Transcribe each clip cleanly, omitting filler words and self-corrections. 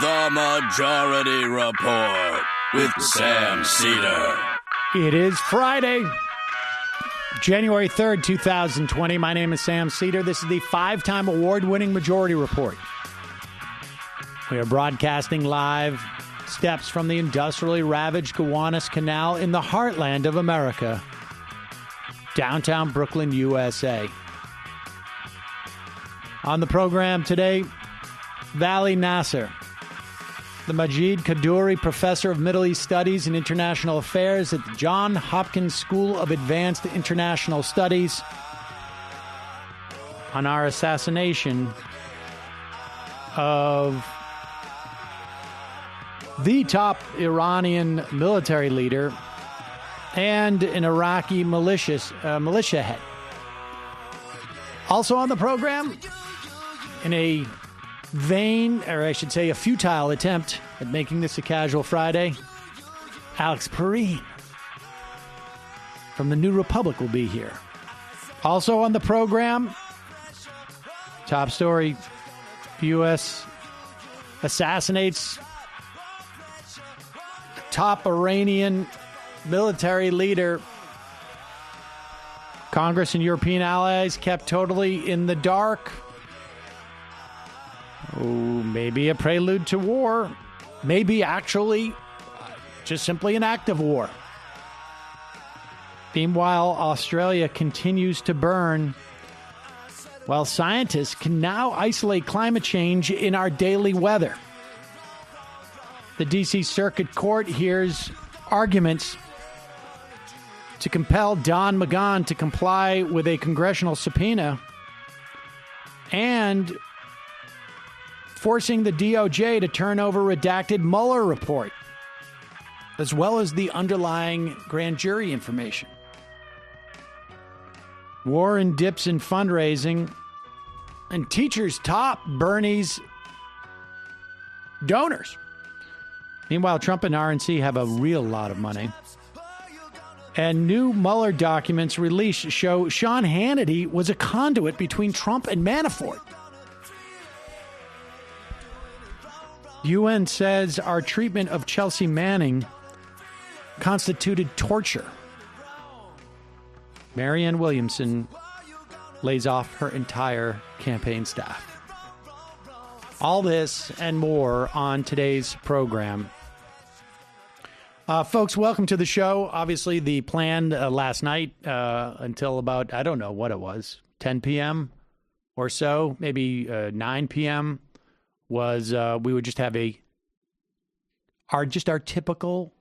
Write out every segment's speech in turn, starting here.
The Majority Report with Sam Cedar. It is Friday, January 3rd, 2020. My name is Sam Cedar. This is the 5-time award-winning Majority Report. We are broadcasting live steps from the industrially ravaged Gowanus Canal in the heartland of America, downtown Brooklyn, USA. On the program today, Vali Nasr, the Majid Kaduri Professor of Middle East Studies and International Affairs at the Johns Hopkins School of Advanced International Studies, on our assassination of the top Iranian military leader and an Iraqi militia head. Also on the program, in a vain, or I should say a futile attempt at making this a casual Friday, Alex Pareene from the New Republic will be here. Also on the program, top story, U.S. assassinates top Iranian military leader. Congress and European allies kept totally in the dark. Oh, maybe a prelude to war. Maybe actually just simply an act of war. Meanwhile, Australia continues to burn, while scientists can now isolate climate change in our daily weather. The D.C. Circuit Court hears arguments to compel Don McGahn to comply with a congressional subpoena and forcing the DOJ to turn over redacted Mueller report, as well as the underlying grand jury information. War and dips in fundraising, and teachers top Bernie's donors. Meanwhile, Trump and RNC have a real lot of money. And new Mueller documents released show Sean Hannity was a conduit between Trump and Manafort. UN says our treatment of Chelsea Manning constituted torture. Marianne Williamson lays off her entire campaign staff. All this and more on today's program. Folks, welcome to the show. Obviously, the plan last night until about, I don't know what it was, 10 p.m. or so, maybe 9 p.m., was we would just have our typical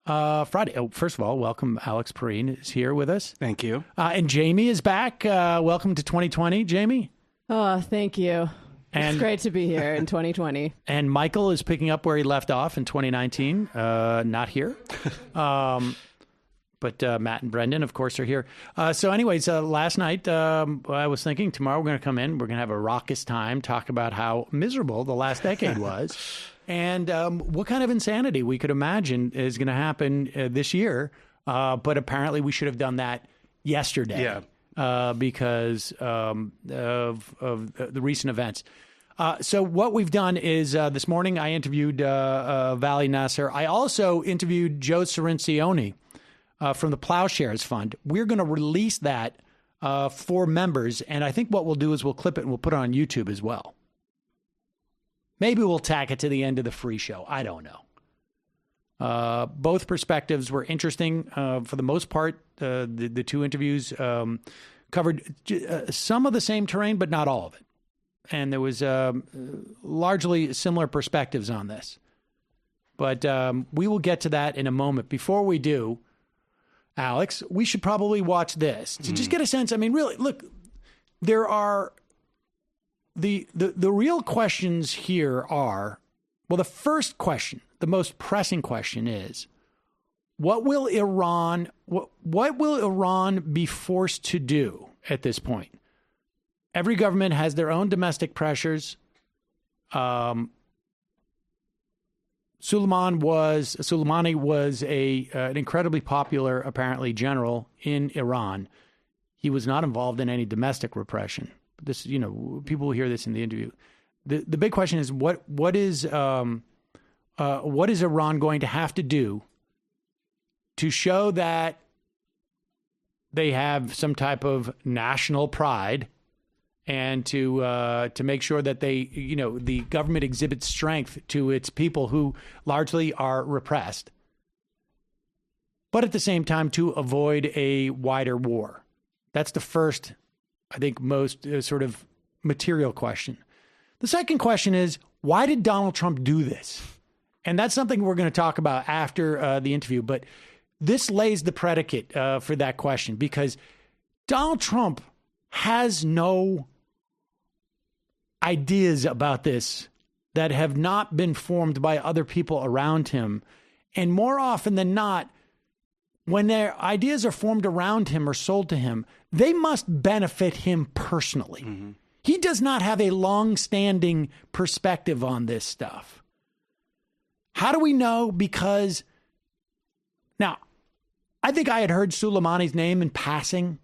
Friday. Oh, first of all, welcome. Alex Pareene is here with us. Thank you. And Jamie is back. Welcome to 2020, Jamie. Oh, thank you. It's great to be here in 2020. And Michael is picking up where he left off in 2019. Not here. But Matt and Brendan, of course, are here. So anyways, last night, I was thinking tomorrow we're going to come in. We're going to have a raucous time, talk about how miserable the last decade was and what kind of insanity we could imagine is going to happen this year. But apparently we should have done that yesterday. Yeah. Because of the recent events. So what we've done is this morning I interviewed Vali Nasr. I also interviewed Joe Cirincione from the Plowshares Fund. We're going to release that for members, and I think what we'll do is we'll clip it and we'll put it on YouTube as well. Maybe we'll tack it to the end of the free show. I don't know. Both perspectives were interesting. For the most part, the two interviews covered some of the same terrain, but not all of it. And there was largely similar perspectives on this. But we will get to that in a moment. Before we do, Alex, we should probably watch this to just get a sense. I mean, really, look, there are the real questions here are, well, the first question, the most pressing question is, what will Iran be forced to do at this point? Every government has their own domestic pressures. Soleimani was an incredibly popular, apparently, general in Iran. He was not involved in any domestic repression. This, people will hear this in the interview. The big question is what is Iran going to have to do to show that they have some type of national pride, and to make sure that the government exhibits strength to its people who largely are repressed, but at the same time to avoid a wider war. That's the first, I think, most sort of material question. The second question is, why did Donald Trump do this? And that's something we're going to talk about after the interview. But this lays the predicate for that question, because Donald Trump has no ideas about this that have not been formed by other people around him. And more often than not, when their ideas are formed around him or sold to him, they must benefit him personally. Mm-hmm. He does not have a long-standing perspective on this stuff. How do we know? Because now, I think I had heard Soleimani's name in passing,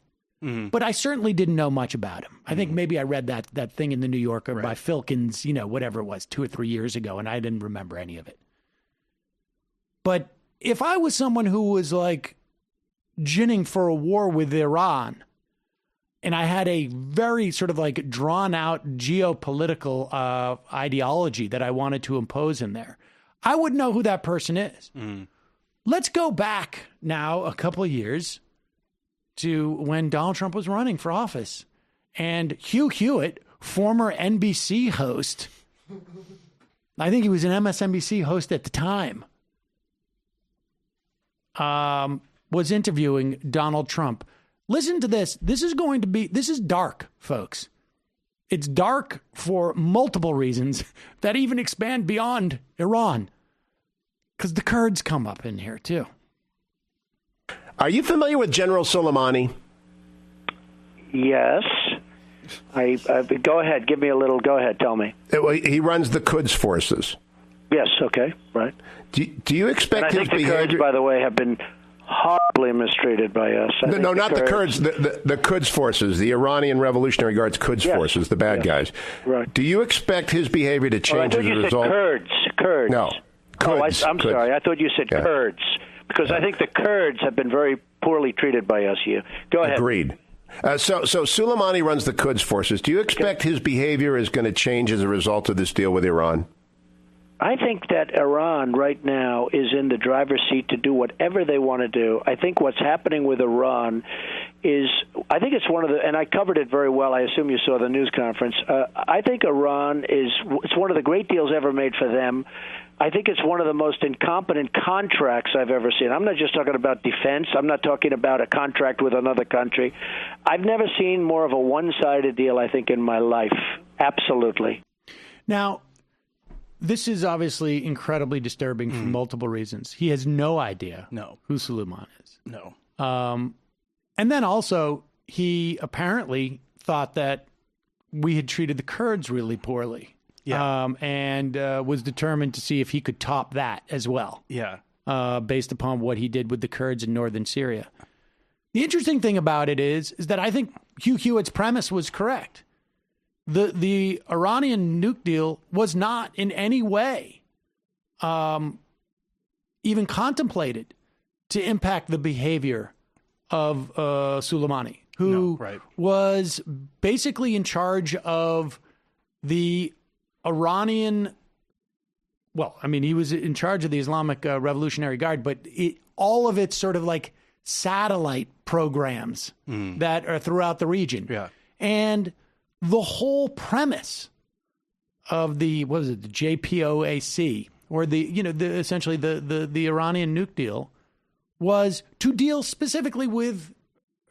but I certainly didn't know much about him. I think maybe I read that thing in the New Yorker by Filkins, whatever it was, 2 or 3 years ago, and I didn't remember any of it. But if I was someone who was like ginning for a war with Iran, and I had a very sort of like drawn out geopolitical ideology that I wanted to impose in there, I would know who that person is. Let's go back now a couple of years to when Donald Trump was running for office, and Hugh Hewitt, former NBC host, I think he was an MSNBC host at the time, was interviewing Donald Trump. Listen to this. This is dark, folks. It's dark for multiple reasons that even expand beyond Iran, because the Kurds come up in here too. Are you familiar with General Soleimani? Yes. Go ahead. Give me a little. Go ahead. Tell me. He runs the Quds forces. Yes. Okay. Right. Do you expect his behavior? The Kurds, by the way, have been horribly mistreated by us. No, not the Kurds. The Quds forces, the Iranian Revolutionary Guard's Quds forces, the bad guys. Right. Do you expect his behavior to change as a result? Kurds. No. Quds. I'm sorry. I thought you said Kurds, because I think the Kurds have been very poorly treated by us. Go ahead. Agreed. So Soleimani runs the Quds forces. Do you expect his behavior is going to change as a result of this deal with Iran? I think that Iran right now is in the driver's seat to do whatever they want to do. I think what's happening with Iran is, I think it's one of the, and I covered it very well. I assume you saw the news conference. I think Iran it's one of the great deals ever made for them. I think it's one of the most incompetent contracts I've ever seen. I'm not just talking about defense. I'm not talking about a contract with another country. I've never seen more of a one-sided deal, I think, in my life. Absolutely. Now, this is obviously incredibly disturbing for multiple reasons. He has no idea who Soleimani is. No. And then also, he apparently thought that we had treated the Kurds really poorly. Yeah. And was determined to see if he could top that as well. Yeah. Based upon what he did with the Kurds in northern Syria. The interesting thing about it is that I think Hugh Hewitt's premise was correct. The Iranian nuke deal was not in any way even contemplated to impact the behavior of Soleimani, who was basically in charge of the Iranian, he was in charge of the Islamic Revolutionary Guard, but all of its sort of like satellite programs that are throughout the region. Yeah. And the whole premise of the JPOAC, or essentially the Iranian nuke deal, was to deal specifically with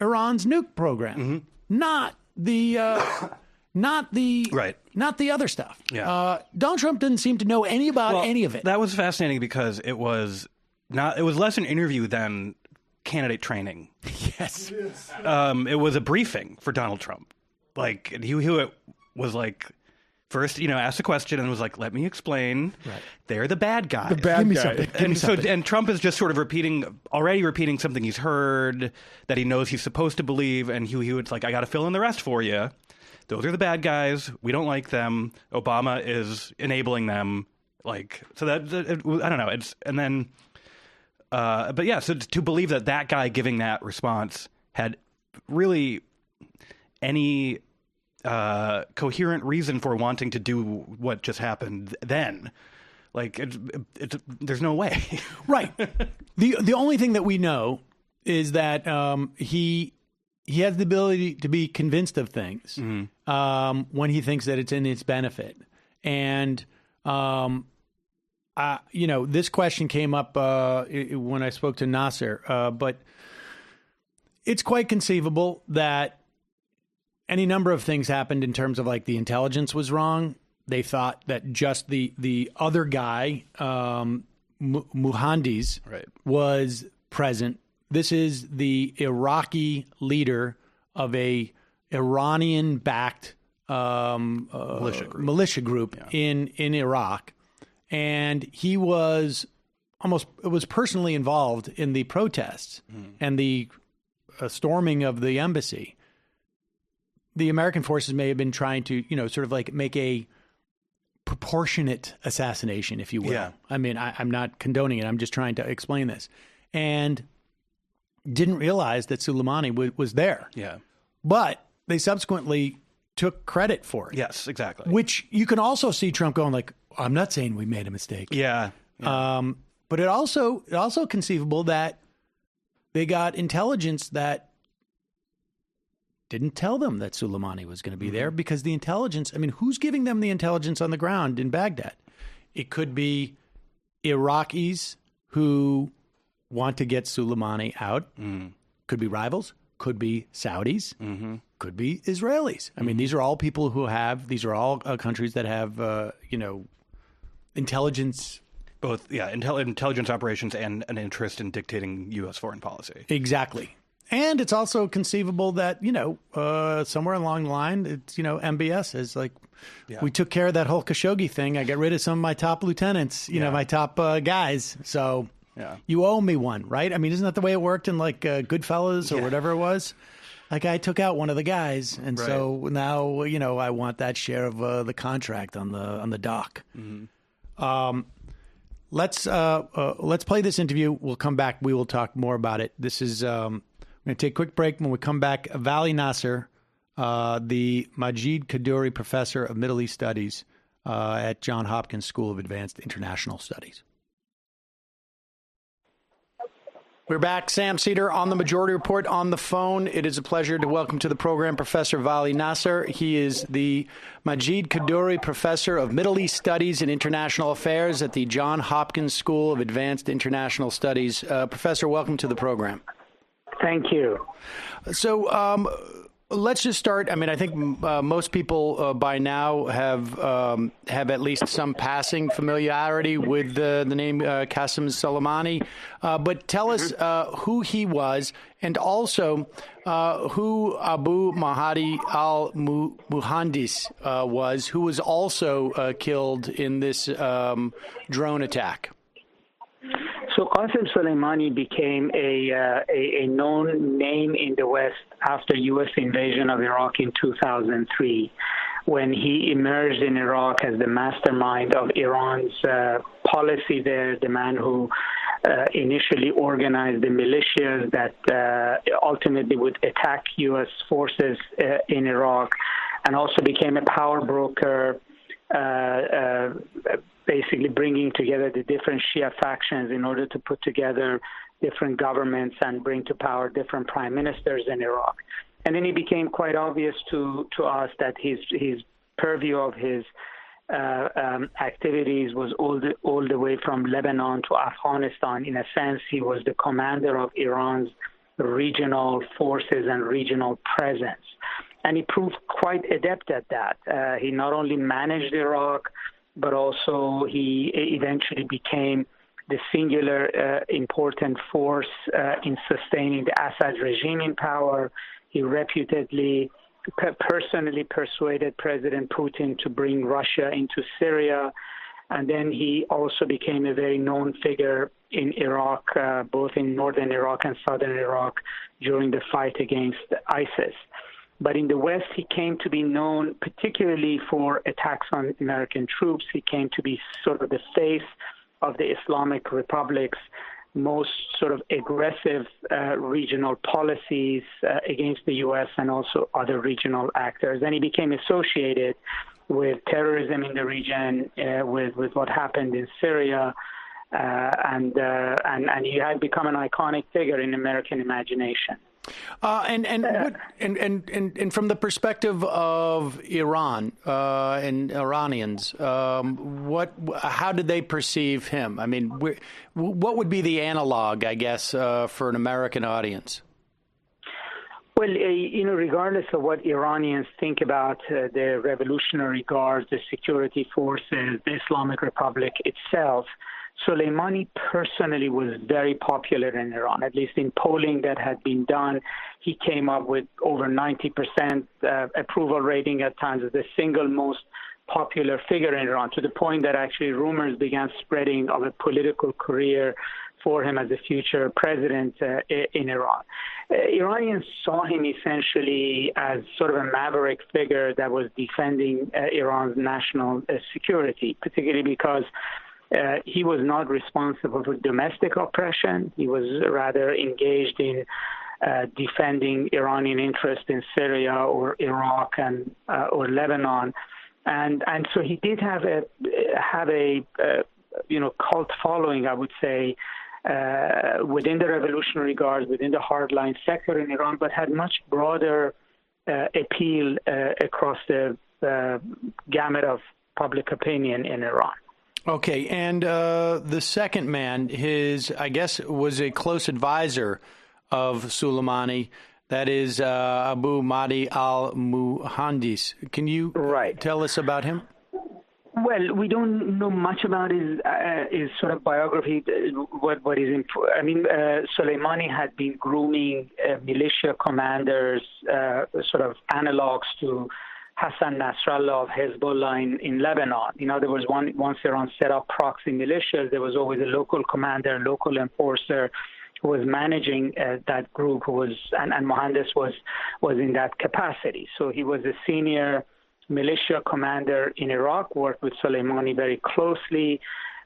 Iran's nuke program, not the other stuff. Yeah. Donald Trump didn't seem to know any of it. That was fascinating because it was less an interview than candidate training. Yes. It was a briefing for Donald Trump. Like, Hewitt was like, first, asked a question and was like, let me explain. Right. They're the bad guys. The bad guys. And Trump is just sort of repeating something he's heard that he knows he's supposed to believe. And Hewitt's like, I got to fill in the rest for you. those are the bad guys. We don't like them. Obama is enabling them. Like, so that I don't know. It's and then, but yeah. So to believe that guy giving that response had really any coherent reason for wanting to do what just happened then, like there's no way. Right. The only thing that we know is that he has the ability to be convinced of things when he thinks that it's in his benefit. And, this question came up when I spoke to Nasr, but it's quite conceivable that any number of things happened in terms of like the intelligence was wrong. They thought that just the other guy, Muhandis, was present. This is the Iraqi leader of a Iranian-backed militia group in Iraq, and he was personally involved in the protests and the storming of the embassy. The American forces may have been trying to, sort of like make a proportionate assassination, if you will. Yeah. I mean, I'm not condoning it. I'm just trying to explain this. And didn't realize that Soleimani was there. Yeah. But they subsequently took credit for it. Yes, exactly. Which you can also see Trump going like, I'm not saying we made a mistake. Yeah. But it also conceivable that they got intelligence that didn't tell them that Soleimani was going to be there, because the intelligence, I mean, who's giving them the intelligence on the ground in Baghdad? It could be Iraqis who want to get Soleimani out. Could be rivals, could be Saudis, could be Israelis. I mean, these are all people these are all countries that have, intelligence. Both, intelligence operations and an interest in dictating U.S. foreign policy. Exactly. And it's also conceivable that, somewhere along the line, it's, MBS is like, we took care of that whole Khashoggi thing. I got rid of some of my top lieutenants, my top guys. So you owe me one, right? I mean, isn't that the way it worked in like Goodfellas or whatever it was? Like I took out one of the guys. And so now, I want that share of the contract on the dock. Let's play this interview. We'll come back. We will talk more about it. This is... We're going to take a quick break. When we come back, Vali Nasr, the Majid Kaduri Professor of Middle East Studies at Johns Hopkins School of Advanced International Studies. We're back. Sam Seder on the Majority Report on the phone. It is a pleasure to welcome to the program Professor Vali Nasr. He is the Majid Kaduri Professor of Middle East Studies and International Affairs at the Johns Hopkins School of Advanced International Studies. Professor, welcome to the program. Thank you. So let's just start. I mean, I think most people by now have at least some passing familiarity with the name Qasem Soleimani. But tell us who he was, and also who Abu Mahdi al-Muhandis was, who was also killed in this drone attack. So Qasem Soleimani became a known name in the West after U.S. invasion of Iraq in 2003, when he emerged in Iraq as the mastermind of Iran's policy there, the man who initially organized the militias that ultimately would attack U.S. forces in Iraq, and also became a power broker, basically bringing together the different Shia factions in order to put together different governments and bring to power different prime ministers in Iraq. And then it became quite obvious to us that his purview of his activities was all the way from Lebanon to Afghanistan. In a sense, he was the commander of Iran's regional forces and regional presence. And he proved quite adept at that. He not only managed Iraq, but also he eventually became the singular important force in sustaining the Assad regime in power. He reputedly personally persuaded President Putin to bring Russia into Syria. And then he also became a very known figure in Iraq, both in northern Iraq and southern Iraq, during the fight against ISIS. But in the West, he came to be known particularly for attacks on American troops. He came to be sort of the face of the Islamic Republic's most sort of aggressive regional policies against the U.S. and also other regional actors. And he became associated with terrorism in the region, with what happened in Syria, and he had become an iconic figure in American imagination. And from the perspective of Iran and Iranians, how did they perceive him? I mean, what would be the analog, I guess, for an American audience? Well, regardless of what Iranians think about the Revolutionary Guard, the security forces, the Islamic Republic itself, Soleimani personally was very popular in Iran. At least in polling that had been done, he came up with over 90% approval rating at times as the single most popular figure in Iran, to the point that actually rumors began spreading of a political career for him as a future president in Iran. Iranians saw him essentially as sort of a maverick figure that was defending Iran's national security, particularly because he was not responsible for domestic oppression. He was rather engaged in defending Iranian interests in Syria or Iraq and or Lebanon, and so he did have a cult following, I would say, within the Revolutionary Guard, within the hardline sector in Iran, but had much broader appeal across the gamut of public opinion in Iran. Okay, and the second man, I guess, was a close advisor of Soleimani. That is Abu Mahdi al-Muhandis. Can you tell us about him? Well, we don't know much about his sort of biography. What is Soleimani had been grooming militia commanders, sort of analogs to Hassan Nasrallah of Hezbollah in Lebanon. In other words, once Iran set up proxy militias, there was always a local commander, local enforcer who was managing that group, and Mohandes was in that capacity. So he was a senior militia commander in Iraq, worked with Soleimani very closely,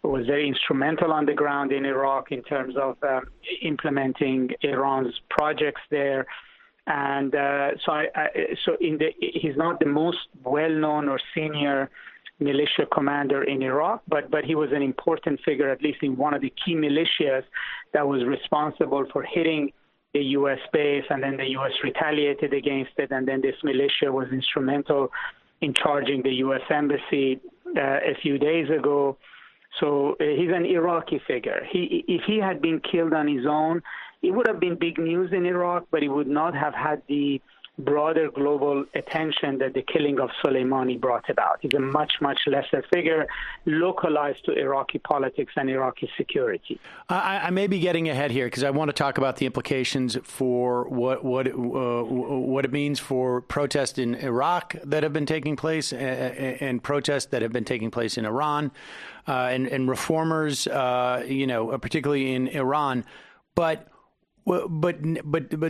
was very instrumental on the ground in Iraq in terms of implementing Iran's projects there. And he's not the most well-known or senior militia commander in Iraq, but he was an important figure, at least in one of the key militias that was responsible for hitting the U.S. base, and then the U.S. retaliated against it, and then this militia was instrumental in charging the U.S. embassy a few days ago. So he's an Iraqi figure. If he had been killed on his own, it would have been big news in Iraq, but it would not have had the broader global attention that the killing of Soleimani brought about. He's a much, much lesser figure, localized to Iraqi politics and Iraqi security. I may be getting ahead here because I want to talk about the implications for what it means for protests in Iraq that have been taking place and protests that have been taking place in Iran and reformers, particularly in Iran, But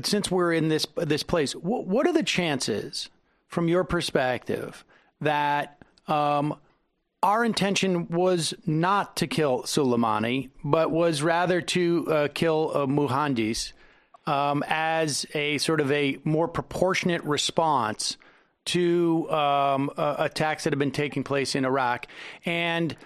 since we're in this place, what are the chances, from your perspective, that our intention was not to kill Soleimani, but was rather to kill Muhandis as a sort of a more proportionate response to attacks that have been taking place in Iraq, and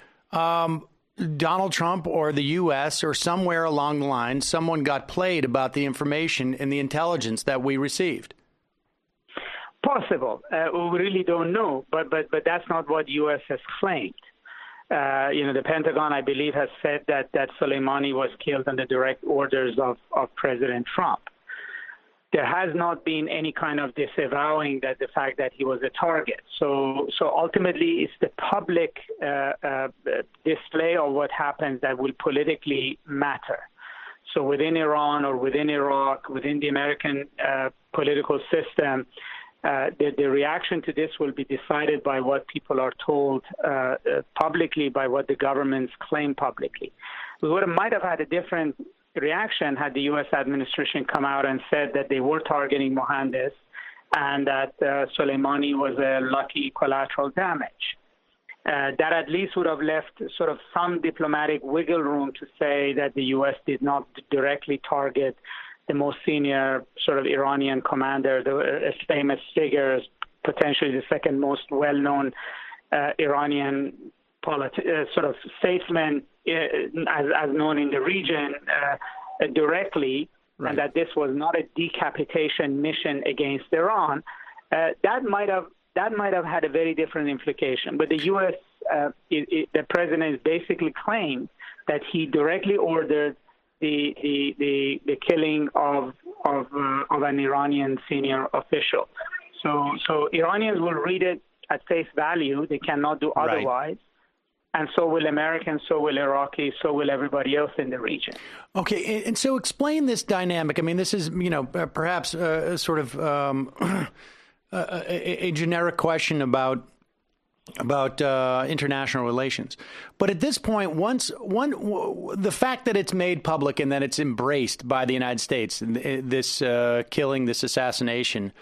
Donald Trump or the U.S. or somewhere along the line, someone got played about the information and the intelligence that we received? Possible. We really don't know, but that's not what the U.S. has claimed. The Pentagon, I believe, has said that Soleimani was killed under direct orders of President Trump. There has not been any kind of disavowing that the fact that he was a target. So ultimately, it's the public display of what happens that will politically matter. So within Iran or within Iraq, within the American political system, the reaction to this will be decided by what people are told publicly, by what the governments claim publicly. We might have had a different reaction had the U.S. administration come out and said that they were targeting Mohandes and that Soleimani was a lucky collateral damage. That at least would have left sort of some diplomatic wiggle room to say that the U.S. did not directly target the most senior sort of Iranian commander, the famous figure, potentially the second most well-known Iranian sort of statesman as known in the region directly, right. And that this was not a decapitation mission against Iran. That might have had a very different implication. But the U.S., the president is basically claimed that he directly ordered the killing of an Iranian senior official. So Iranians will read it at face value. They cannot do otherwise. Right. And so will Americans, so will Iraqis, so will everybody else in the region. Okay, and so explain this dynamic. I mean, this is, perhaps sort of a generic question about international relations. But at this point, the fact that it's made public and that it's embraced by the United States, this killing, this assassination,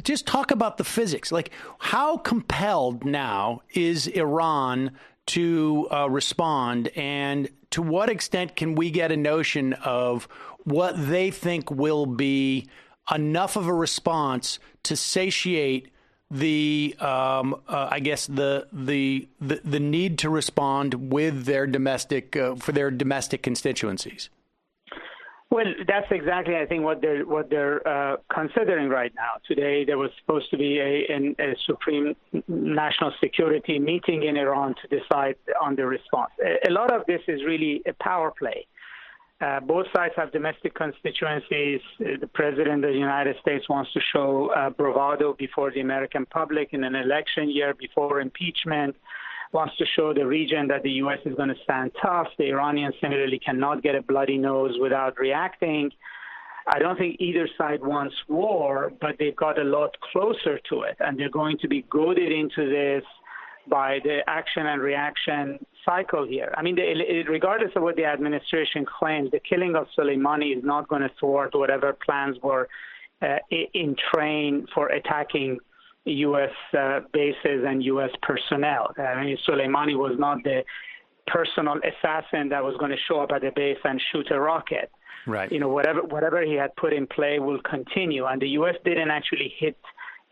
just talk about the physics. Like, how compelled now is Iran to respond, and to what extent can we get a notion of what they think will be enough of a response to satiate the need to respond with their domestic for their domestic constituencies? Well, that's exactly, I think, what they're considering right now. Today, there was supposed to be a Supreme National Security meeting in Iran to decide on the response. A lot of this is really a power play. Both sides have domestic constituencies. The president of the United States wants to show bravado before the American public in an election year before impeachment, wants to show the region that the U.S. is going to stand tough. The Iranians similarly cannot get a bloody nose without reacting. I don't think either side wants war, but they've got a lot closer to it, and they're going to be goaded into this by the action and reaction cycle here. I mean, regardless of what the administration claims, the killing of Soleimani is not going to thwart whatever plans were in train for attacking U.S. bases and U.S. personnel. I mean, Soleimani was not the personal assassin that was going to show up at the base and shoot a rocket. Right. Whatever he had put in play will continue. And the U.S. didn't actually hit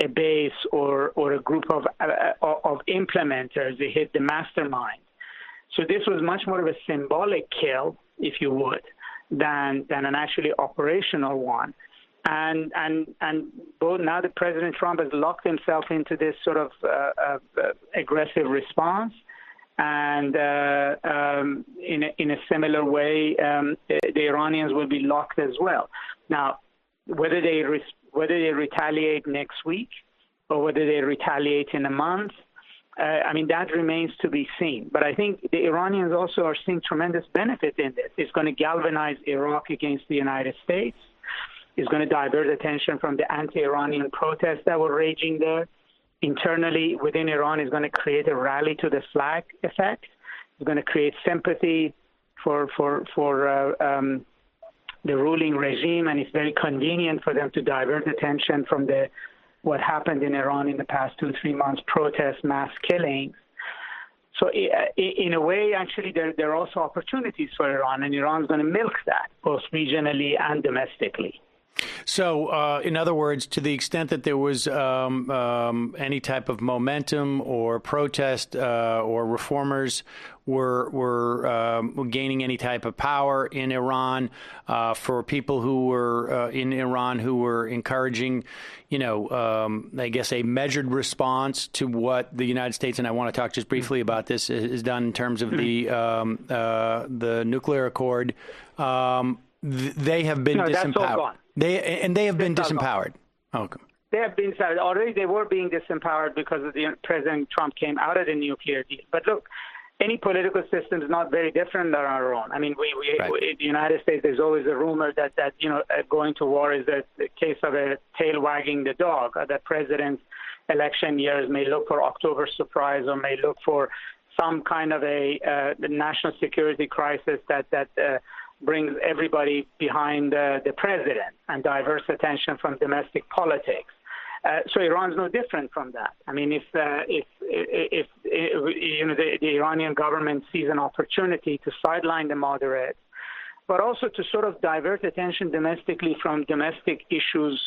a base or a group of implementers. They hit the mastermind. So this was much more of a symbolic kill, if you would, than an actually operational one. And both now that President Trump has locked himself into this sort of aggressive response, and in a similar way, the Iranians will be locked as well. Now, whether they retaliate next week or whether they retaliate in a month, I mean, that remains to be seen. But I think the Iranians also are seeing tremendous benefit in this. It's going to galvanize Iraq against the United States. It's going to divert attention from the anti-Iranian protests that were raging there. Internally, within Iran, is going to create a rally to the flag effect. It's going to create sympathy for the ruling regime, and it's very convenient for them to divert attention from what happened in Iran in the past 2-3 months, protests, mass killings. So in a way, actually, there are also opportunities for Iran, and Iran's going to milk that, both regionally and domestically. So, in other words, to the extent that there was any type of momentum or protest or reformers were gaining any type of power in Iran, for people who were in Iran who were encouraging, I guess a measured response to what the United States, and I want to talk just briefly about this, has done in terms of the nuclear accord. They have been disempowered. That's all gone. They have been disempowered. Okay. They have been already. They were being disempowered because of President Trump came out of the nuclear deal. But look, any political system is not very different than our own. I mean, right. In the United States, there's always a rumor that going to war is a case of a tail wagging the dog. That president's election years may look for October surprise or may look for some kind of a national security crisis that brings everybody behind the president and diverts attention from domestic politics. So Iran's no different from that. I mean, if the Iranian government sees an opportunity to sideline the moderates, but also to sort of divert attention domestically from domestic issues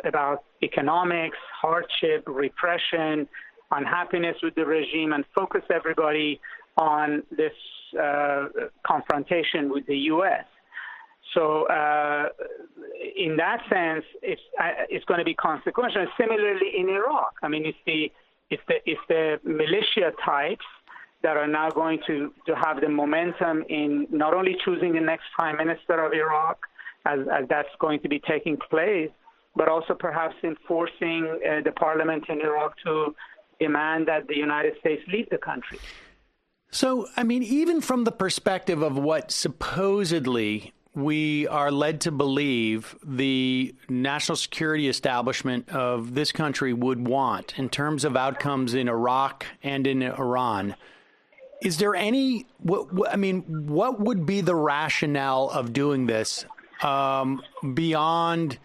about economics, hardship, repression, unhappiness with the regime, and focus everybody on this confrontation with the U.S. So in that sense, it's going to be consequential. Similarly, in Iraq, I mean, it's the militia types that are now going to have the momentum in not only choosing the next prime minister of Iraq, as that's going to be taking place, but also perhaps enforcing the parliament in Iraq to demand that the United States leave the country. So, I mean, even from the perspective of what supposedly we are led to believe the national security establishment of this country would want in terms of outcomes in Iraq and in Iran, is there any, what would be the rationale of doing this beyond,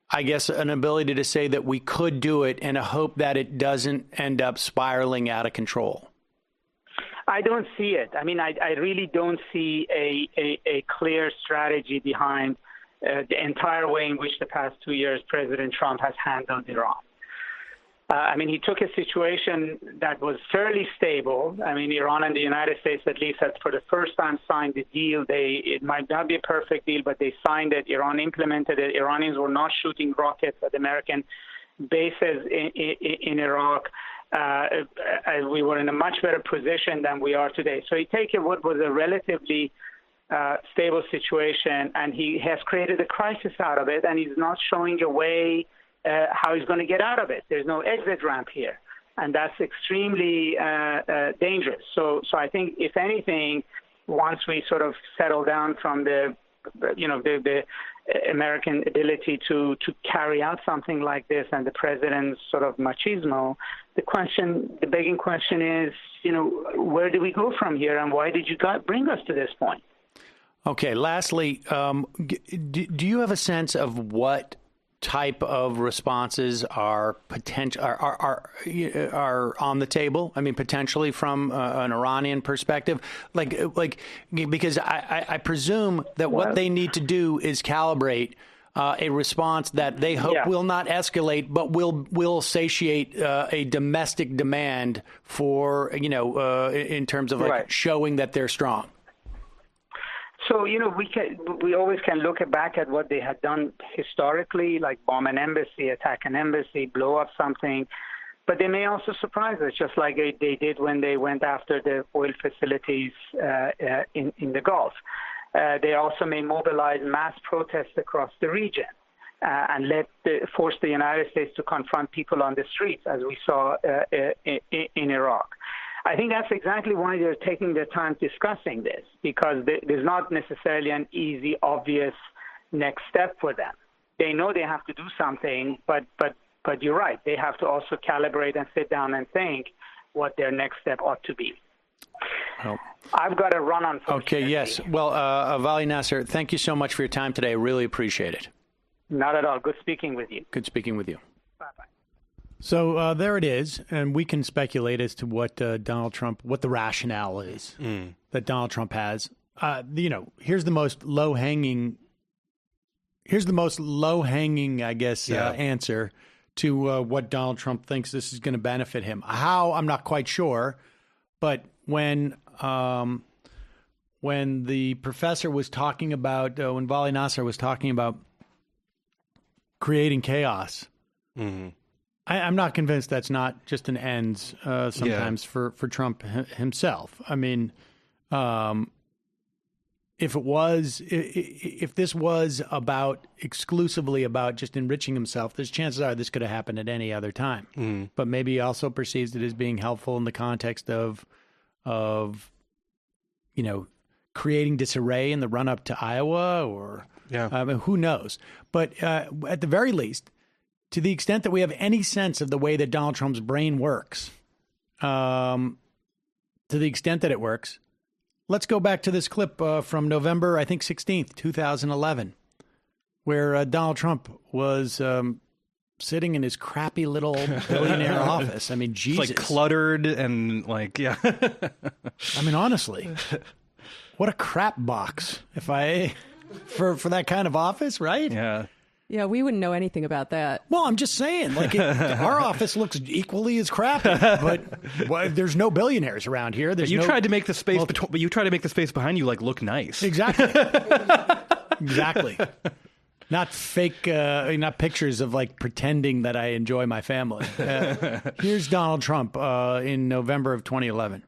I guess, an ability to say that we could do it and a hope that it doesn't end up spiraling out of control? I don't see it. I mean, I really don't see a clear strategy behind the entire way in which the past 2 years President Trump has handled Iran. I mean, he took a situation that was fairly stable. I mean, Iran and the United States, at least, had for the first time signed the deal. It might not be a perfect deal, but they signed it. Iran implemented it. Iranians were not shooting rockets at American bases in Iraq. We were in a much better position than we are today. So he taken what was a relatively stable situation, and he has created a crisis out of it, and he's not showing a way how he's going to get out of it. There's no exit ramp here, and that's extremely dangerous. So I think, if anything, once we sort of settle down from the American ability to carry out something like this and the president's sort of machismo, the begging question is, where do we go from here, and why did you bring us to this point? Okay. Lastly, do you have a sense of what type of responses are on the table? I mean, potentially from an Iranian perspective, because I presume that what they need to do is calibrate a response that they hope will not escalate, but will satiate a domestic demand for in terms of showing that they're strong. So, we always can look back at what they had done historically, like bomb an embassy, attack an embassy, blow up something. But they may also surprise us, just like they did when they went after the oil facilities in the Gulf. They also may mobilize mass protests across the region and force the United States to confront people on the streets, as we saw in Iraq. I think that's exactly why they're taking their time discussing this, because there's not necessarily an easy, obvious next step for them. They know they have to do something, but you're right. They have to also calibrate and sit down and think what their next step ought to be. Well, I've got to run on. Okay, yes. Well, Vali Nasr, thank you so much for your time today. I really appreciate it. Not at all. Good speaking with you. Good speaking with you. Bye-bye. So there it is, and we can speculate as to what Donald Trump, what the rationale is that Donald Trump has. Here's the most low hanging, I guess, answer to what Donald Trump thinks this is going to benefit him. How, I'm not quite sure, but when the professor was talking about, when Vali Nasr was talking about creating chaos. Mm-hmm. I'm not convinced that's not just an ends sometimes for Trump himself. I mean, if this was exclusively about just enriching himself, there's chances are this could have happened at any other time. Mm. But maybe he also perceives it as being helpful in the context of creating disarray in the run up to Iowa, or who knows? But at the very least, to the extent that we have any sense of the way that Donald Trump's brain works, to the extent that it works, let's go back to this clip from November, I think 16th, 2011, where Donald Trump was sitting in his crappy little billionaire office. I mean, Jesus. It's like cluttered and like, yeah. I mean, honestly, what a crap box for that kind of office, right? Yeah. Yeah, we wouldn't know anything about that. Well, I'm just saying, like, our office looks equally as crappy, but there's no billionaires around here. You tried to make the space but you try to make the space behind you like look nice. Exactly. Exactly. Not fake, not pictures of like pretending that I enjoy my family. Here's Donald Trump in November of 2011.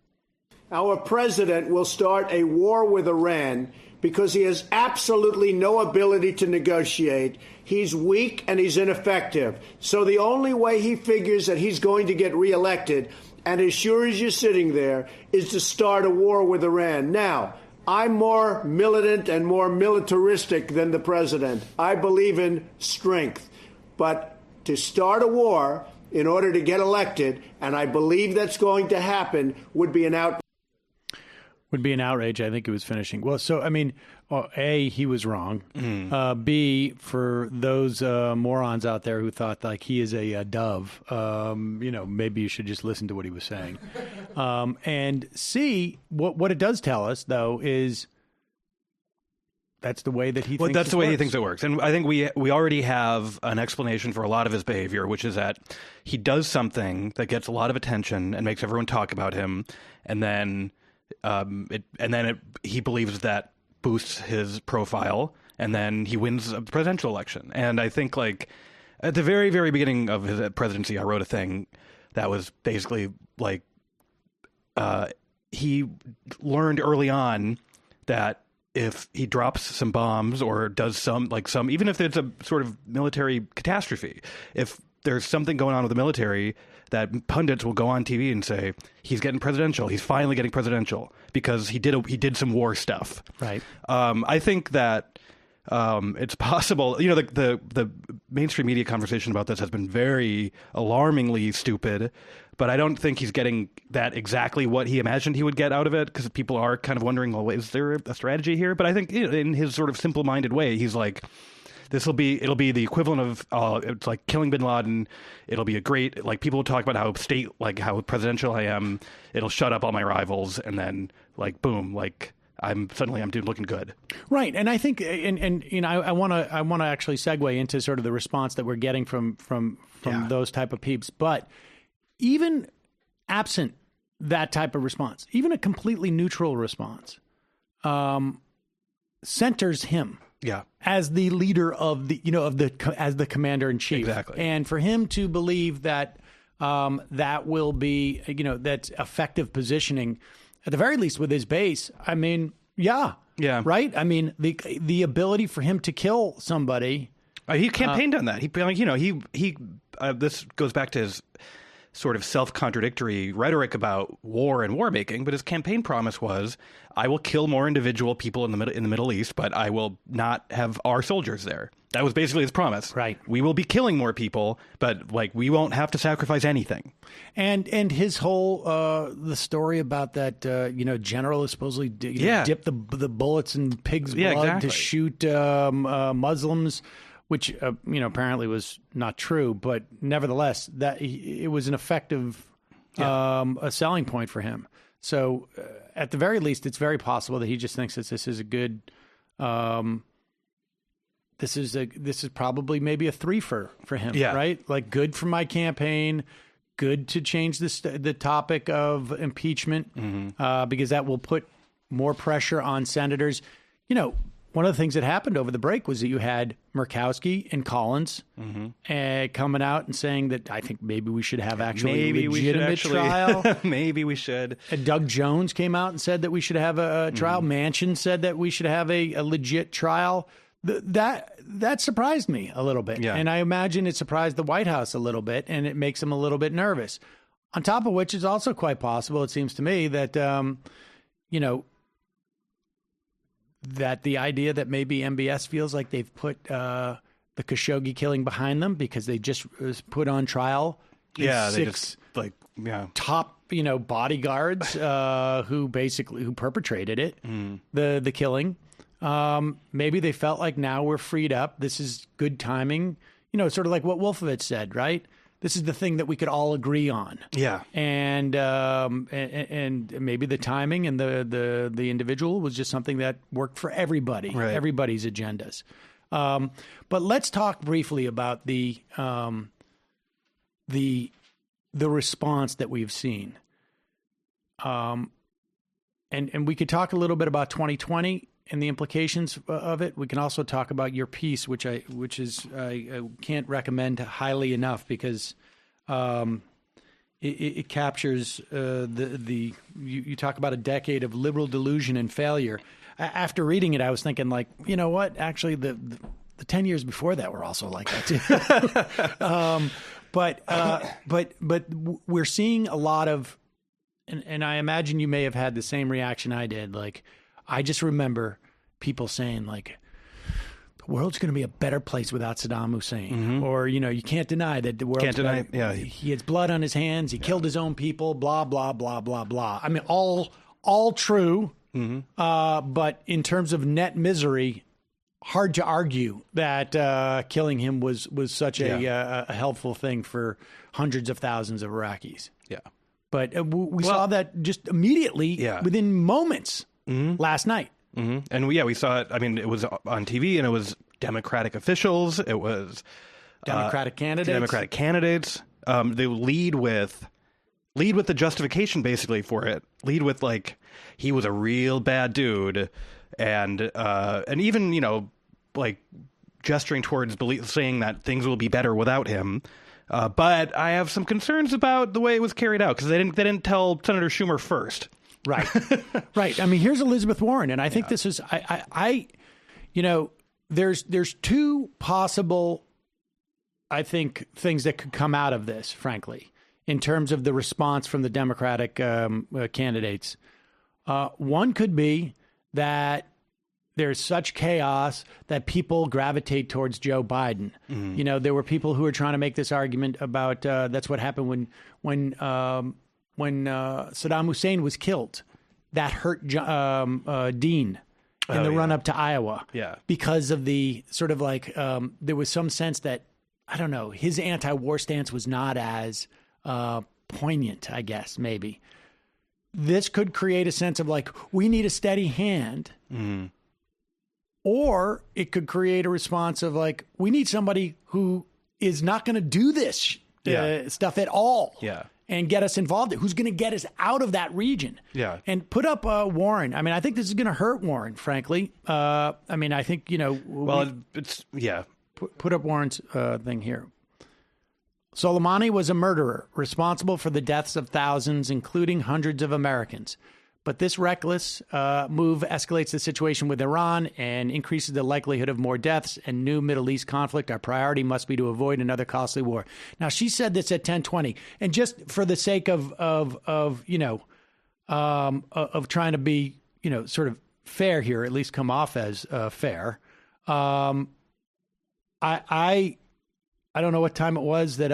Our president will start a war with Iran because he has absolutely no ability to negotiate. He's weak and he's ineffective. So the only way he figures that he's going to get reelected, and as sure as you're sitting there, is to start a war with Iran. Now, I'm more militant and more militaristic than the president. I believe in strength. But to start a war in order to get elected, and I believe that's going to happen, would be an outrage. Would be an outrage. I think it was finishing. Well, so, I mean, A, he was wrong. B, for those morons out there who thought like he is a dove, maybe you should just listen to what he was saying. And C, what it does tell us, though, is that's the way that he thinks that's the way works. he thinks it works. And I think we already have an explanation for a lot of his behavior, which is that he does something that gets a lot of attention and makes everyone talk about him, and then he believes that boosts his profile, and then he wins a presidential election. And I think, like, at the very, very beginning of his presidency, I wrote a thing that was basically like he learned early on that if he drops some bombs or does some, even if it's a sort of military catastrophe, if there's something going on with the military, that pundits will go on TV and say he's getting presidential. He's finally getting presidential because he did some war stuff. Right. I think that it's possible. You know, the mainstream media conversation about this has been very alarmingly stupid, but I don't think he's getting that exactly what he imagined he would get out of it, because people are kind of wondering, well, is there a strategy here? But I think, in his sort of simple-minded way, he's like, it'll be the equivalent of it's like killing bin Laden. It'll be a great, like, people will talk about how presidential I am. It'll shut up all my rivals, and then, like, boom, like I'm looking good. Right. And I think, and I want to actually segue into sort of the response that we're getting from those type of peeps. But even absent that type of response, even a completely neutral response, centers him. Yeah. As the leader of as the commander in chief. Exactly. And for him to believe that that will be, that's effective positioning, at the very least with his base. I mean, yeah. Right. I mean, the ability for him to kill somebody. He campaigned on that. This goes back to his sort of self-contradictory rhetoric about war and war making, but his campaign promise was, I will kill more individual people in the Middle East, but I will not have our soldiers there. That was basically his promise. Right. We will be killing more people, but like we won't have to sacrifice anything. And his whole the story about that general is supposedly dip the bullets in pigs' blood to shoot Muslims, which apparently was not true, but nevertheless, that it was an effective a selling point for him. So at the very least, it's very possible that he just thinks that this is a good. This is probably maybe a three for him, right? Like, good for my campaign, good to change the topic of impeachment, because that will put more pressure on senators. One of the things that happened over the break was that you had Murkowski and Collins coming out and saying that I think maybe we should have legitimate trial. Maybe we should. And Doug Jones came out and said that we should have a trial. Manchin said that we should have a legit trial. That surprised me a little bit. Yeah. And I imagine it surprised the White House a little bit, and it makes them a little bit nervous. On top of which, it's also quite possible, it seems to me, that, that the idea that maybe MBS feels like they've put the Khashoggi killing behind them because they just put on trial. Yeah, six top bodyguards who perpetrated it, the killing. Maybe they felt like now we're freed up. This is good timing. Sort of like what Wolfowitz said, right? This is the thing that we could all agree on. Yeah. And maybe the timing and the individual was just something that worked for everybody, right. Everybody's agendas. But let's talk briefly about the response that we've seen. And we could talk a little bit about 2020 and the implications of it. We can also talk about your piece, which I can't recommend highly enough because it captures you talk about a decade of liberal delusion and failure. After reading it, I was thinking, like, you know what? Actually, the 10 years before that were also like that too. But we're seeing a lot of, and I imagine you may have had the same reaction I did. Like, I just remember people saying, like, the world's going to be a better place without Saddam Hussein. Or, you can't deny that the world. He has blood on his hands. He killed his own people, blah, blah, blah, blah, blah. I mean, all true. But in terms of net misery, hard to argue that killing him was such a helpful thing for hundreds of thousands of Iraqis. Yeah. But we saw that just immediately within moments last night. And we saw it. I mean, it was on TV, and it was Democratic officials. It was Democratic candidates. They lead with the justification basically for it. Lead with, like, he was a real bad dude, and even like gesturing towards saying that things will be better without him. But I have some concerns about the way it was carried out because they didn't tell Senator Schumer first. Right. Right. I mean, here's Elizabeth Warren, and I think this is there's two possible, I think, things that could come out of this, frankly, in terms of the response from the Democratic candidates. One could be that there's such chaos that people gravitate towards Joe Biden. There were people who were trying to make this argument about that's what happened when Saddam Hussein was killed. That hurt Dean in the run up to Iowa. Yeah. Because of the sort of like there was some sense that, I don't know, his anti-war stance was not as poignant, I guess, maybe. This could create a sense of like, we need a steady hand. Or it could create a response of like, we need somebody who is not going to do this stuff at all. Yeah. And get us involved. Who's going to get us out of that region? Yeah. And put up Warren. I mean, I think this is going to hurt Warren, frankly. I mean, I think, Put up Warren's thing here. Soleimani was a murderer responsible for the deaths of thousands, including hundreds of Americans. But this reckless move escalates the situation with Iran and increases the likelihood of more deaths and new Middle East conflict. Our priority must be to avoid another costly war. Now, she said this at 10:20, and just for the sake of trying to be sort of fair here, at least come off as fair. I don't know what time it was that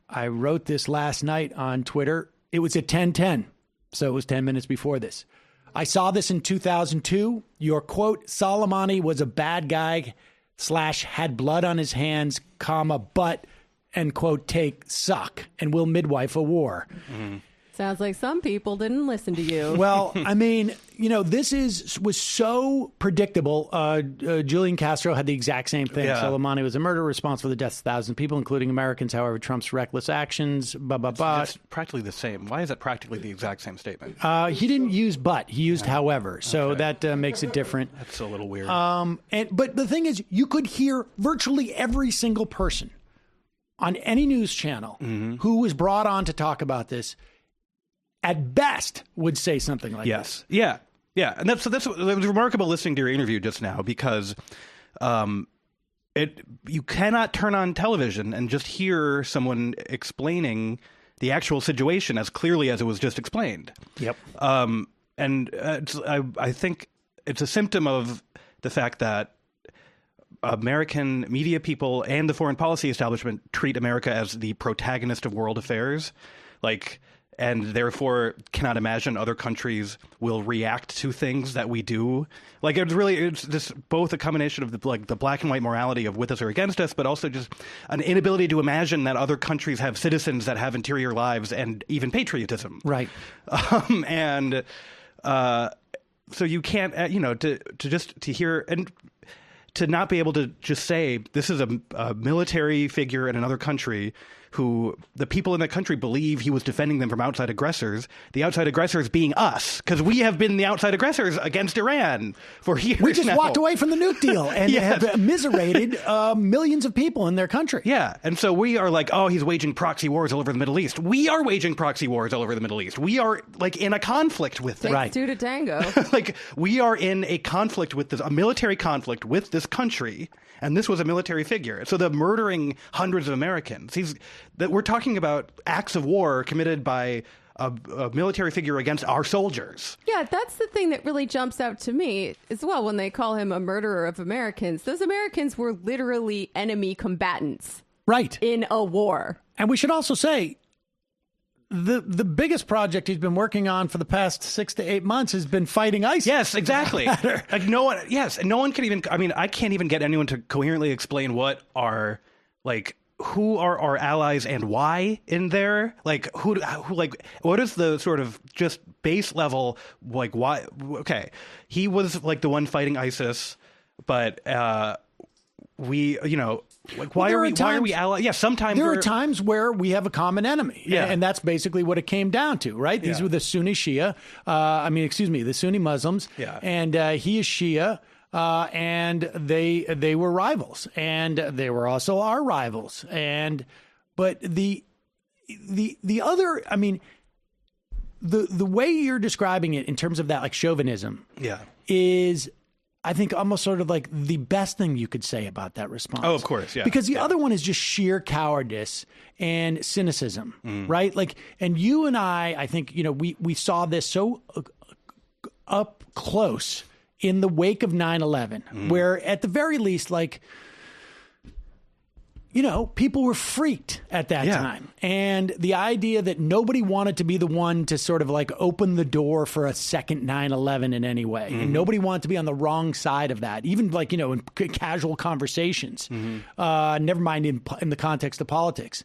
I wrote this last night on Twitter. It was at 10:10. So it was 10 minutes before this. I saw this in 2002. Your quote, Soleimani was a bad guy / had blood on his hands, but, end quote, take suck and will midwife a war. Sounds like some people didn't listen to you. Well, I mean, this was so predictable. Julian Castro had the exact same thing. Yeah. Soleimani was a murderer responsible for the deaths of thousands of people, including Americans. However, Trump's reckless actions, It's practically the same. Why is that practically the exact same statement? He didn't use but. He used however. So that makes it different. That's a little weird. But the thing is, you could hear virtually every single person on any news channel who was brought on to talk about this at best would say something like this. Yeah. And that's it was remarkable listening to your interview just now because you cannot turn on television and just hear someone explaining the actual situation as clearly as it was just explained. Yep. I think it's a symptom of the fact that American media people and the foreign policy establishment treat America as the protagonist of world affairs, and therefore cannot imagine other countries will react to things that we do. Like, it's just both a combination of the black and white morality of with us or against us, but also just an inability to imagine that other countries have citizens that have interior lives and even patriotism. Right. So you can't, to hear and to not be able to just say this is a military figure in another country who the people in that country believe he was defending them from outside aggressors, the outside aggressors being us, because we have been the outside aggressors against Iran for years. We just walked away from the nuke deal and have immiserated millions of people in their country. Yeah. And so we are like, oh, he's waging proxy wars all over the Middle East. We are waging proxy wars all over the Middle East. We are in a conflict with them. Takes two to tango. We are in a conflict with a military conflict with this country. And this was a military figure. So the murdering hundreds of Americans, we're talking about acts of war committed by a military figure against our soldiers. Yeah, that's the thing that really jumps out to me as well when they call him a murderer of Americans. Those Americans were literally enemy combatants. Right. In a war. And we should also say, the biggest project he's been working on for the past 6 to 8 months has been fighting ISIS. Yes, exactly. No one can even. I mean, I can't even get anyone to coherently explain what are who are our allies and why in there. Who what is the sort of just base level why? Okay, he was the one fighting ISIS, but we why are we allies? Yeah, sometimes there are times where we have a common enemy. Yeah. And that's basically what it came down to, right? These were the Sunni Shia, the Sunni Muslims. Yeah. And he is Shia, and they were rivals, and they were also our rivals. But the other, the way you're describing it in terms of that chauvinism, is, I think, almost sort of the best thing you could say about that response. Oh, of course, yeah. Because the other one is just sheer cowardice and cynicism, right? And you and I think, we saw this so up close in the wake of 9/11, where at the very least, people were freaked at that time. And the idea that nobody wanted to be the one to sort of open the door for a second 9/11 in any way. And nobody wanted to be on the wrong side of that, even in casual conversations, never mind in the context of politics.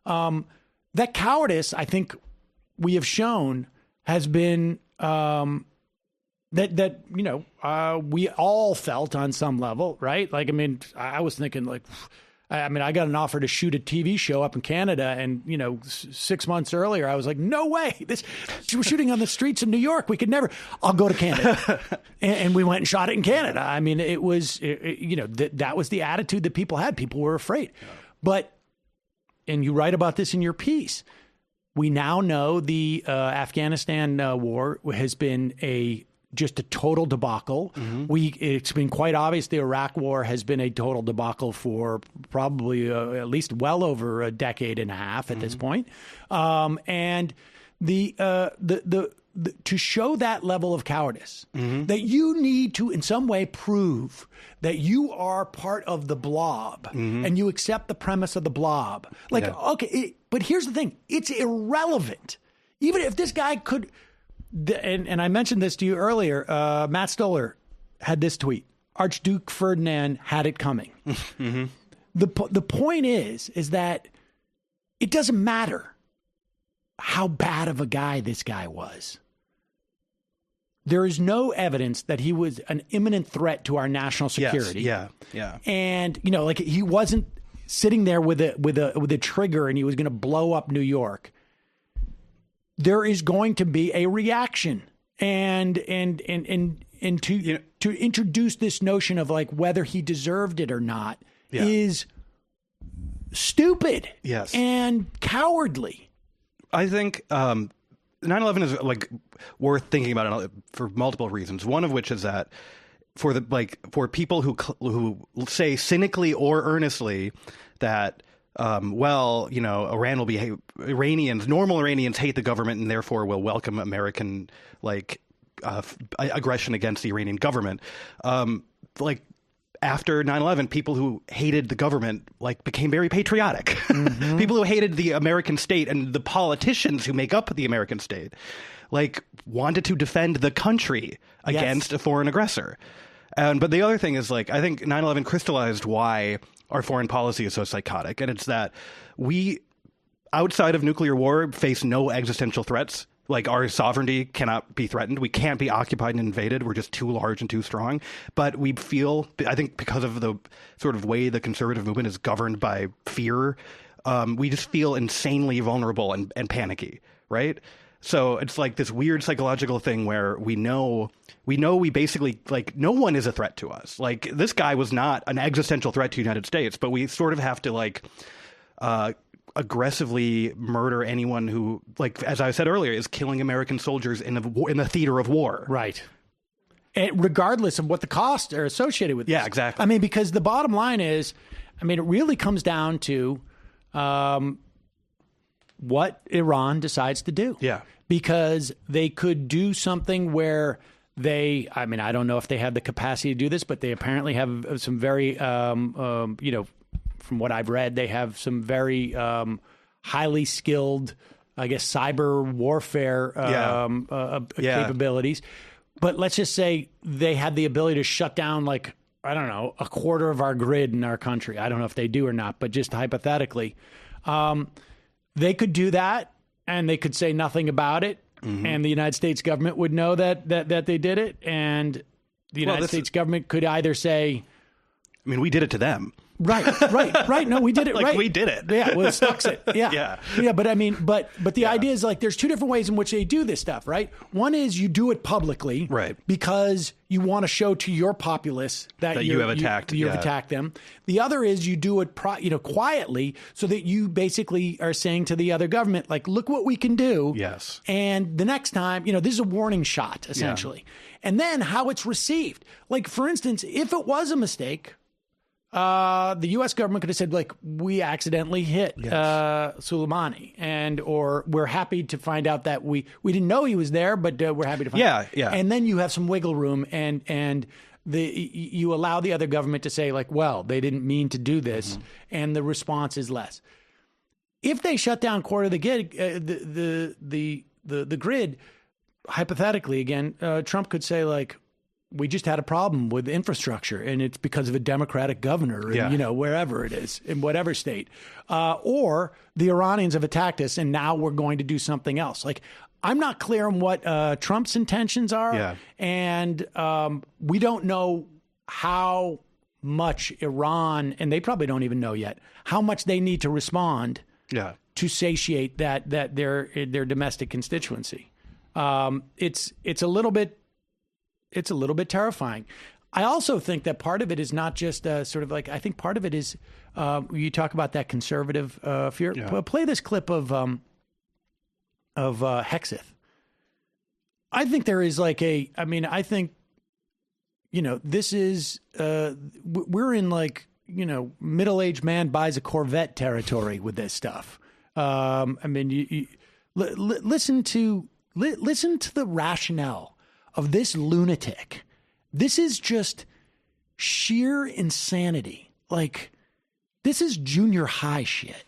That cowardice, I think we have shown, has been that we all felt on some level, right? I was thinking I got an offer to shoot a TV show up in Canada, and 6 months earlier, I was like, "No way! We're shooting on the streets of New York. We could never. I'll go to Canada." and we went and shot it in Canada. It was, that was the attitude that people had. People were afraid, and you write about this in your piece. We now know the Afghanistan war has been just a total debacle. It's been quite obvious the Iraq War has been a total debacle for probably at least well over a decade and a half at this point. And to show that level of cowardice, that you need to in some way prove that you are part of the blob and you accept the premise of the blob. Okay, but here's the thing. It's irrelevant. Even if this guy could... And I mentioned this to you earlier. Matt Stoller had this tweet: Archduke Ferdinand had it coming. The point is that it doesn't matter how bad of a guy this guy was. There is no evidence that he was an imminent threat to our national security. Yes. Yeah. And he wasn't sitting there with a trigger and he was going to blow up New York. There is going to be a reaction, and to introduce this notion of whether he deserved it or not is stupid, and cowardly. I think 9/11 is worth thinking about for multiple reasons. One of which is that for people who say cynically or earnestly that. Iran will be normal Iranians hate the government and therefore will welcome American aggression against the Iranian government. after 9/11, people who hated the government became very patriotic. Mm-hmm. People who hated the American state and the politicians who make up the American state wanted to defend the country against a foreign aggressor. But the other thing is, I think 9/11 crystallized why our foreign policy is so psychotic, and it's that we, outside of nuclear war, face no existential threats. Our sovereignty cannot be threatened. We can't be occupied and invaded. We're just too large and too strong. But we feel, I think because of the sort of way the conservative movement is governed by fear, we just feel insanely vulnerable and panicky, right? So it's this weird psychological thing where we know we basically, no one is a threat to us. This guy was not an existential threat to the United States, but we sort of have to, aggressively murder anyone who, as I said earlier, is killing American soldiers in the theater of war. Right. And regardless of what the costs are associated with this. Yeah, exactly. Because the bottom line is, it really comes down to what Iran decides to do. Yeah. Because they could do something where they, I don't know if they have the capacity to do this, but they apparently have some very, from what I've read, they have some very highly skilled, I guess, cyber warfare capabilities. But let's just say they had the ability to shut down, a quarter of our grid in our country. I don't know if they do or not, but just hypothetically, they could do that, and they could say nothing about it, and the United States government would know that they did it, and the United States government could either say, we did it to them. Right. No, we did it right. We did it. Yeah, well, it sucks it. Yeah. Yeah, but but the idea is there's two different ways in which they do this stuff, right? One is you do it publicly, right, because you want to show to your populace that you have attacked. You've attacked them. The other is you do it quietly, so that you basically are saying to the other government, look what we can do. Yes. And the next time, this is a warning shot, essentially. Yeah. And then how it's received. For instance, if it was a mistake, the U.S. government could have said, we accidentally hit Soleimani, or we're happy to find out that we didn't know he was there, but we're happy to find out. Yeah. And then you have some wiggle room, and you allow the other government to say, well, they didn't mean to do this, and the response is less. If they shut down quarter of the gig, the grid, hypothetically, again, Trump could say, we just had a problem with infrastructure, and it's because of a Democratic governor, wherever it is, in whatever state. Or the Iranians have attacked us, and now we're going to do something else. I'm not clear on what Trump's intentions are, and we don't know how much Iran, and they probably don't even know yet, how much they need to respond to satiate that their domestic constituency. It's a little bit terrifying. I also think that part of it is not just I think part of it is you talk about that conservative fear. Yeah. Play this clip of Hegseth. I think there is I think, this is, we're in middle-aged man buys a Corvette territory with this stuff. Listen to the rationale of this lunatic. This is just sheer insanity. This is junior high shit.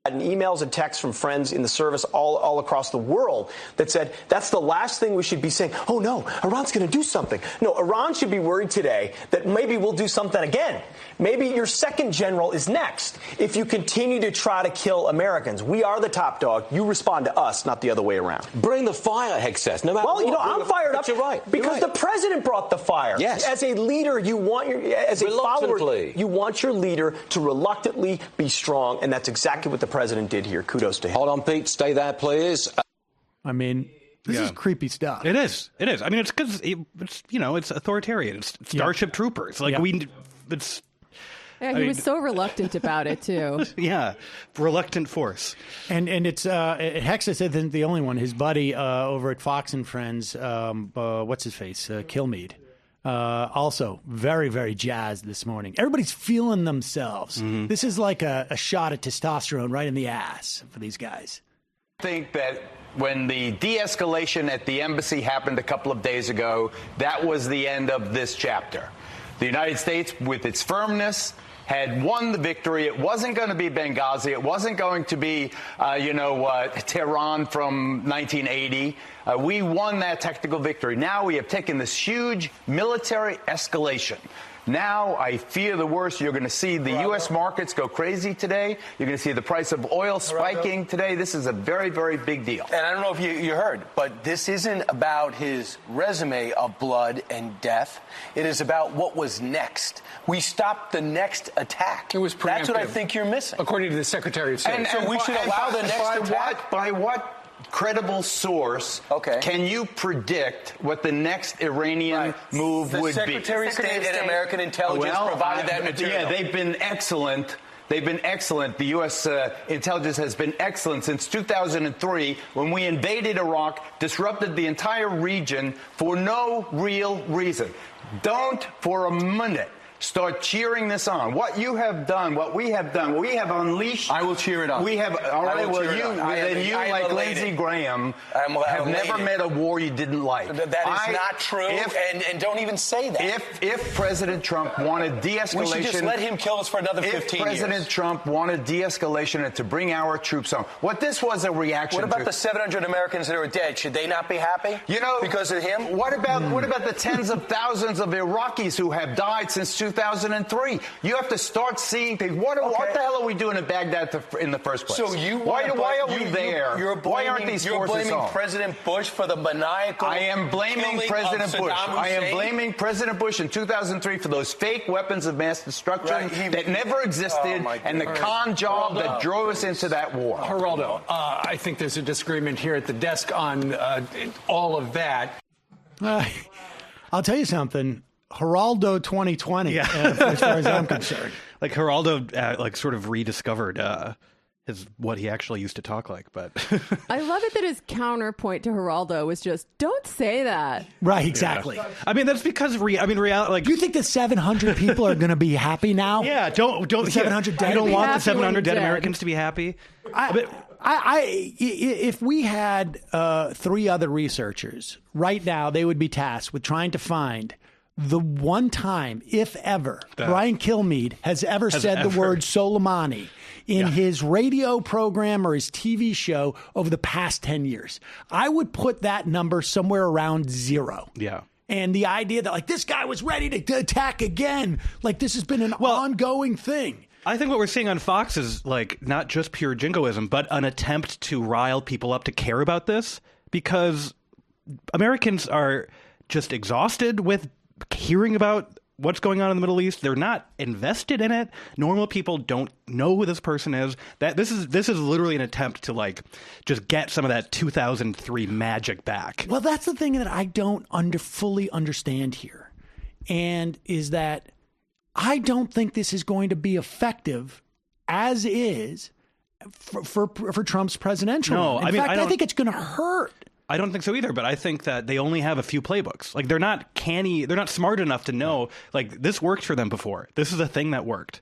And emails and texts from friends in the service all across the world that said that's the last thing we should be saying. Oh, no, Iran's going to do something. No, Iran should be worried today that maybe we'll do something again. Maybe your second general is next. If you continue to try to kill Americans, we are the top dog. You respond to us, not the other way around. Bring the fire, Hegseth. No matter what, I'm fired up. You're right. Because the president brought the fire. Yes. As a leader, as a follower, you want your leader to reluctantly be strong, and that's exactly what the president did here. Kudos to him. Hold on, Pete. Stay there, please. This is creepy stuff. It is. It's because it's authoritarian. It's Starship Troopers. He was so reluctant about it too. Reluctant force. And it's Hegseth isn't the only one. His buddy over at Fox and Friends, what's his face, Kilmeade. Also very, very jazzed this morning. Everybody's feeling themselves. Mm-hmm. This is like a shot of testosterone right in the ass for these guys. I think that when the de-escalation at the embassy happened a couple of days ago, that was the end of this chapter. The United States, with its firmness, had won the victory. It wasn't going to be Benghazi. It wasn't going to be, Tehran from 1980. We won that tactical victory. Now we have taken this huge military escalation. Now I fear the worst. You're going to see the U.S. markets go crazy today. You're going to see the price of oil spiking today. This is a very, very big deal. And I don't know if you heard, but this isn't about his resume of blood and death. It is about what was next. We stopped the next attack. It was preemptive. That's what I think you're missing. According to the Secretary of State. So we should allow the next attack? By what credible source can you predict what the next Iranian move would be? The Secretary of State and American intelligence provided that material. Yeah, they've been excellent. They've been excellent. The U.S. Intelligence has been excellent since 2003 when we invaded Iraq, disrupted the entire region for no real reason. Don't for a minute start cheering this on. What you have done, what we have done, we have unleashed. I will cheer it on. We have, all right, well, you, like Lindsey Graham, have never met a war you didn't like. That is not true, and don't even say that. If President Trump wanted de-escalation. We should just let him kill us for another 15 years. If President Trump wanted de-escalation and to bring our troops home, what this was a reaction to. What about the 700 Americans that are dead? Should they not be happy? Because of him? What about the tens of thousands of Iraqis who have died since 2003? You have to start seeing things. What the hell are we doing in Baghdad in the first place? So why are we there? Why aren't these forces blaming home? President Bush for the maniacal I am blaming President Bush. I am blaming President Bush in 2003 for those fake weapons of mass destruction that never existed and the con job that drove us into that war. Geraldo, I think there's a disagreement here at the desk on all of that. I'll tell you something. Geraldo 2020, as far as I'm concerned. Like Geraldo, sort of rediscovered what he actually used to talk like. But I love it that his counterpoint to Geraldo was just, don't say that. Right, exactly. Yeah. I mean, that's because reality. Like, do you think the 700 people are going to be happy now? Yeah, don't 700 dead. You don't want the 700 dead Americans to be happy. If we had 3 other researchers right now, they would be tasked with trying to find the one time, if ever, Brian Kilmeade has ever said the word Soleimani in his radio program or his TV show over the past 10 years. I would put that number somewhere around 0. Yeah. And the idea that, this guy was ready to attack again, this has been an ongoing thing. I think what we're seeing on Fox is, not just pure jingoism, but an attempt to rile people up to care about this, because Americans are just exhausted with hearing about what's going on in the Middle East. They're not invested in it. Normal people don't know who this person is. That this is literally an attempt to just get some of that 2003 magic back. Well, that's the thing that I don't fully understand here, and is that I don't think this is going to be effective as is for Trump's presidential run. In fact, I think it's going to hurt. I don't think so either, but I think that they only have a few playbooks. They're not canny. They're not smart enough to know, this worked for them before. This is a thing that worked.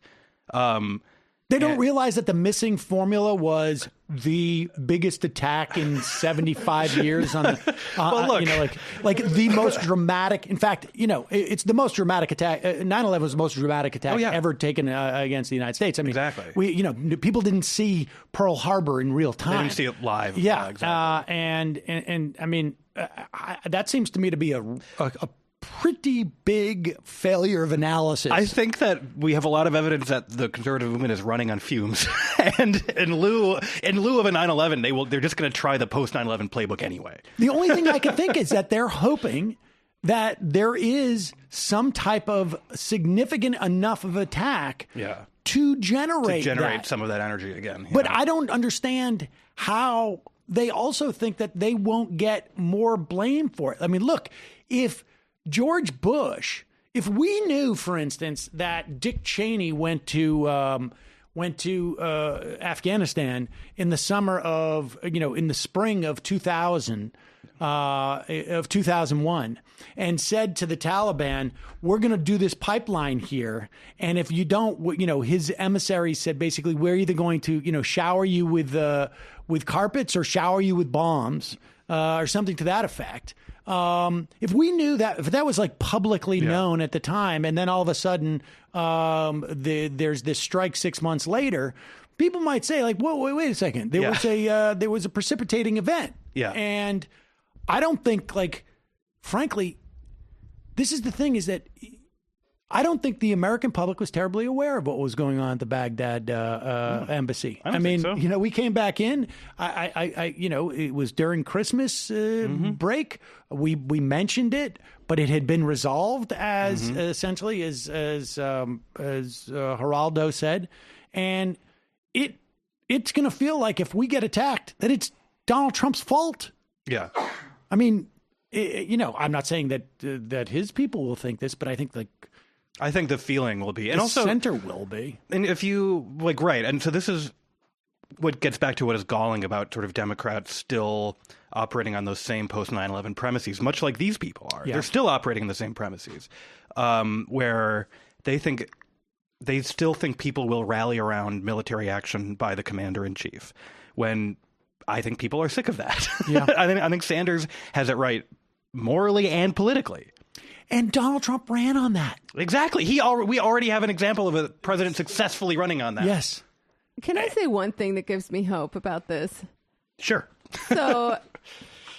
They don't realize that the missing formula was the biggest attack in 75 years on the, the most dramatic. In fact, it's the most dramatic attack. 9/11 was the most dramatic attack ever taken against the United States. I mean, exactly. People didn't see Pearl Harbor in real time. They didn't see it live. Yeah. Exactly. And I mean, that seems to me to be a pretty big failure of analysis. I think that we have a lot of evidence that the conservative movement is running on fumes, and in lieu of a 9/11, they're just going to try the post 9/11 playbook anyway. The only thing I can think is that they're hoping that there is some type of significant enough of attack to generate some of that energy again. But I don't understand how they also think that they won't get more blame for it. I mean, look, if George Bush, if we knew, for instance, that Dick Cheney went to Afghanistan in the summer of, in the spring of 2001, and said to the Taliban, we're going to do this pipeline here, and if you don't, his emissary said basically, we're either going to, shower you with carpets or shower you with bombs. or something to that effect. If we knew that, if that was like publicly known at the time, and then all of a sudden there's this strike 6 months later, people might say like, "Whoa, wait a second. There was a precipitating event." Yeah, and I don't think, like, frankly, this is the thing, is that I don't think the American public was terribly aware of what was going on at the Baghdad embassy. I mean, so. We came back in. It was during Christmas break. We mentioned it, but it had been resolved as essentially as Geraldo said, and it's going to feel like if we get attacked that it's Donald Trump's fault. Yeah, I mean, I'm not saying that his people will think this, but I think the feeling will be, and also center will be. And if you right, and so this is what gets back to what is galling about sort of Democrats still operating on those same post 9/11 premises, much like these people are. Yeah. They're still operating in the same premises, where they still think people will rally around military action by the commander in chief. When I think people are sick of that. Yeah, I think Sanders has it right morally and politically. And Donald Trump ran on that. Exactly. We already have an example of a president successfully running on that. Yes. Can I say one thing that gives me hope about this? Sure. So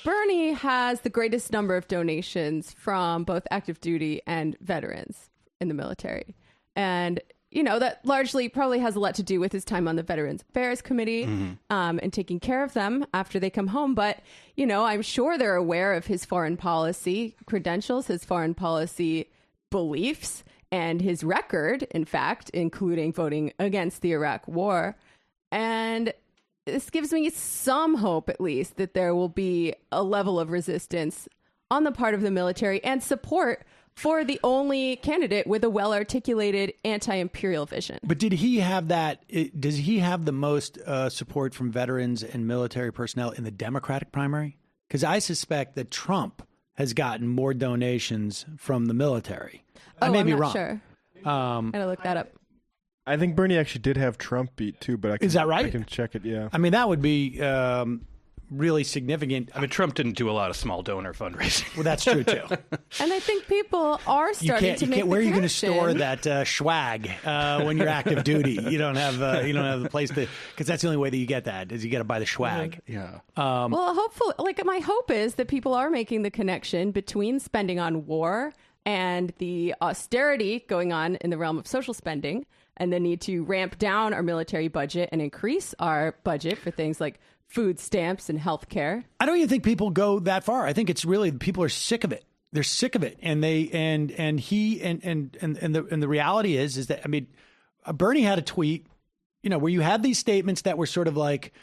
Bernie has the greatest number of donations from both active duty and veterans in the military. And, that largely probably has a lot to do with his time on the Veterans Affairs Committee and taking care of them after they come home. But, I'm sure they're aware of his foreign policy credentials, his foreign policy beliefs, and his record, in fact, including voting against the Iraq War. And this gives me some hope, at least, that there will be a level of resistance on the part of the military and support for the only candidate with a well-articulated anti-imperial vision. But did he have that? Does he have the most support from veterans and military personnel in the Democratic primary? Because I suspect that Trump has gotten more donations from the military. I may be wrong. Sure. Gotta look that up. I think Bernie actually did have Trump beat too, but is that right? I can check it. Yeah. I mean, that would be really significant. I mean, Trump didn't do a lot of small donor fundraising. Well, that's true too. And I think people are starting to make the where are you going to connection. store that swag when you're active duty? You don't have the place to, because that's the only way that you get that is you got to buy the swag. Yeah. Well, hopefully, my hope is that people are making the connection between spending on war and the austerity going on in the realm of social spending, and the need to ramp down our military budget and increase our budget for things like food stamps and health care. I don't even think people go that far. I think it's really people are sick of it. They're sick of it, and the reality is that, I mean, Bernie had a tweet, where you had these statements that were sort of like,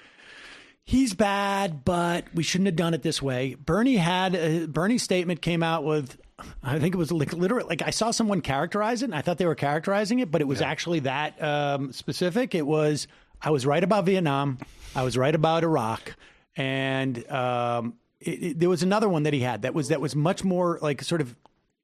he's bad, but we shouldn't have done it this way. Bernie's statement came out with, I think it was literally, like I saw someone characterize it, and I thought they were characterizing it, but it was actually that specific. It was, I was right about Vietnam. I was right about Iraq. And there was another one that he had that was much more like sort of,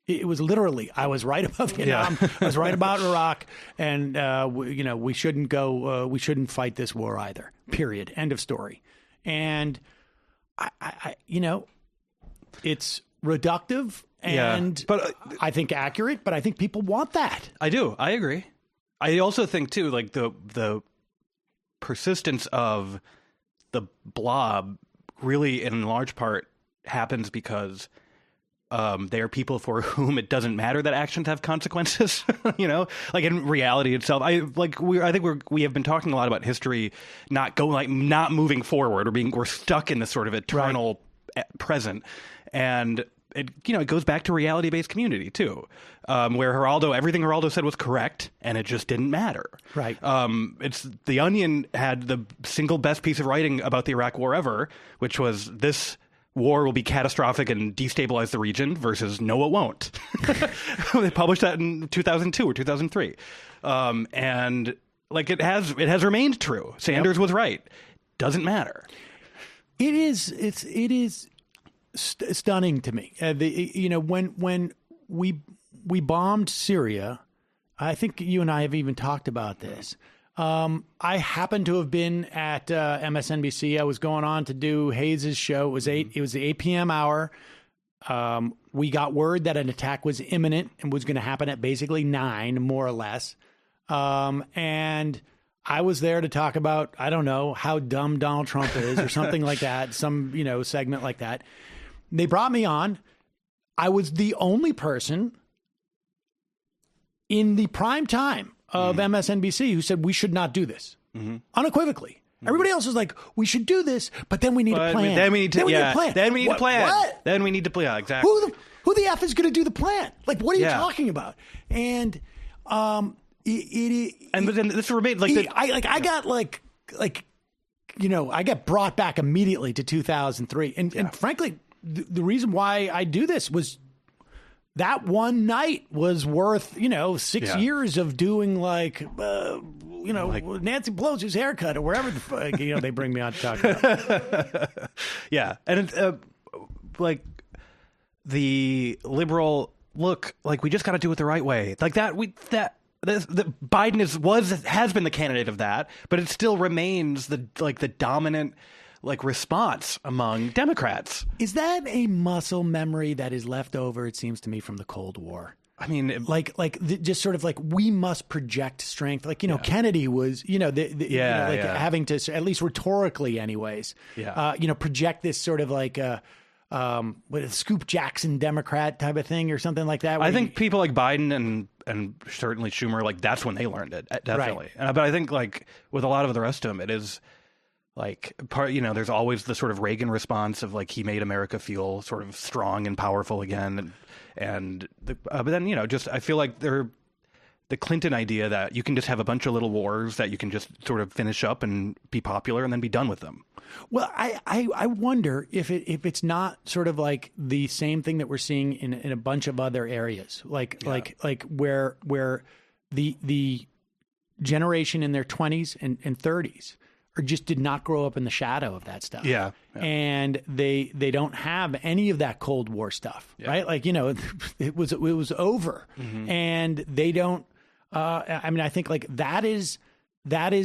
it was literally, I was right about Vietnam. I was right about Iraq. And, we shouldn't go, we shouldn't fight this war either. Period. End of story. And I it's reductive and but I think accurate, but I think people want that. I do. I agree. I also think too, like the persistence of the blob really in large part happens because they are people for whom it doesn't matter that actions have consequences. Like in reality itself, I think we have been talking a lot about history not moving forward, we're stuck in this sort of eternal present. And it goes back to reality-based community too, where everything Geraldo said was correct, and it just didn't matter. Right. It's The Onion had the single best piece of writing about the Iraq War ever, which was this war will be catastrophic and destabilize the region versus no, it won't. They published that in 2002 or 2003, and like it has remained true. Sanders was right. Doesn't matter. It is stunning to me. When we bombed Syria, I think you and I have even talked about this. I happened to have been at MSNBC. I was going on to do Hayes' show. It was the 8 p.m. hour. We got word that an attack was imminent and was going to happen at basically 9, more or less. And I was there to talk about, I don't know, how dumb Donald Trump is or something like that, some, segment like that. They brought me on. I was the only person in the prime time of MSNBC who said we should not do this, unequivocally. Everybody else was like, we should do this, but then we need a plan. Then we need to plan. Then we need a plan. What? Then we need to plan. Exactly. Who the F is going to do the plan? Like, what are you talking about? And but then this remained I got brought back immediately to 2003, and frankly, the reason why I do this was that one night was worth 6 years of doing like Nancy Pelosi's haircut or wherever the fuck they bring me on to talk about. Yeah, and the liberal look, like, we just got to do it the right way, like that. Biden has been the candidate of that, but it still remains the dominant response among Democrats. Is that a muscle memory that is left over, it seems to me, from the Cold War? I mean, just sort of we must project strength. Kennedy was, having to, at least rhetorically anyways, project this sort of with a Scoop Jackson Democrat type of thing or something like that. I think people like Biden and certainly Schumer, that's when they learned it, definitely. Right. But I think with a lot of the rest of them, it is there's always the sort of Reagan response of he made America feel sort of strong and powerful again. But then, I feel like the Clinton idea that you can just have a bunch of little wars that you can just sort of finish up and be popular and then be done with them. Well, I wonder if it's not sort of the same thing that we're seeing in a bunch of other areas, where the generation in their 20s and 30s just did not grow up in the shadow of that stuff. Yeah. And they don't have any of that Cold War stuff, right? It was over. Mm-hmm. And they don't, I think that is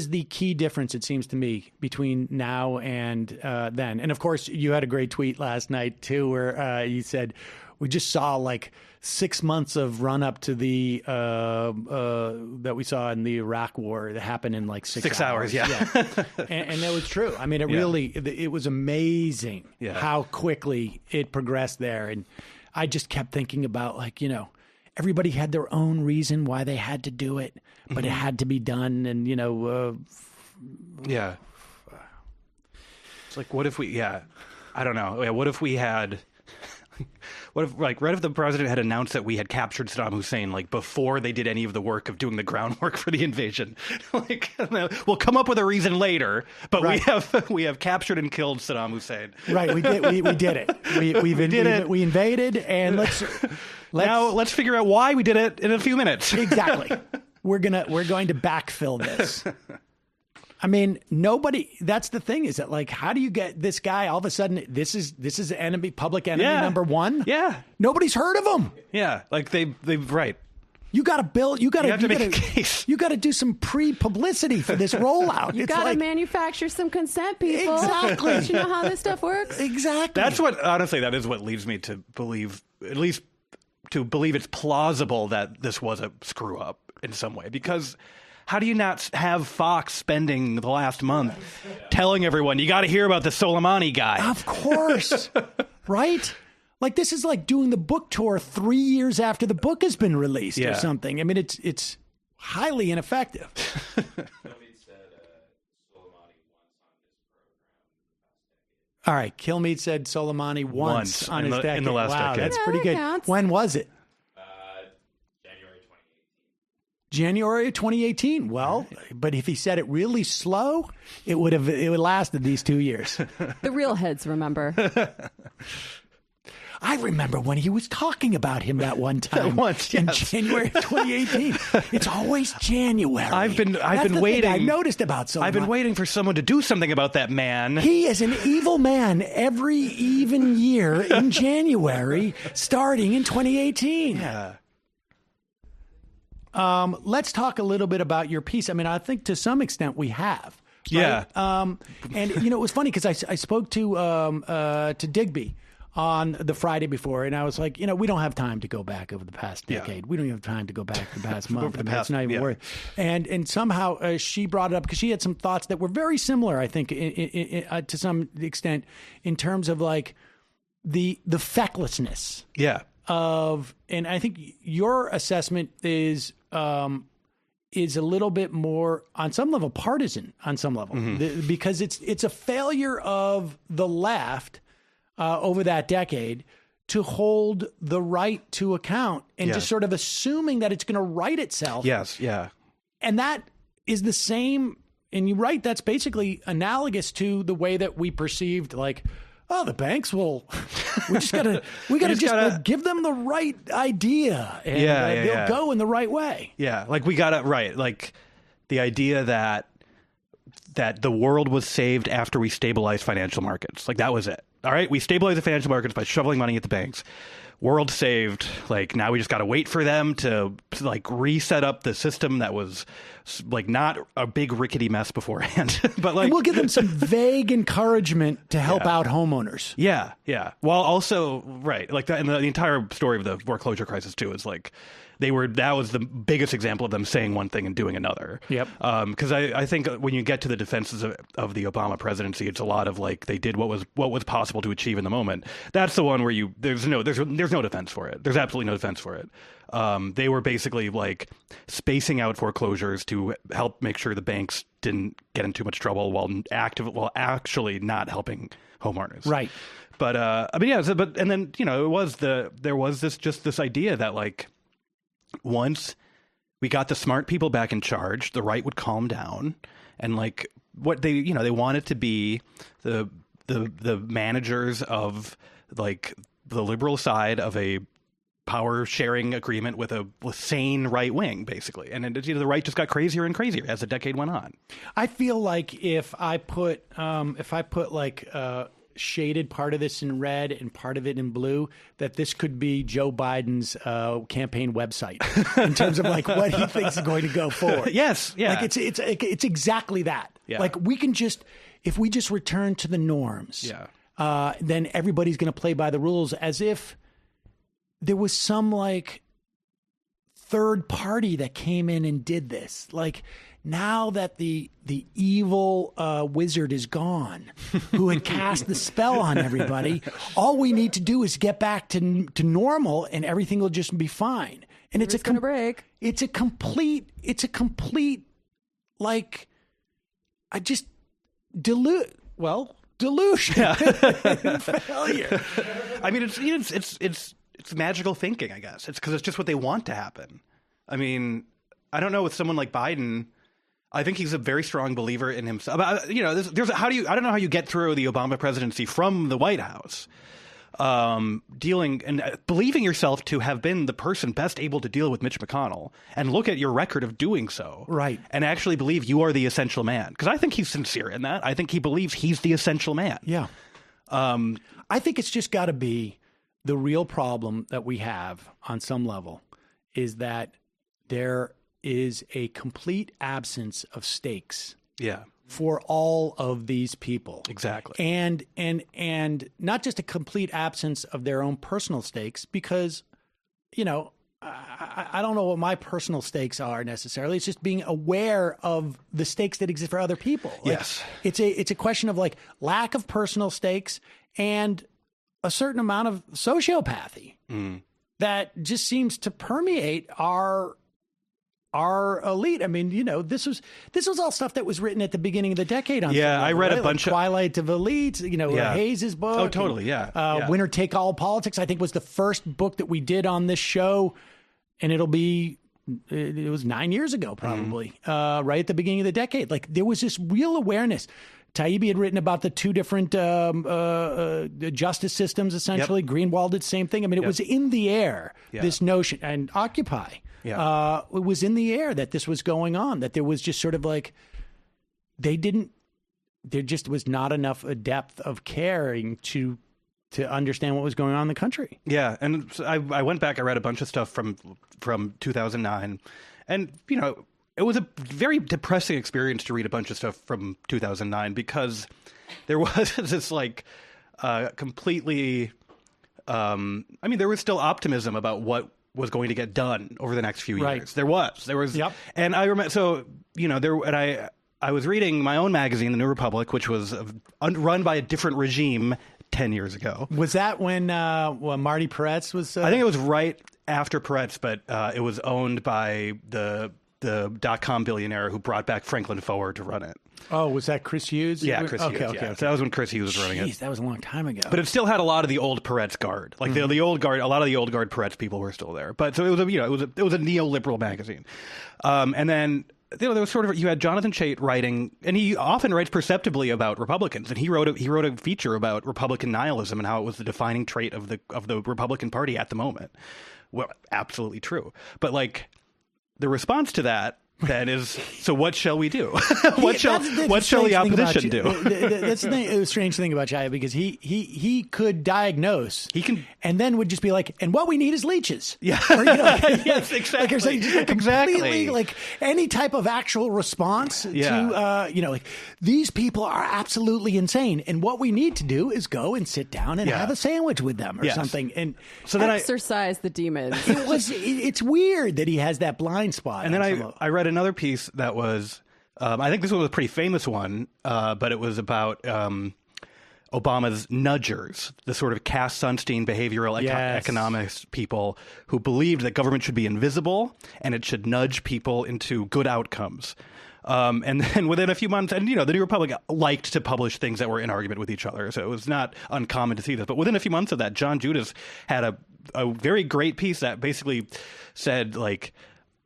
the key difference, it seems to me, between now and then. And of course, you had a great tweet last night too, where you said, we just saw 6 months of run up to the that we saw in the Iraq War that happened in 6 hours. Yeah. and that was true. I mean, it was amazing how quickly it progressed there. And I just kept thinking about everybody had their own reason why they had to do it, but it had to be done. And it's what if we? I don't know. Yeah, what if we had? What if, right if the president had announced that we had captured Saddam Hussein, before they did any of the work of doing the groundwork for the invasion? We'll come up with a reason later, but we have captured and killed Saddam Hussein. Right, we did it. We invaded, and let's figure out why we did it in a few minutes. Exactly. We're going to backfill this. I mean, that's the thing, is that how do you get this guy all of a sudden, this is public enemy number one? Yeah. Nobody's heard of him. Yeah. They've right. You got to build, you got to make a case. You got to do some pre-publicity for this rollout. You got to manufacture some consent, people. Exactly. Don't you know how this stuff works? Exactly. That is what leads me to believe, at least to believe it's plausible that this was a screw up in some way, because how do you not have Fox spending the last month telling everyone, you got to hear about the Soleimani guy? Of course. Right? This is like doing the book tour 3 years after the book has been released or something. I mean, it's highly ineffective. All right. Kilmeade said Soleimani once on his decade. In the last decade. That's pretty good. Counts. When was it? January of 2018. Well, but if he said it really slow, it would lasted these 2 years. The real heads remember. I remember when he was talking about him that one time in January of 2018. It's always January. I've been waiting. I noticed about someone. I've been waiting for someone to do something about that man. He is an evil man every even year in January, starting in 2018. Yeah. let's talk a little bit about your piece. I mean, I think to some extent we have. Yeah. Right? And it was funny because I spoke to Digby on the Friday before, and I was like, we don't have time to go back over the past decade. We don't even have time to go back to the past month. It's not even worth. And somehow she brought it up because she had some thoughts that were very similar, I think, to some extent, in terms of like the fecklessness. Yeah. And I think your assessment is a little bit more, on some level, partisan. On some level, because it's a failure of the left. Over that decade to hold the right to account and just sort of assuming that it's going to right itself. Yes, yeah. And that is the same, and you're right, that's basically analogous to the way that we perceived, like, the banks will, we gotta give them the right idea and they'll go in the right way. Yeah, like we got it right. Like the idea that the world was saved after we stabilized financial markets. Like that was it. All right, we stabilized the financial markets by shoveling money at the banks. World saved. Like now we just got to wait for them to like reset up the system that was like not a big rickety mess beforehand. But like and we'll give them some vague encouragement to help out homeowners. Yeah, yeah. While also like that, and the entire story of the foreclosure crisis too is like that was the biggest example of them saying one thing and doing another. Yep. Because I think when you get to the defenses of the Obama presidency, it's a lot of like they did what was possible to achieve in the moment. That's the one where there's no defense for it. There's absolutely no defense for it. They were basically like spacing out foreclosures to help make sure the banks didn't get in too much trouble while actually not helping homeowners. Right. But and then there was this idea that like once we got the smart people back in charge, the right would calm down, and like what they wanted to be the managers of like the liberal side of a power sharing agreement with a sane right wing, basically. And the right just got crazier and crazier as the decade went on. I feel like if I put shaded part of this in red and part of it in blue, that this could be Joe Biden's campaign website in terms of like what he thinks is going to go forward. Yes, yeah. Like it's exactly that. Yeah. Like if we just return to the norms, then everybody's going to play by the rules, as if there was some like third party that came in and did this. Like now that the evil wizard is gone, who had cast the spell on everybody, all we need to do is get back to normal, and everything will just be fine. And it's gonna break. It's a complete like delusion. Failure. I mean, it's magical thinking, I guess. It's because it's just what they want to happen. I mean, I don't know with someone like Biden. I think he's a very strong believer in himself. I don't know how you get through the Obama presidency from the White House, dealing and believing yourself to have been the person best able to deal with Mitch McConnell, and look at your record of doing so, right? And actually believe you are the essential man. Because I think he's sincere in that. I think he believes he's the essential man. Yeah. I think it's just got to be the real problem that we have on some level is that there is a complete absence of stakes for all of these people. Exactly. And not just a complete absence of their own personal stakes, because, I don't know what my personal stakes are necessarily. It's just being aware of the stakes that exist for other people. Like, yes. It's a question of like lack of personal stakes and a certain amount of sociopathy that just seems to permeate our elite. I mean, this was all stuff that was written at the beginning of the decade. I read a bunch of Twilight of Elites. Hayes's book. Oh, totally. Winner Take All Politics, I think, was the first book that we did on this show, and it was 9 years ago, probably, right at the beginning of the decade. Like there was this real awareness. Taibbi had written about the two different justice systems, essentially. Yep. Greenwald did the same thing. I mean, it was in the air, this notion, and Occupy. Yeah. It was in the air that this was going on, that there was just sort of like, there just was not enough a depth of caring to understand what was going on in the country. Yeah. And so I went back, I read a bunch of stuff from 2009, And, you know, it was a very depressing experience to read a bunch of stuff from 2009 because there was this like completely, I mean, there was still optimism about what was going to get done over the next few years. There was, Yep. And I remember, so, you know, I was reading my own magazine, The New Republic, which was run by a different regime 10 years ago. Was that when Marty Peretz was? I think it was right after Peretz, but it was owned by the .com billionaire who brought back Franklin Forward to run it. Oh, was that Chris Hughes? Yeah, Chris Hughes. Okay. So that was when Chris Hughes was running it. That was a long time ago. But it still had a lot of the old Peretz guard, like the old guard. A lot of the old guard Peretz people were still there. But so it was a neoliberal magazine, and then. You know, there was sort of, you had Jonathan Chait writing, and he often writes perceptibly about Republicans, and he wrote a feature about Republican nihilism and how it was the defining trait of the Republican Party at the moment. Well, absolutely true. But like the response to that then is, so what shall we do? what shall the opposition do? That's the strange thing about Chaya, because he could diagnose. He can, and then would just be like, and what we need is leeches. Yeah. Or, you know, yes, exactly. Like you're saying, just like completely, like any type of actual response to, you know, like these people are absolutely insane, and what we need to do is go and sit down and have a sandwich with them or something, and so then exercise the demons. It's weird that he has that blind spot. And then I read another piece that was, I think this was a pretty famous one, but it was about Obama's nudgers, the sort of Cass Sunstein behavioral economics people who believed that government should be invisible and it should nudge people into good outcomes. And then within a few months, and, you know, the New Republic liked to publish things that were in argument with each other, so it was not uncommon to see this. But within a few months of that, John Judas had a very great piece that basically said, like,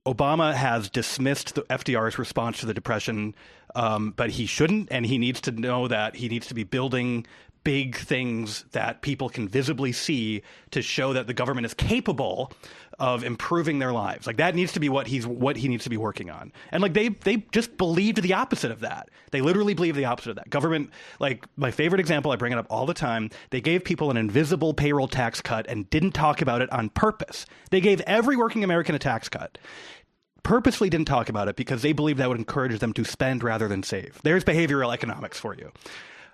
Obama has dismissed FDR's response to the Depression, but he shouldn't, and he needs to know that he needs to be building big things that people can visibly see to show that the government is capable of improving their lives. Like, that needs to be what he needs to be working on. And like they just believed the opposite of that. They literally believed the opposite of that. Government, like my favorite example, I bring it up all the time. They gave people an invisible payroll tax cut and didn't talk about it on purpose. They gave every working American a tax cut. Purposely didn't talk about it because they believed that would encourage them to spend rather than save. There's behavioral economics for you.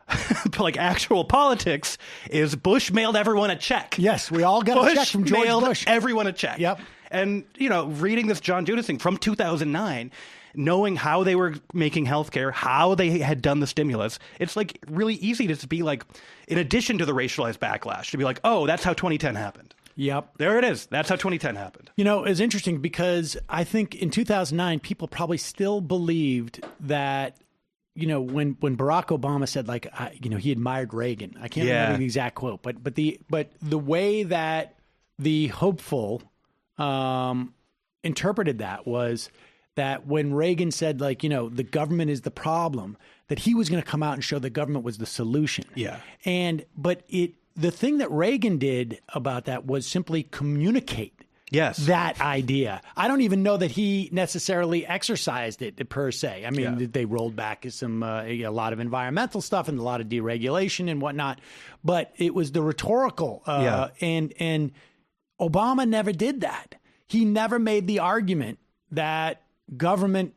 But like actual politics is Bush mailed everyone a check. Yes, we all got a check from George Bush. Everyone a check. Yep. And, you know, reading this John Judas thing from 2009, knowing how they were making healthcare, how they had done the stimulus, it's like really easy to be like, in addition to the racialized backlash, to be like, oh, that's how 2010 happened. Yep. There it is. That's how 2010 happened. You know, it's interesting because I think in 2009, people probably still believed that, you know, when Barack Obama said, like, you know, he admired Reagan. I can't remember the exact quote, but the way that the hopeful interpreted that was that when Reagan said, like, you know, the government is the problem, that he was going to come out and show the government was the solution. Yeah. The thing that Reagan did about that was simply communicate that idea. I don't even know that he necessarily exercised it per se. I mean, they rolled back some a lot of environmental stuff and a lot of deregulation and whatnot, but it was the rhetorical. And Obama never did that. He never made the argument that government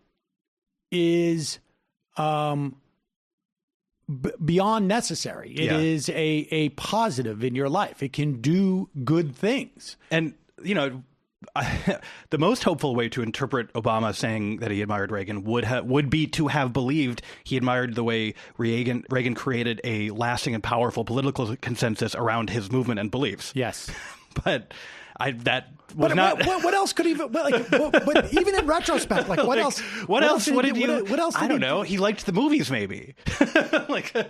is beyond necessary. It is a positive in your life. It can do good things. And, you know, the most hopeful way to interpret Obama saying that he admired Reagan would be to have believed he admired the way Reagan created a lasting and powerful political consensus around his movement and beliefs. Yes. But what else could even but even in retrospect, like what else? What else? I don't know. He liked the movies, maybe.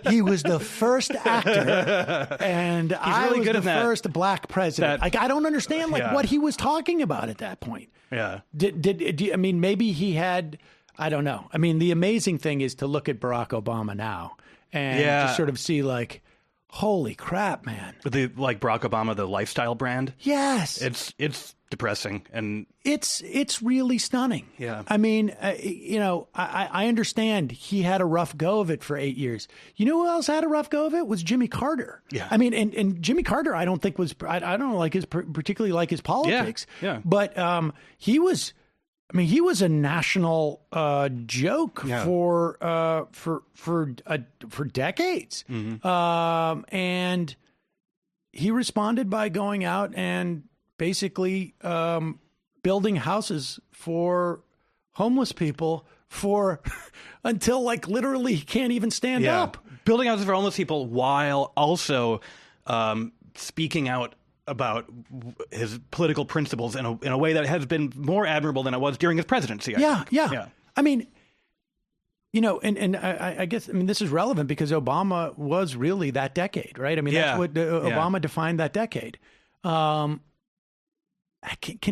He was the first actor, and I was the first black president. Like, I don't understand what he was talking about at that point. Yeah. I mean, maybe he had. I don't know. I mean, the amazing thing is to look at Barack Obama now and just sort of see like, holy crap, man. But like Barack Obama, the lifestyle brand. Yes. It's depressing, and it's really stunning. Yeah. I mean, you know, I understand he had a rough go of it for 8 years. You know who else had a rough go of it? Was Jimmy Carter. Yeah. I mean, and Jimmy Carter, I don't think was, I don't like particularly like his politics. Yeah. But he was I mean, he was a national joke for decades, and he responded by going out and basically building houses for homeless people until like literally he can't even stand up. Building houses for homeless people while also speaking out about his political principles in a way that has been more admirable than it was during his presidency. I think. I mean, you know, and I guess, I mean, this is relevant because Obama was really that decade, right? I mean, that's what Obama defined that decade. Can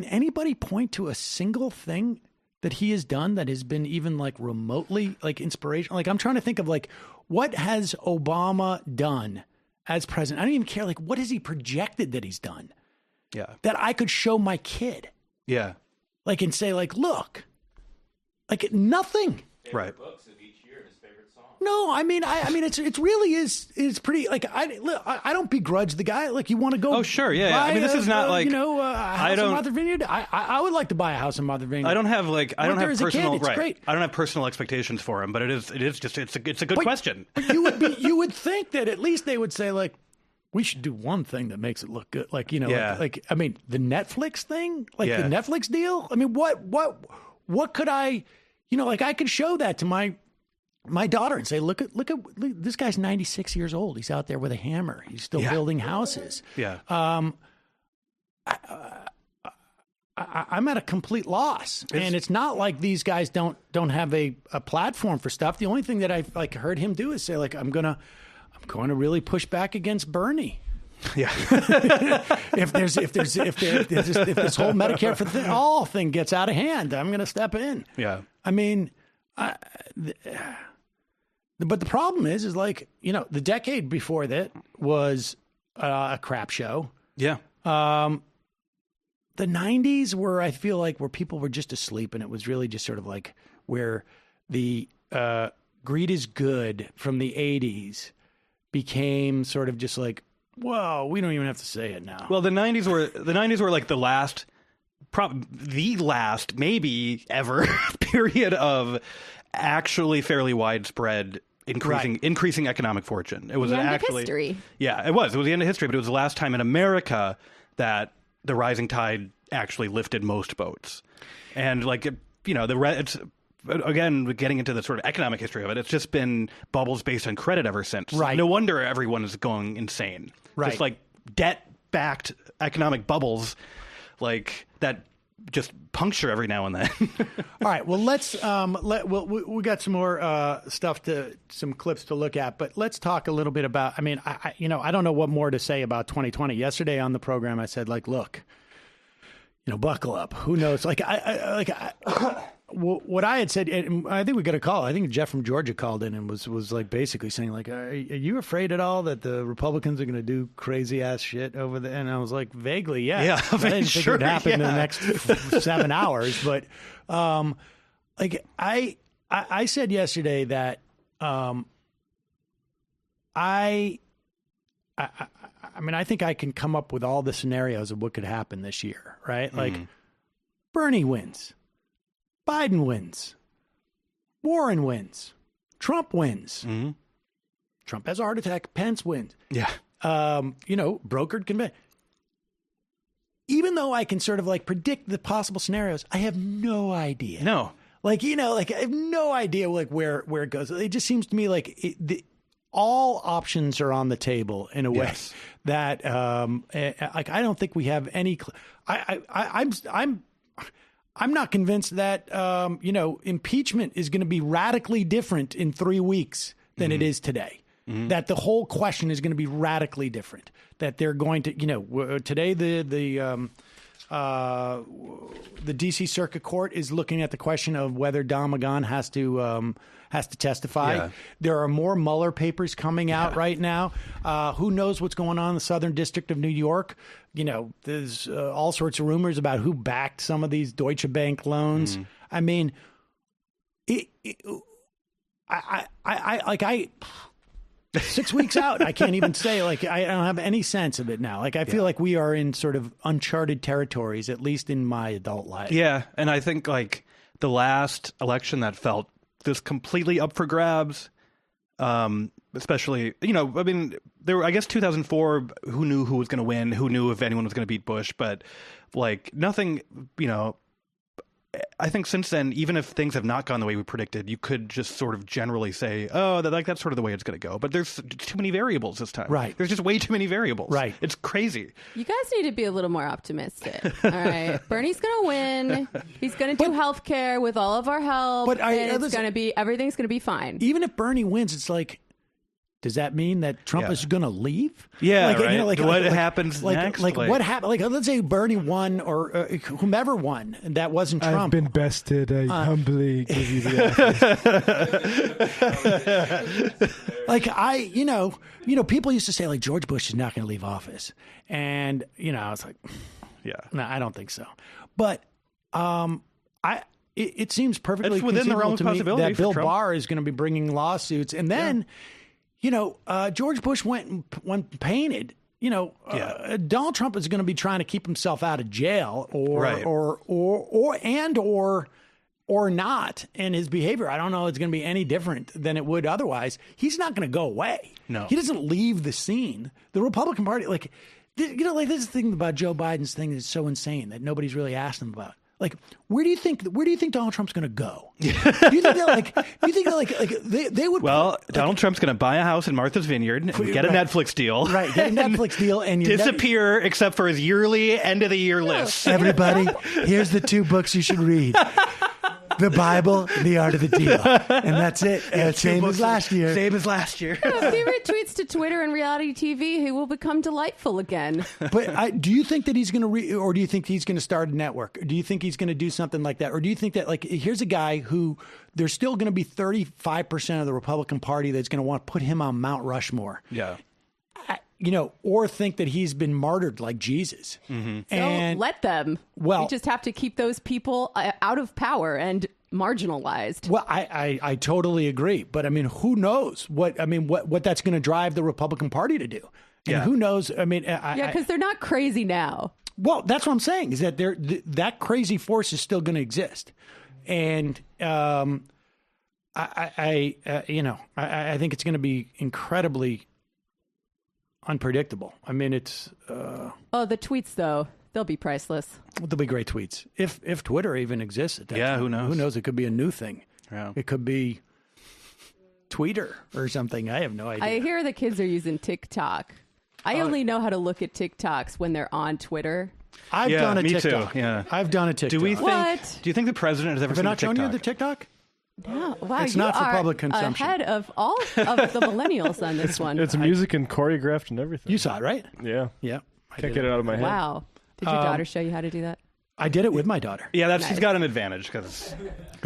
anybody point to a single thing that he has done that has been even like remotely like inspirational? Like, I'm trying to think of like, what has Obama done as president? I don't even care. Like, what has he projected that he's done? Yeah. That I could show my kid. Yeah. Like, and say like, look, like nothing. Right. No, I mean, it's really is pretty like I don't begrudge the guy. Like, you want to go? Oh, sure, yeah. I mean, this is not like a house in Martha Vineyard. I would like to buy a house in Martha Vineyard. I don't have personal great. I don't have personal expectations for him, but it's a good question. But you would think that at least they would say like, we should do one thing that makes it look good. Like, you know, like I mean, the Netflix thing, like the Netflix deal. I mean, what could I, you know, like I could show that to my daughter and say, look at this guy's 96 years old. He's out there with a hammer. He's still building houses. Yeah. I'm at a complete loss, and it's not like these guys don't have a platform for stuff. The only thing that I've like heard him do is say like, I'm going to really push back against Bernie. Yeah. if this whole Medicare for all thing gets out of hand, I'm going to step in. Yeah. I mean, but the problem is like, you know, the decade before that was a crap show. Yeah. The 90s where people were just asleep, and it was really just sort of like where the greed is good from the 80s became sort of just like, whoa, we don't even have to say it now. Well, the 90s were like the last maybe ever period of actually fairly widespread increasing economic fortune. It was the end of history. Yeah, it was the end of history, but it was the last time in America that the rising tide actually lifted most boats. And like, you know, it's again, getting into the sort of economic history of it, it's just been bubbles based on credit ever since. Right. No wonder everyone is going insane. Right. Just like debt-backed economic bubbles like that just puncture every now and then. All right. Well, let's we got some more some clips to look at, but let's talk a little bit about. I mean, I don't know what more to say about 2020. Yesterday on the program, I said like, look, you know, buckle up. Who knows? Like what I had said, and I think we got a call. I think Jeff from Georgia called in and was like basically saying like, are you afraid at all that the Republicans are going to do crazy ass shit over there? And I was like, vaguely, yeah. I didn't think it would happen in the next 7 hours, but like I said yesterday that I mean, I think I can come up with all the scenarios of what could happen this year, right? Like Bernie wins. Biden wins. Warren wins. Trump wins. Mm-hmm. Trump has a heart attack. Pence wins. Yeah. You know, brokered convention. Even though I can sort of like predict the possible scenarios, I have no idea. No. Like, you know, like I have no idea like where it goes. It just seems to me like all options are on the table in a way that like I don't think we have any. I'm not convinced that, you know, impeachment is going to be radically different in 3 weeks than it is today. That the whole question is going to be radically different. That they're going to, you know, today the D.C. Circuit Court is looking at the question of whether Don McGahn has to testify. Yeah. There are more Mueller papers coming out right now. Who knows what's going on in the Southern District of New York? You know, there's all sorts of rumors about who backed some of these Deutsche Bank loans. I mean, 6 weeks out. I can't even say, like, I don't have any sense of it now. Like, I feel like we are in sort of uncharted territories, at least in my adult life. Yeah, and I think, like, the last election that felt this completely up for grabs, especially, you know, I mean, there were, I guess, 2004, who knew who was going to win, who knew if anyone was going to beat Bush, but, like, nothing, you know, I think since then, even if things have not gone the way we predicted, you could just sort of generally say, oh, that's sort of the way it's going to go. But there's too many variables this time. Right. There's just way too many variables. Right. It's crazy. You guys need to be a little more optimistic. All right. Bernie's going to win. He's going to do health care with all of our help. But everything's going to be fine. Even if Bernie wins, it's like, does that mean that Trump is going to leave? Yeah, like, right. You know, like, what like, happens next? Like what happened? Like, let's say Bernie won, or whomever won, and that wasn't Trump. I've been bested. I humbly give you the office. Like, you know, people used to say, like, George Bush is not going to leave office, and you know, I was like, no, I don't think so. But it seems perfectly within the realm of to me possibility that for Bill Trump. Barr is going to be bringing lawsuits, and then. You know, George Bush went painted. You know, Donald Trump is going to be trying to keep himself out of jail, or not. And his behavior, I don't know, it's going to be any different than it would otherwise. He's not going to go away. No, he doesn't leave the scene. The Republican Party, like, you know, like this is the thing about Joe Biden's thing that's so insane that nobody's really asked him about. Like, where do you think Donald Trump's going to go? Do you think that they would? Well, Donald Trump's going to buy a house in Martha's Vineyard and get a Netflix deal. Right, get a Netflix deal and disappear except for his yearly end of the year list. Everybody, here's the 2 books you should read. The Bible and The Art of the Deal. And that's it. Same as last year. Same as last year. If he retweets to Twitter and reality TV, he will become delightful again. But do you think that he's going to or do you think he's going to start a network? Do you think he's going to do something like that? Or do you think that, like, here's a guy who there's still going to be 35% of the Republican Party that's going to want to put him on Mount Rushmore? Yeah. You know, or think that he's been martyred like Jesus. Mm-hmm. Don't let them. Well, we just have to keep those people out of power and marginalized. Well, I totally agree. But I mean, who knows what that's going to drive the Republican Party to do? And who knows? I mean, because they're not crazy now. Well, that's what I'm saying, is that that crazy force is still going to exist. And I think it's going to be incredibly unpredictable. I mean, it's the tweets, though, they'll be priceless. They'll be great tweets if Twitter even exists at that time. Who knows? Who knows? It could be a new thing. Yeah. It could be Tweeter or something. I have no idea. I hear the kids are using TikTok. I only know how to look at TikToks when they're on Twitter. I've done a me TikTok. Too. Yeah, I've done a TikTok. Do you think the president has ever Have I seen not a shown TikTok? you the TikTok? No, wow, It's you not for are public consumption. ahead of all of the millennials on this one. It's music and choreographed and everything. You saw it, right? Yeah. Yeah. Can't get it out of my head. Wow. Did your daughter show you how to do that? I did it with my daughter. Yeah, she's got an advantage because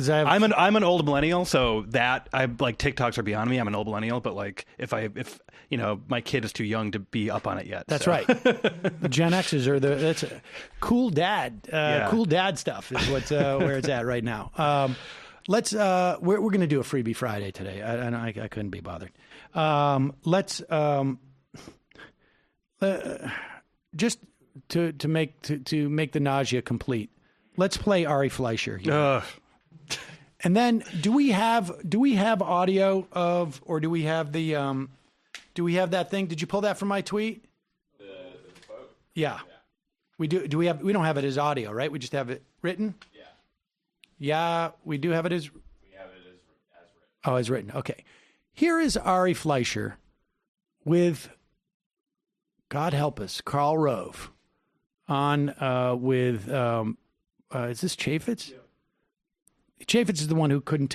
I'm an old millennial, so TikToks are beyond me. I'm an old millennial, but like if you know, my kid is too young to be up on it yet. That's so. right. The Gen X's are that's cool dad. Cool dad stuff is what's where it's at right now. We're going to do a freebie Friday today. I couldn't be bothered. Let's just to make the nausea complete. Let's play Ari Fleischer here. And then do we have audio of, or do we have that thing? Did you pull that from my tweet? The quote? Yeah. We do. We don't have it as audio, right? We just have it written? Yeah. Yeah, we do have it as... We have it as written. Oh, as written. Okay. Here is Ari Fleischer with, God help us, Karl Rove on with, is this Chaffetz? Yeah. Chaffetz is the one who couldn't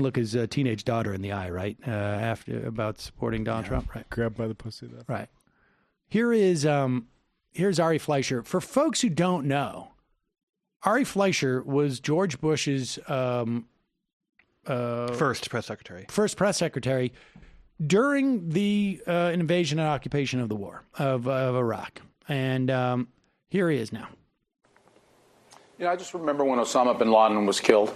look his teenage daughter in the eye, right? About supporting Donald Trump, right? Grabbed by the pussy. Right. Here's Ari Fleischer. For folks who don't know, Ari Fleischer was George Bush's first press secretary during the invasion and occupation of the war of Iraq. And here he is now. I just remember when Osama bin Laden was killed,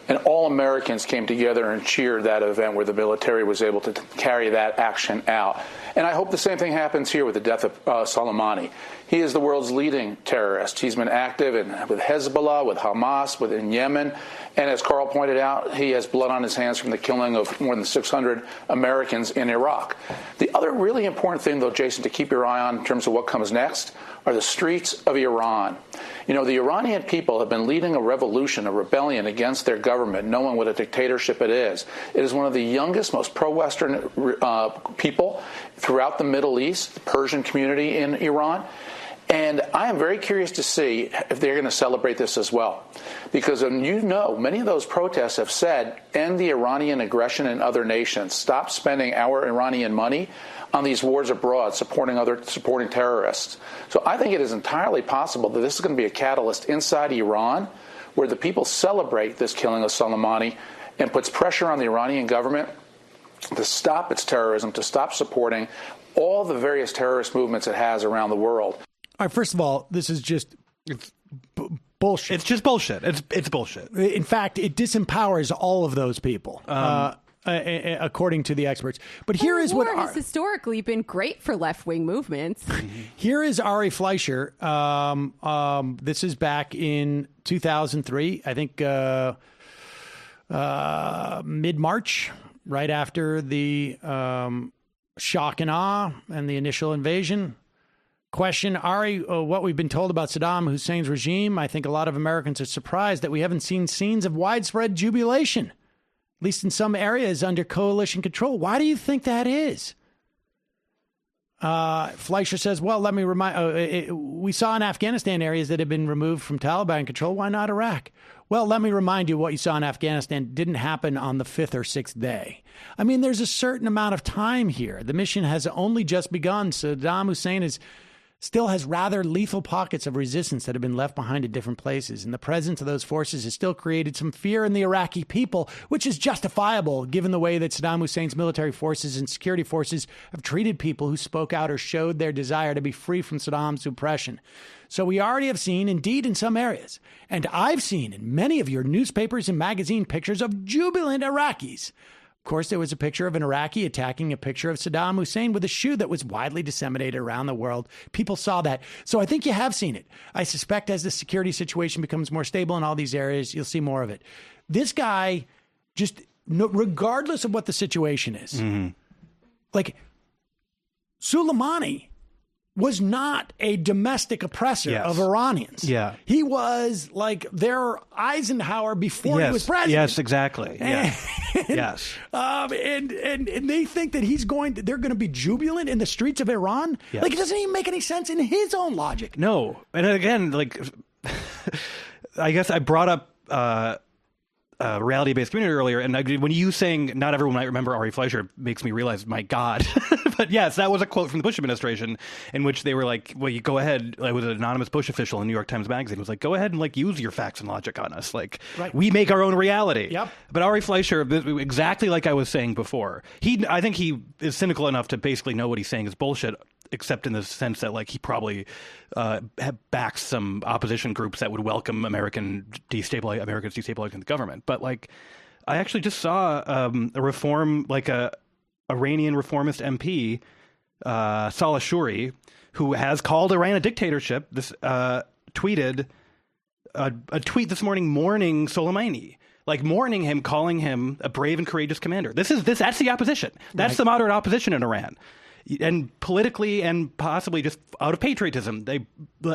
And all Americans came together and cheered that event where the military was able to carry that action out. And I hope the same thing happens here with the death of Soleimani. He is the world's leading terrorist. He's been active with Hezbollah, with Hamas, in Yemen. And as Carl pointed out, he has blood on his hands from the killing of more than 600 Americans in Iraq. The other really important thing, though, Jason, to keep your eye on in terms of what comes next are the streets of Iran. You know, the Iranian people have been leading a revolution, a rebellion against their government, knowing what a dictatorship it is. It is one of the youngest, most pro-Western people throughout the Middle East, the Persian community in Iran. And I am very curious to see if they're going to celebrate this as well. Because, you know, many of those protests have said, end the Iranian aggression in other nations. Stop spending our Iranian money on these wars abroad, supporting terrorists. So I think it is entirely possible that this is going to be a catalyst inside Iran where the people celebrate this killing of Soleimani and puts pressure on the Iranian government to stop its terrorism, to stop supporting all the various terrorist movements it has around the world. All right, first of all, this is just bullshit. It's just bullshit. It's bullshit. In fact, it disempowers all of those people, according to the experts. But here is what has historically been great for left-wing movements. Here is Ari Fleischer. This is back in 2003, I think mid-March, right after the shock and awe and the initial invasion. Question, Ari, what we've been told about Saddam Hussein's regime, I think a lot of Americans are surprised that we haven't seen scenes of widespread jubilation, at least in some areas under coalition control. Why do you think that is? Fleischer says, well, let me remind, we saw in Afghanistan areas that had been removed from Taliban control. Why not Iraq? Well, let me remind you what you saw in Afghanistan didn't happen on the 5th or 6th day. I mean, there's a certain amount of time here. The mission has only just begun. Saddam Hussein still has rather lethal pockets of resistance that have been left behind in different places. And the presence of those forces has still created some fear in the Iraqi people, which is justifiable given the way that Saddam Hussein's military forces and security forces have treated people who spoke out or showed their desire to be free from Saddam's oppression. So we already have seen, indeed in some areas, and I've seen in many of your newspapers and magazine pictures of jubilant Iraqis. Of course, there was a picture of an Iraqi attacking a picture of Saddam Hussein with a shoe that was widely disseminated around the world. People saw that. So I think you have seen it. I suspect as the security situation becomes more stable in all these areas, you'll see more of it. This guy, just regardless of what the situation is, like Soleimani was not a domestic oppressor of Iranians. Yeah. He was like their Eisenhower before he was president. Yes, exactly. Yeah. Yes. And they think that they're going to be jubilant in the streets of Iran? Yes. Like, it doesn't even make any sense in his own logic. No. And again, like, I guess I brought up reality-based community earlier, and when you saying not everyone might remember Ari Fleischer makes me realize, my God. But yes, that was a quote from the Bush administration in which they were like, well, you go ahead, like, with an anonymous Bush official in New York Times Magazine, was like, go ahead and like use your facts and logic on us. Like, we make our own reality. Yep. But Ari Fleischer, exactly like I was saying before, I think he is cynical enough to basically know what he's saying is bullshit, except in the sense that, like, he probably backs some opposition groups that would welcome Americans destabilizing the government. But, like, I actually just saw a reform, like a Iranian reformist MP, Saleh Shouri, who has called Iran a dictatorship, tweeted a tweet this morning mourning Soleimani. Like, mourning him, calling him a brave and courageous commander. That's the opposition. That's the moderate opposition in Iran. And politically and possibly just out of patriotism, the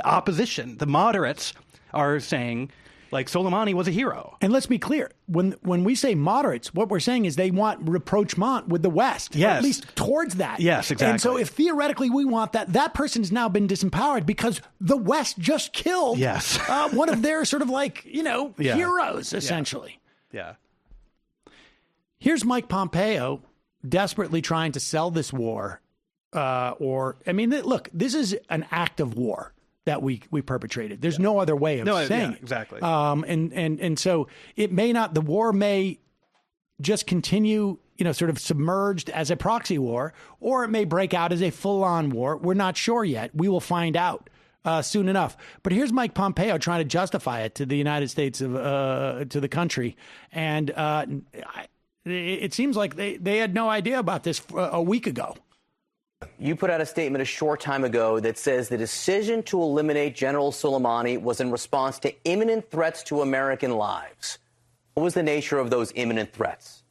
opposition, the moderates, are saying, like, Soleimani was a hero. And let's be clear, when we say moderates, what we're saying is they want rapprochement with the West, or at least towards that. Yes, exactly. And so if theoretically we want that person has now been disempowered because the West just killed one of their sort of like, heroes, essentially. Yeah. Here's Mike Pompeo desperately trying to sell this war. Look, this is an act of war that we perpetrated. There's no other way of saying it. Exactly. And so it may not, the war may just continue, sort of submerged as a proxy war, or it may break out as a full-on war. We're not sure yet. We will find out soon enough. But here's Mike Pompeo trying to justify it to the United States to the country, and it seems like they had no idea about this a week ago. You put out a statement a short time ago that says the decision to eliminate General Soleimani was in response to imminent threats to American lives. What was the nature of those imminent threats?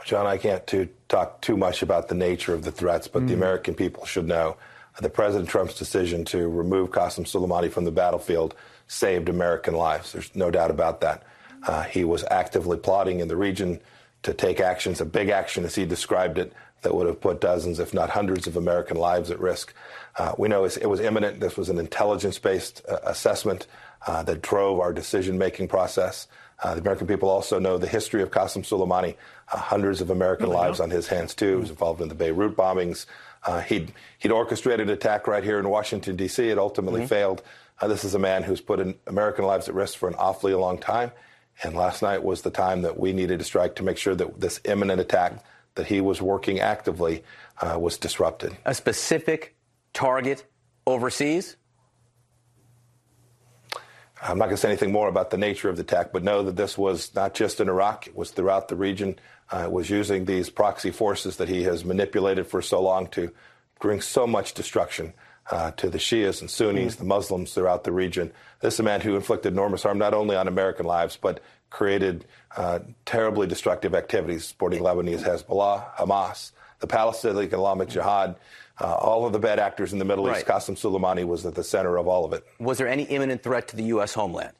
John, I can't talk too much about the nature of the threats, but the American people should know that President Trump's decision to remove Qasem Soleimani from the battlefield saved American lives. There's no doubt about that. He was actively plotting in the region to take actions, a big action as he described it, that would have put dozens, if not hundreds, of American lives at risk. We know it was imminent. This was an intelligence-based assessment that drove our decision-making process. The American people also know the history of Qasem Soleimani, hundreds of American lives on his hands, too. He was involved in the Beirut bombings. He'd orchestrated an attack right here in Washington, D.C. It ultimately failed. This is a man who's put American lives at risk for an awfully long time. And last night was the time that we needed to strike to make sure that this imminent attack that he was working actively was disrupted. A specific target overseas? I'm not going to say anything more about the nature of the attack, but know that this was not just in Iraq. It was throughout the region. It was using these proxy forces that he has manipulated for so long to bring so much destruction to the Shias and Sunnis, the Muslims throughout the region. This is a man who inflicted enormous harm not only on American lives, but created terribly destructive activities supporting Lebanese Hezbollah, Hamas, the Palestinian Islamic Jihad, all of the bad actors in the Middle East. Qasem Soleimani was at the center of all of it. Was there any imminent threat to the U.S. homeland?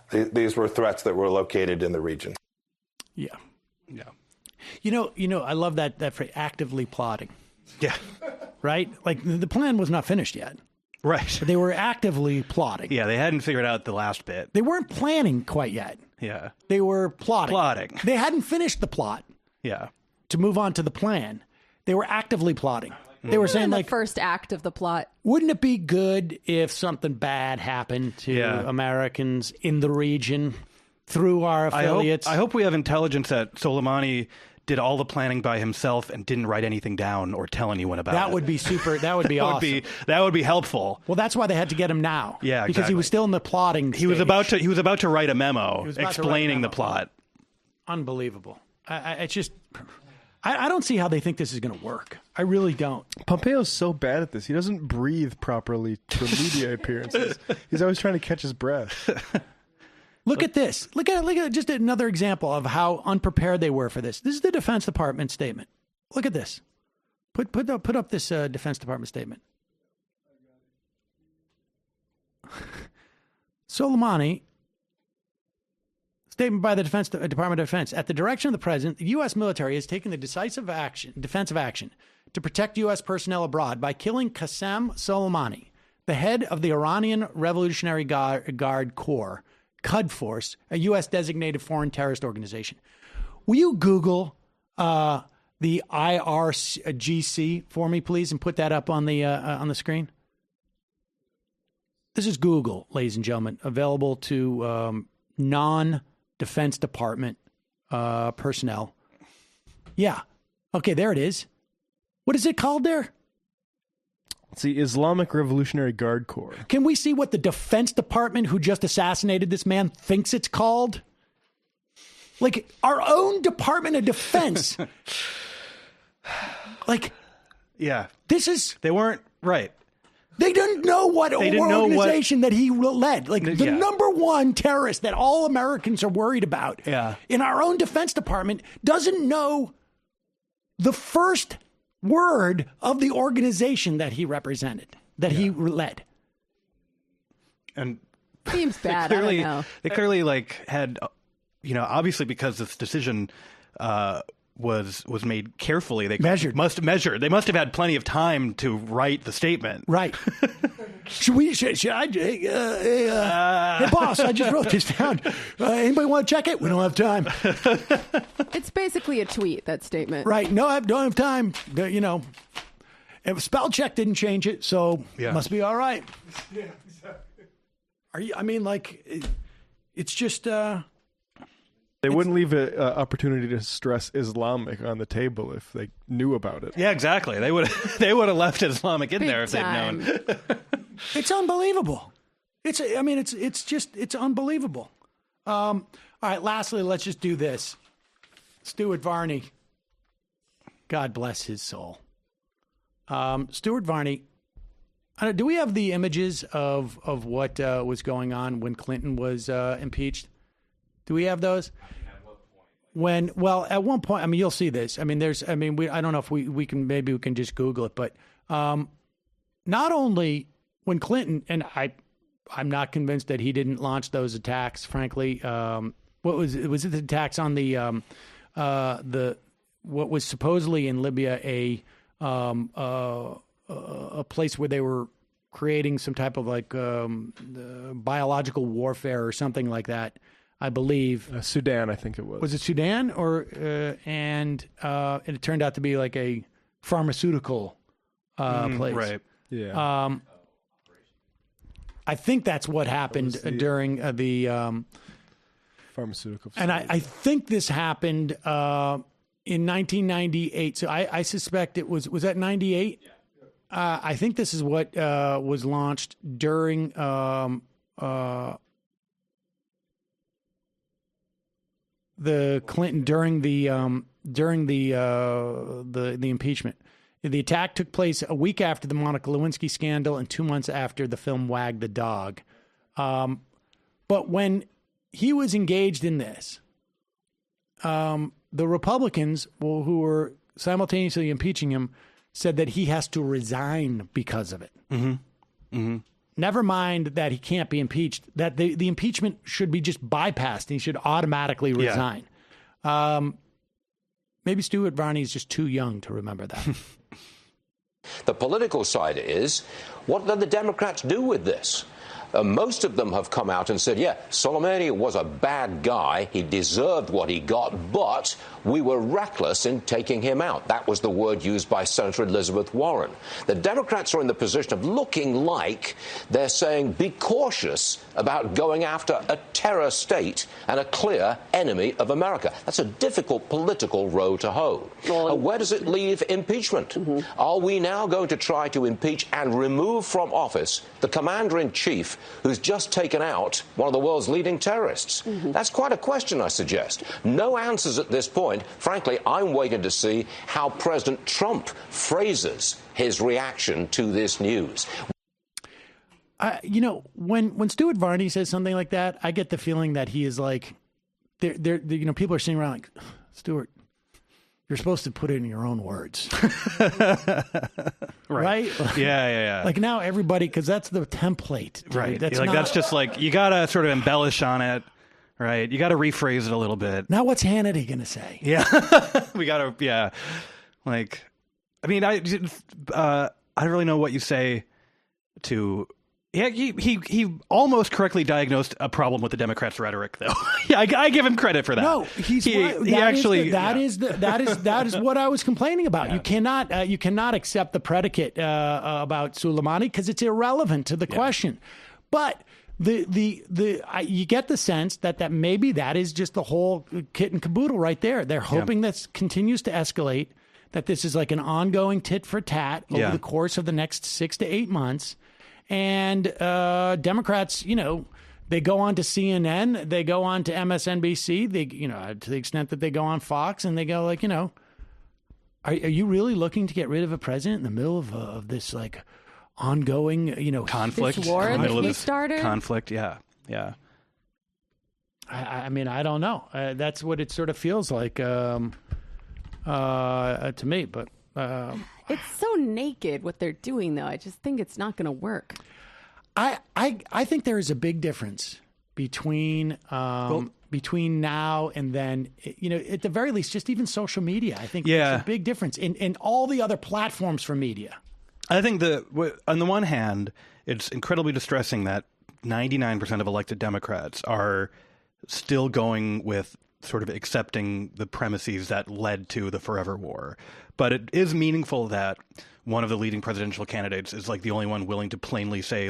These were threats that were located in the region. Yeah. You know, I love that phrase, actively plotting. Yeah. Right? Like, the plan was not finished yet. Right. They were actively plotting. Yeah, they hadn't figured out the last bit. They weren't planning quite yet. Yeah. They were plotting. Plotting. They hadn't finished the plot. Yeah. To move on to the plan. They were actively plotting. They were saying, the like, first act of the plot. Wouldn't it be good if something bad happened to Americans in the region through our affiliates? I hope we have intelligence that Soleimani did all the planning by himself and didn't write anything down or tell anyone about it. That would be super. That would be awesome. That would be helpful. Well, that's why they had to get him now. Yeah, exactly. Because he was still in the plotting stage. He was about to write a memo explaining the plot. Unbelievable. It's just. I don't see how they think this is going to work. I really don't. Pompeo's so bad at this. He doesn't breathe properly for media appearances. He's always trying to catch his breath. Look at this. Look at just another example of how unprepared they were for this. This is the Defense Department statement. Look at this. Put up this Defense Department statement. Soleimani. Statement by the Department of Defense. At the direction of the president, the U.S. military has taken the defensive action to protect U.S. personnel abroad by killing Qasem Soleimani, the head of the Iranian Revolutionary Guard Corps, Quds Force, a U.S. designated foreign terrorist organization. Will you Google the IRGC for me, please, and put that up on the screen? This is Google, ladies and gentlemen, available to non-Defense Department personnel. Yeah. Okay, there it is. What is it called there? It's the Islamic Revolutionary Guard Corps. Can we see what the Defense Department, who just assassinated this man, thinks it's called? Like, our own Department of Defense. Like, yeah. This is... They weren't right. They didn't know what organization that he led. Like, the number one terrorist that all Americans are worried about in our own Defense Department doesn't know the first word of the organization that he represented, that he led. And seems bad. I don't know. They clearly had, obviously because this decision was made carefully. They must measure. They must have had plenty of time to write the statement. Right. Should I? Hey, boss, I just wrote this down. Anybody want to check it? We don't have time. It's basically a tweet, that statement. Right. No, I don't have time. If spell check didn't change it, so it must be all right. Yeah, exactly. Are you? I mean, it's just. They wouldn't leave an opportunity to stress Islamic on the table if they knew about it. Yeah, exactly. They would have left Islamic in there if they'd known. It's unbelievable. It's unbelievable. All right, lastly, let's just do this. Stuart Varney, God bless his soul. Stuart Varney, do we have the images of what was going on when Clinton was impeached? Do we have those? At one point, I mean, you'll see this. I mean, I don't know if we can just Google it, but not only when Clinton, and I'm not convinced that he didn't launch those attacks, frankly. What was it the attacks on the what was supposedly in Libya a place where they were creating some type of like biological warfare or something like that, I believe. Sudan, I think it was. Was it Sudan and it turned out to be like a pharmaceutical place. Right. Yeah. I think that's what happened during the pharmaceutical. And I think this happened in 1998. So I suspect it was that 98? Yeah. I think this is what was launched during the Clinton during the impeachment. The attack took place a week after the Monica Lewinsky scandal and 2 months after the film Wag the Dog. But when he was engaged in this, the Republicans, who were simultaneously impeaching him, said that he has to resign because of it. Mm-hmm. Mm-hmm. Never mind that he can't be impeached, that the impeachment should be just bypassed and he should automatically resign. Yeah. Maybe Stuart Varney is just too young to remember that. The political side is, what did the Democrats do with this? Most of them have come out and said, yeah, Soleimani was a bad guy. He deserved what he got, but we were reckless in taking him out. That was the word used by Senator Elizabeth Warren. The Democrats are in the position of looking like they're saying, be cautious about going after a terror state and a clear enemy of America. That's a difficult political row to hoe. Where does it leave impeachment? Mm-hmm. Are we now going to try to impeach and remove from office the commander-in-chief who's just taken out one of the world's leading terrorists? Mm-hmm. That's quite a question, I suggest. No answers at this point. Frankly, I'm waiting to see how President Trump phrases his reaction to this news. When Stuart Varney says something like that, I get the feeling that he is like, people are sitting around like, Stuart, you're supposed to put it in your own words. Right? Yeah. Like now everybody, because that's the template. Dude. Right. That's that's just like, you got to sort of embellish on it. Right. You got to rephrase it a little bit. Now what's Hannity going to say? Yeah. We got to, yeah. Like, I mean, I don't really know what you say to... Yeah, he almost correctly diagnosed a problem with the Democrats' rhetoric, though. Yeah, I give him credit for that. No, that is what I was complaining about. Yeah. You cannot accept the predicate about Soleimani because it's irrelevant to the question. But you get the sense that maybe that is just the whole kit and caboodle right there. They're hoping that continues to escalate, that this is like an ongoing tit for tat over the course of the next 6 to 8 months. And Democrats, they go on to CNN, they go on to MSNBC, they, to the extent that they go on Fox, and they go like, are you really looking to get rid of a president in the middle of this like ongoing, conflict? This war that he started? Conflict, yeah. I mean, I don't know. That's what it sort of feels like to me, but. It's so naked what they're doing, though. I just think it's not going to work. I think there is a big difference between now and then. At the very least, just even social media. I think there's a big difference in all the other platforms for media. I think on the one hand, it's incredibly distressing that 99% of elected Democrats are still going with sort of accepting the premises that led to the forever war. But it is meaningful that one of the leading presidential candidates is like the only one willing to plainly say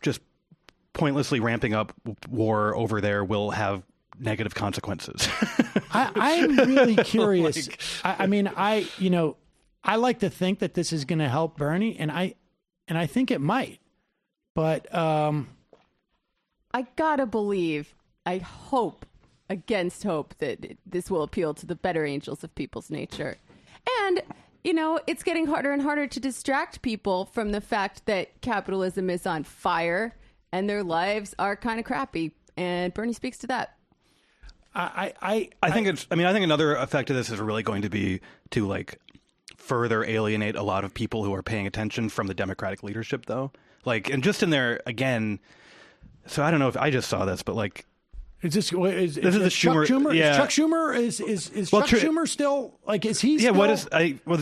just pointlessly ramping up war over there will have negative consequences. I'm really curious. I mean, I like to think that this is going to help Bernie, and I think it might. But I gotta believe, I hope, against hope, that this will appeal to the better angels of people's nature. And, it's getting harder and harder to distract people from the fact that capitalism is on fire and their lives are kind of crappy. And Bernie speaks to that. I think another effect of this is really going to be to like further alienate a lot of people who are paying attention from the Democratic leadership, though. Like, and just in there again. So I don't know if I just saw this, but like, is this the Schumer? Chuck Schumer? Yeah. Is Chuck Schumer Chuck Schumer still like? Is he? Still, this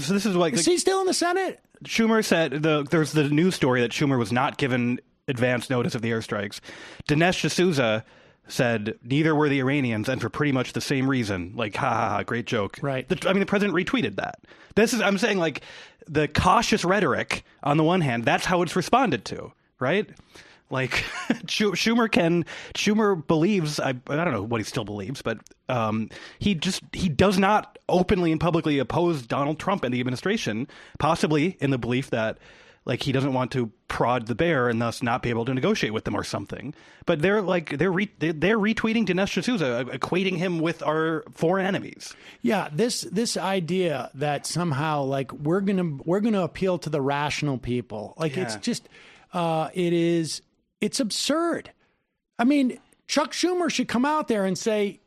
is like. Is he still in the Senate? Schumer said there's the news story that Schumer was not given advance notice of the airstrikes. Dinesh D'Souza said neither were the Iranians, and for pretty much the same reason. Like, ha ha ha, great joke. Right. The president retweeted that. I'm saying, like, the cautious rhetoric on the one hand, that's how it's responded to, right? Like, Schumer believes, I don't know what he still believes, but he does not openly and publicly oppose Donald Trump and the administration, possibly in the belief that, like, he doesn't want to prod the bear and thus not be able to negotiate with them or something. But they're retweeting Dinesh D'Souza, equating him with our foreign enemies. Yeah, this idea that somehow, like, we're gonna appeal to the rational people, like, it's just it's absurd. I mean, Chuck Schumer should come out there and say,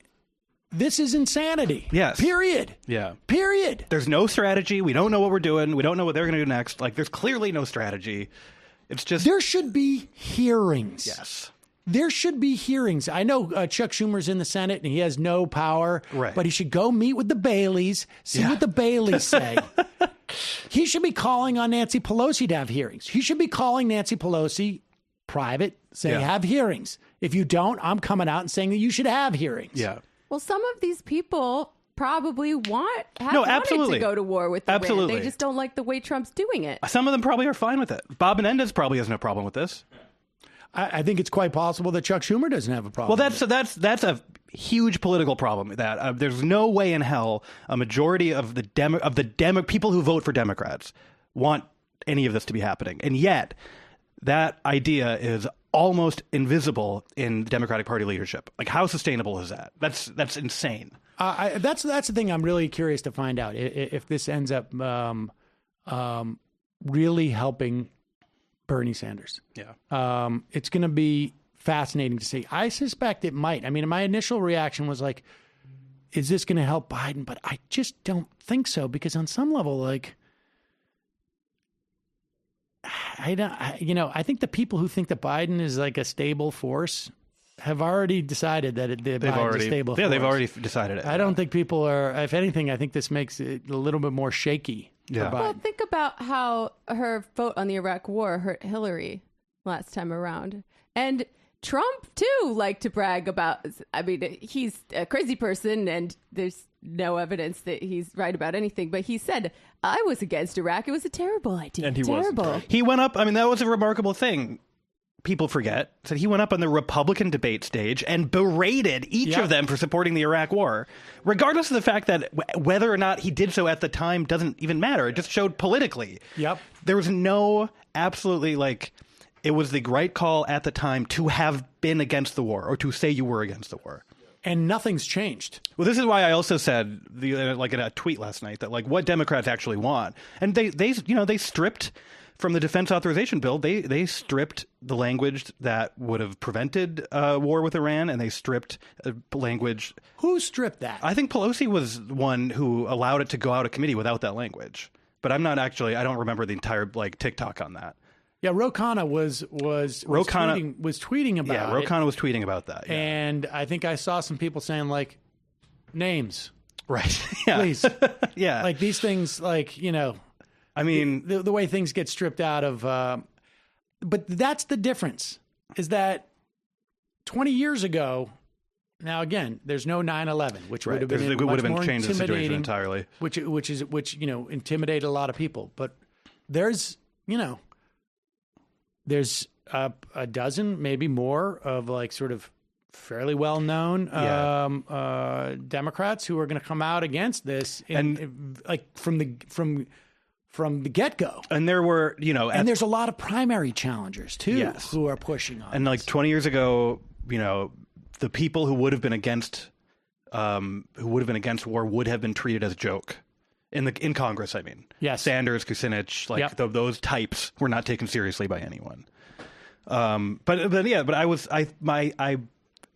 this is insanity. Yes. Period. Yeah. Period. There's no strategy. We don't know what we're doing. We don't know what they're going to do next. Like, there's clearly no strategy. It's just... There should be hearings. Yes. There should be hearings. I know Chuck Schumer's in the Senate and he has no power, right, but he should go meet with the Baileys, see what the Baileys say. He should be calling on Nancy Pelosi to have hearings. He should be calling Nancy Pelosi private, saying, have hearings. If you don't, I'm coming out and saying that you should have hearings. Yeah. Well, some of these people probably wanted to go to war with Iran. Absolutely. They just don't like the way Trump's doing it. Some of them probably are fine with it. Bob Menendez probably has no problem with this. I think it's quite possible that Chuck Schumer doesn't have a problem. Well, that's a huge political problem. That there's no way in hell a majority of the people who vote for Democrats want any of this to be happening, and yet that idea is almost invisible in the Democratic Party leadership. Like, how sustainable is that? That's insane. That's the thing I'm really curious to find out, if this ends up really helping Bernie Sanders. Yeah. It's going to be fascinating to see. I suspect it might. I mean, my initial reaction was like, is this going to help Biden? But I just don't think so, because on some level, like, I think the people who think that Biden is like a stable force have already decided that Biden's a stable force. Yeah, they've already decided it. I don't think people are, if anything, I think this makes it a little bit more shaky for Biden. Well, think about how her vote on the Iraq war hurt Hillary last time around. And Trump, too, liked to brag about, I mean, he's a crazy person and there's no evidence that he's right about anything. But he said, I was against Iraq. It was a terrible idea. And he terrible. He went up. I mean, that was a remarkable thing. People forget. So he went up on the Republican debate stage and berated each of them for supporting the Iraq war, regardless of the fact that whether or not he did so at the time doesn't even matter. It just showed politically. Yep. There was no absolutely like, it was the right call at the time to have been against the war or to say you were against the war. And nothing's changed. Well, this is why I also said, like in a tweet last night, that like what Democrats actually want, and they stripped from the defense authorization bill. They stripped the language that would have prevented war with Iran, and they stripped language. Who stripped that? I think Pelosi was one who allowed it to go out of committee without that language. But I don't remember the entire like TikTok on that. Yeah, Ro Khanna was tweeting about it. Yeah, Ro Khanna was tweeting about that. Yeah. And I think I saw some people saying, like, names. Right. Yeah. Please. Yeah. Like, these things, like, I mean... The way things get stripped out of... but that's the difference, is that 20 years ago... Now, again, there's no 9/11, which would have been changed the situation entirely. Which intimidated a lot of people. But there's a dozen, maybe more, of like sort of fairly well-known Democrats who are going to come out against this, and like from the get-go. And there were, and there's a lot of primary challengers too, Yes. who are pushing on. And like 20 years ago, the people who would have been against war would have been treated as a joke in Congress. I mean, yes, Sanders, Kucinich, those types were not taken seriously by anyone. But I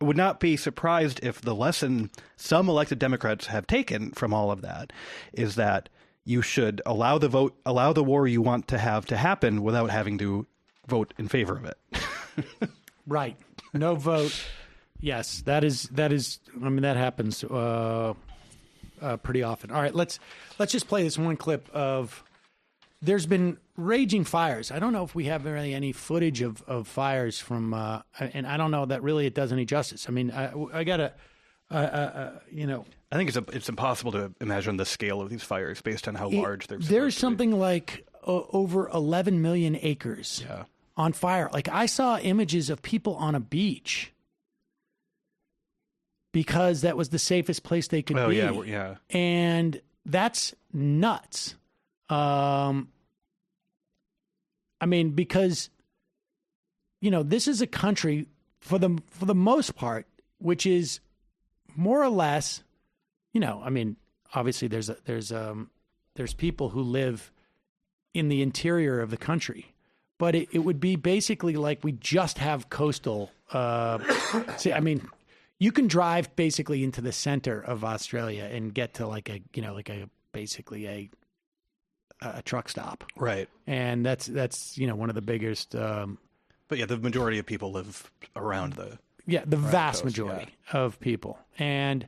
would not be surprised if the lesson some elected Democrats have taken from all of that is that you should allow the war you want to have to happen without having to vote in favor of it. Right. No vote. Yes, that is. I mean, that happens pretty often. All right, let's just play this one clip of. There's been raging fires. I don't know if we have really any footage of fires from, and I don't know that really it does any justice. I mean, I gotta, I think it's impossible to imagine the scale of these fires based on how large they're. There's something like over 11 million acres on fire. Like I saw images of people on a beach because that was the safest place they could be. Yeah. And that's nuts. I mean, because, this is a country for the most part, which is more or less, I mean, obviously there's people who live in the interior of the country, but it would be basically like we just have coastal, I mean, you can drive basically into the center of Australia and get to basically a truck stop. Right. And that's one of the biggest. But yeah, the majority of people live around the. Yeah, the vast majority of people. And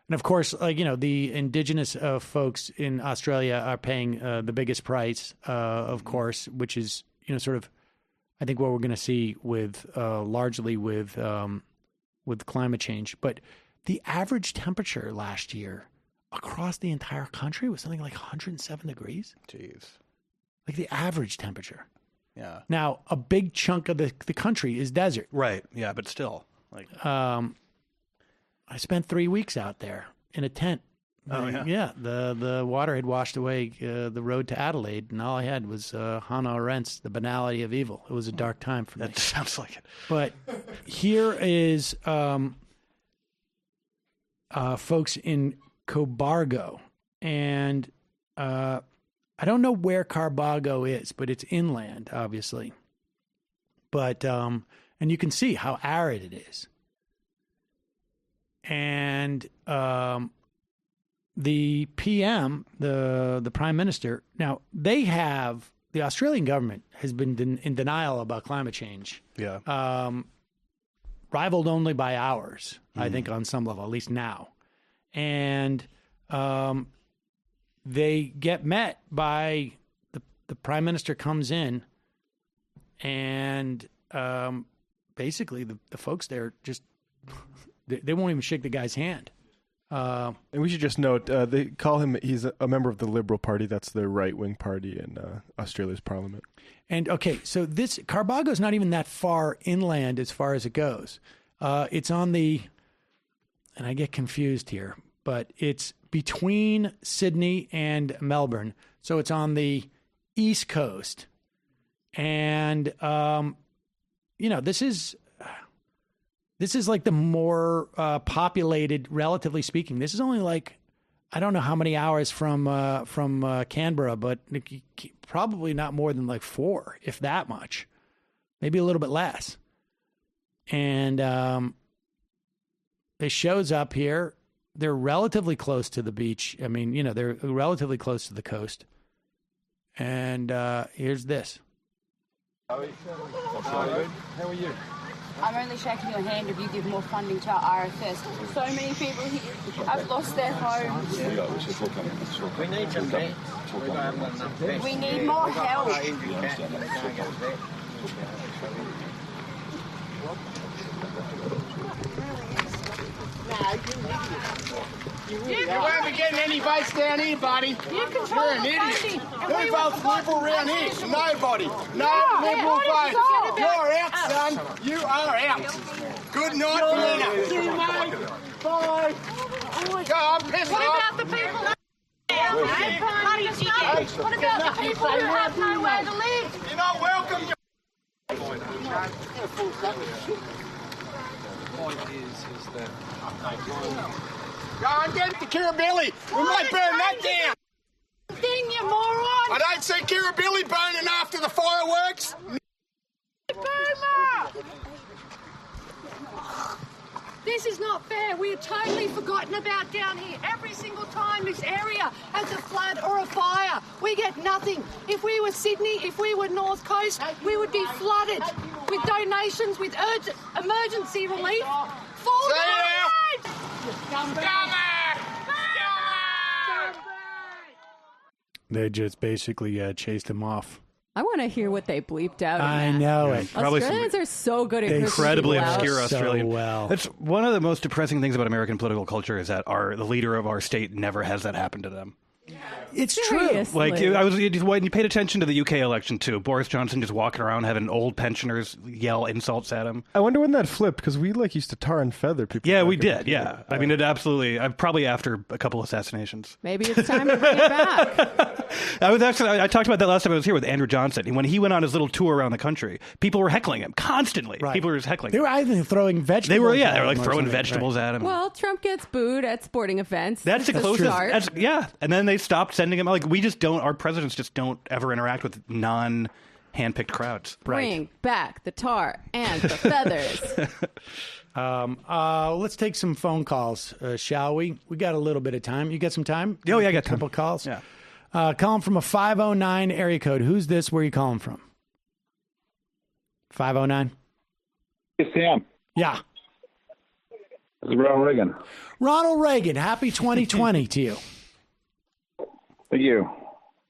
of course, the indigenous folks in Australia are paying the biggest price, of course, which is, sort of, I think what we're going to see with largely with climate change. But the average temperature last year across the entire country was something like 107 degrees. Jeez. Like the average temperature. Yeah. Now, a big chunk of the country is desert. Right. Yeah, but still. I spent 3 weeks out there in a tent. Oh, yeah. Yeah. The water had washed away the road to Adelaide, and all I had was Hannah Arendt's The Banality of Evil. It was a dark time for me. That sounds like it. But here is folks in Cobargo, and I don't know where Cobargo is, but it's inland, obviously. But and you can see how arid it is. And the PM, the Prime Minister, now the Australian government has been in denial about climate change. Yeah. Rivaled only by ours, I think, on some level, at least now. And they get met by the Prime Minister comes in, and basically the folks there just they won't even shake the guy's hand. And we should just note, they call him, he's a member of the Liberal Party. That's the right-wing party in Australia's parliament. And, okay, so this Cobargo's not even that far inland as far as it goes. It's on the, and I get confused here, but it's between Sydney and Melbourne. So it's on the east coast. And, this is like the more populated, relatively speaking. This is only like, I don't know how many hours from Canberra, but probably not more than like 4, if that much, maybe a little bit less. And it shows up here. They're relatively close to the beach. I mean, they're relatively close to the coast. And here's this. How are you? I'm only shaking your hand if you give more funding to our RFS. So many people here have lost their homes. We need some vets. We need more help. You won't be getting any votes down here, buddy. You're an idiot. Who votes Liberal around here? Nobody. No Liberal votes. You're out, son. You are out. Good night, Vienna. See you, mate. Bye. Go on, piss off. What about the people? What about the people who have nowhere to live? You're not welcome. Go on, get to Kirribilli. We might burn that down. Thing, you moron! I don't see Kirribilli burning after the fireworks. Boomer! This is not fair. We are totally forgotten about down here. Every single time this area has a flood or a fire, we get nothing. If we were Sydney, if we were North Coast, we would be flooded with donations, with emergency relief. Full They just basically chased him off. I want to hear what they bleeped out. I know it. Australians are so good at incredibly obscure Australian. So well. That's one of the most depressing things about American political culture is that the leader of our state never has that happen to them. It's Like when you paid attention to the UK election too, Boris Johnson just walking around having old pensioners yell insults at him. I wonder when that flipped because we used to tar and feather people. Yeah, we did. Yeah, I mean it absolutely. Probably after a couple assassinations. Maybe it's time to bring it back. I talked about that last time I was here with Andrew Johnson. When he went on his little tour around the country, people were heckling him constantly. Right. People were just heckling. They were either throwing vegetables. They were like throwing vegetables at him. Well, Trump gets booed at sporting events. That's the closest. And then they stopped sending him. Like we just don't. Our presidents just don't ever interact with non-handpicked crowds. Bring back the tar and the feathers. Let's take some phone calls, shall we? We got a little bit of time. You got some time? Oh, yeah, I got a couple calls. Yeah. Calling from a 509 area code. Who's this? Where are you calling from? 509? Hey, Sam. Yeah. This is Ronald Reagan. Ronald Reagan. Happy 2020 to you. Thank you.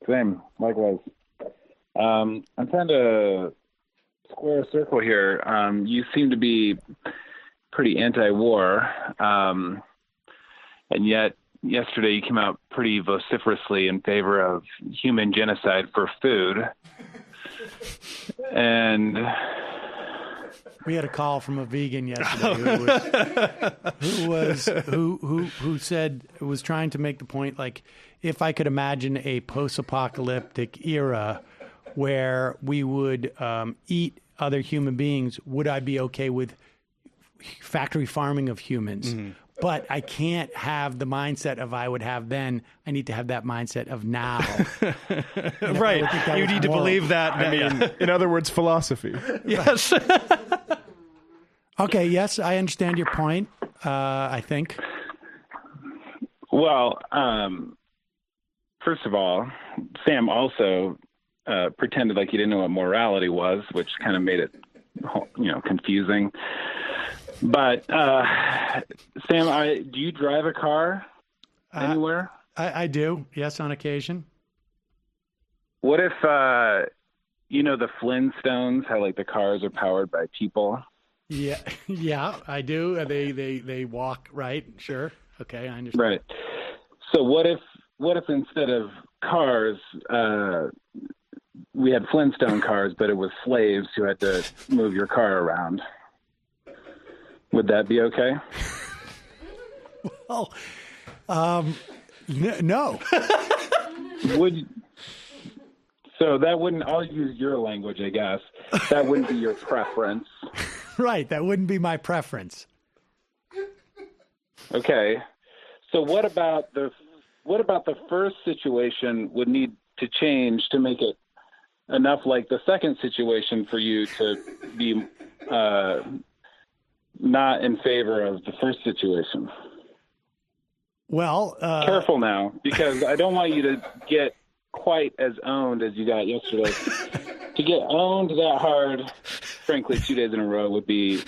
Same. Likewise. I'm trying to square a circle here. You seem to be pretty anti-war, and yet yesterday you came out pretty vociferously in favor of human genocide for food. And we had a call from a vegan yesterday who said was trying to make the point, like, if I could imagine a post-apocalyptic era where we would eat other human beings, would I be okay with factory farming of humans? Mm-hmm. But I can't have the mindset of I would have then. I need to have that mindset of now. Right. You need to believe that. I mean, in other words, philosophy. Yes. Okay, yes, I understand your point, I think. Well, first of all, Sam also pretended like he didn't know what morality was, which kind of made it, confusing. But Sam, do you drive a car anywhere? I do, yes, on occasion. What if the Flintstones, how like the cars are powered by people? Yeah, I do. They walk, right? Sure. Okay, I understand. Right. So what if instead of cars, we had Flintstone cars, but it was slaves who had to move your car around? Would that be okay? Well, no. So that wouldn't, I'll use your language, I guess. That wouldn't be your preference. Right, that wouldn't be my preference. Okay. So what about the first situation would need to change to make it enough like the second situation for you to be not in favor of the first situation? Well, careful now, because I don't want you to get quite as owned as you got yesterday. To get owned that hard, frankly, 2 days in a row would be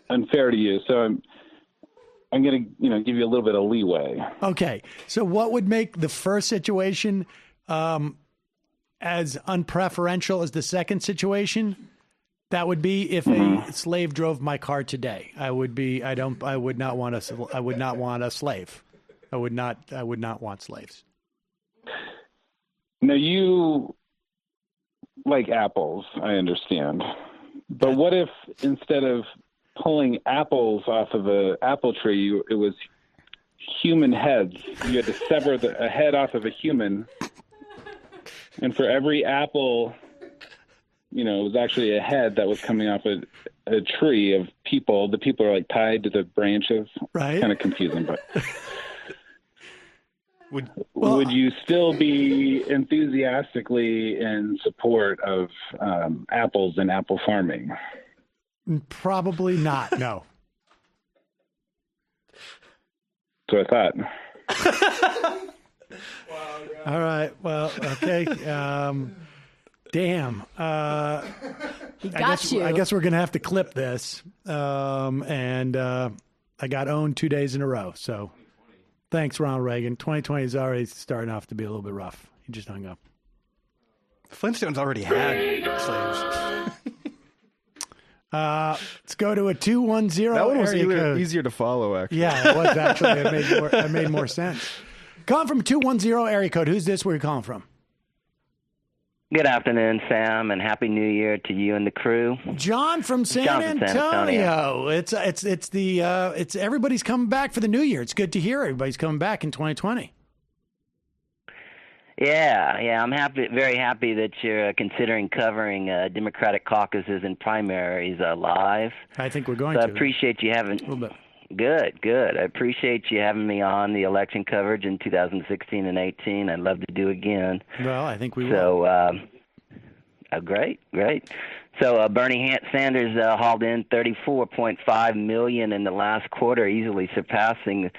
unfair to you. So I'm going to give you a little bit of leeway. Okay. So what would make the first situation as unpreferential as the second situation? That would be if a slave drove my car today. I would not want a slave. I would not want slaves. Now, you like apples, I understand. But what if instead of pulling apples off of an apple tree, it was human heads? You had to sever a head off of a human, and for every apple, it was actually a head that was coming off a tree of people. The people are like tied to the branches. Right. Kind of confusing, but would you still be enthusiastically in support of apples and apple farming? Probably not. No. So I thought. All right. Well, okay. Damn. I guess we're going to have to clip this. And I got owned 2 days in a row. So thanks, Ronald Reagan. 2020 is already starting off to be a little bit rough. He just hung up. Flintstones already had slaves. Let's go to a 210 That one was area code. easier to follow, actually. Yeah, it was actually. It made more sense. Calling from 210 area code. Who's this? Where are you calling from? Good afternoon, Sam, and Happy New Year to you and the crew. John from San Antonio. It's everybody's coming back for the New Year. It's good to hear everybody's coming back in 2020. Yeah, I'm very happy that you're considering covering Democratic caucuses and primaries live. I think we're going to. I appreciate you having. A little bit. Good. I appreciate you having me on the election coverage in 2016 and 18. I'd love to do again. Well, I think we will. So, great. So Bernie Sanders hauled in $34.5 million in the last quarter, easily surpassing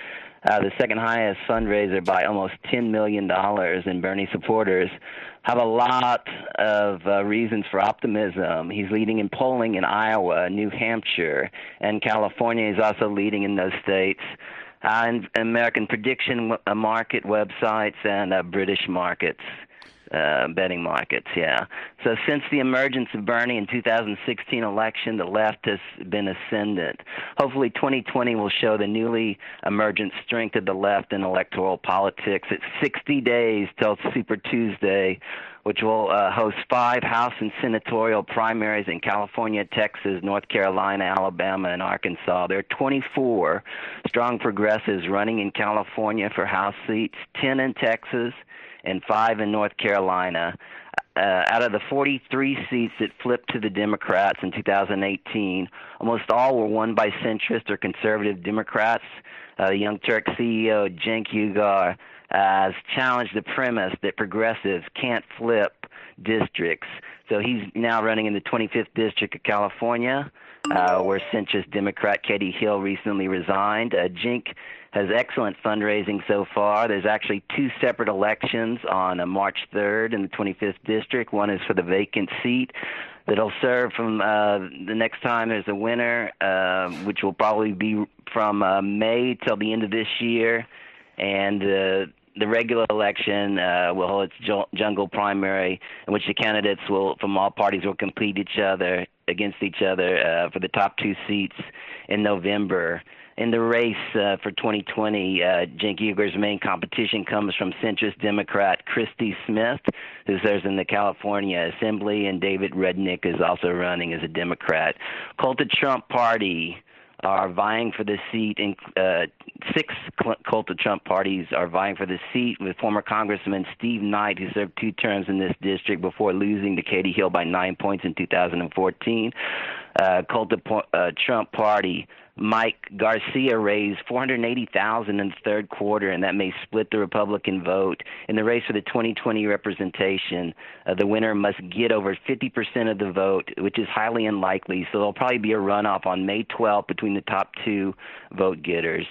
the second highest fundraiser by almost $10 million, and Bernie supporters have a lot of reasons for optimism. He's leading in polling in Iowa, New Hampshire, and California. He's also leading in those states. And American prediction market websites and British markets. Betting markets, yeah. So since the emergence of Bernie in 2016 election, the left has been ascendant. Hopefully 2020 will show the newly emergent strength of the left in electoral politics. It's 60 days till Super Tuesday, which will host 5 House and senatorial primaries in California, Texas, North Carolina, Alabama, and Arkansas. There are 24 strong progressives running in California for House seats, 10 in Texas, and 5 in North Carolina. Out of the 43 seats that flipped to the Democrats in 2018, almost all were won by centrist or conservative Democrats. The Young Turks CEO, Cenk Uygur, has challenged the premise that progressives can't flip districts. So he's now running in the 25th District of California, where centrist Democrat Katie Hill recently resigned. Cenk has excellent fundraising so far. There's actually 2 separate elections on March 3rd in the 25th District. One is for the vacant seat that'll serve from the next time there's a winner, which will probably be from May till the end of this year. And the regular election will hold its jungle primary, in which the candidates from all parties will compete against each other for the top 2 seats in November. In the race for 2020, Cenk Uygur's main competition comes from centrist Democrat Christy Smith, who serves in the California Assembly, and David Rednick is also running as a Democrat. Cult of Trump Party are vying for the seat, and 6 Cult of Trump parties are vying for the seat, with former Congressman Steve Knight, who served 2 terms in this district before losing to Katie Hill by 9 points in 2014. Cult of Trump Party, Mike Garcia raised $480,000 in the third quarter, and that may split the Republican vote. In the race for the 2020 representation, the winner must get over 50% of the vote, which is highly unlikely. So there'll probably be a runoff on May 12th between the top 2 vote getters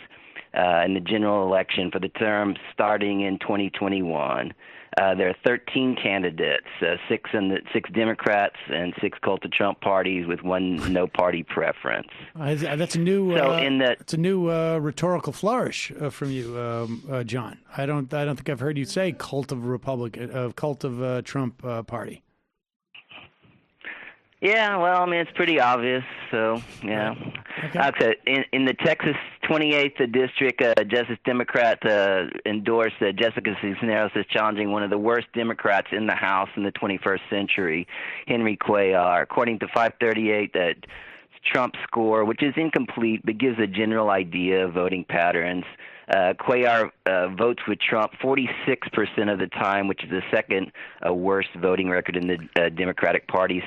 in the general election for the term starting in 2021. There are 13 candidates, 6 Democrats and 6 Cult of Trump parties, with 1 no party preference. That's a new. It's a new rhetorical flourish from you, John. I don't think I've heard you say Cult of Trump party. Yeah, well, I mean, it's pretty obvious. So, yeah. Okay. In the Texas 28th district, Justice Democrat endorsed Jessica Cisneros as challenging one of the worst Democrats in the House in the 21st century, Henry Cuellar. According to 538, that Trump score, which is incomplete but gives a general idea of voting patterns. Cuellar votes with Trump 46% of the time, which is the second worst voting record in the Democratic Party.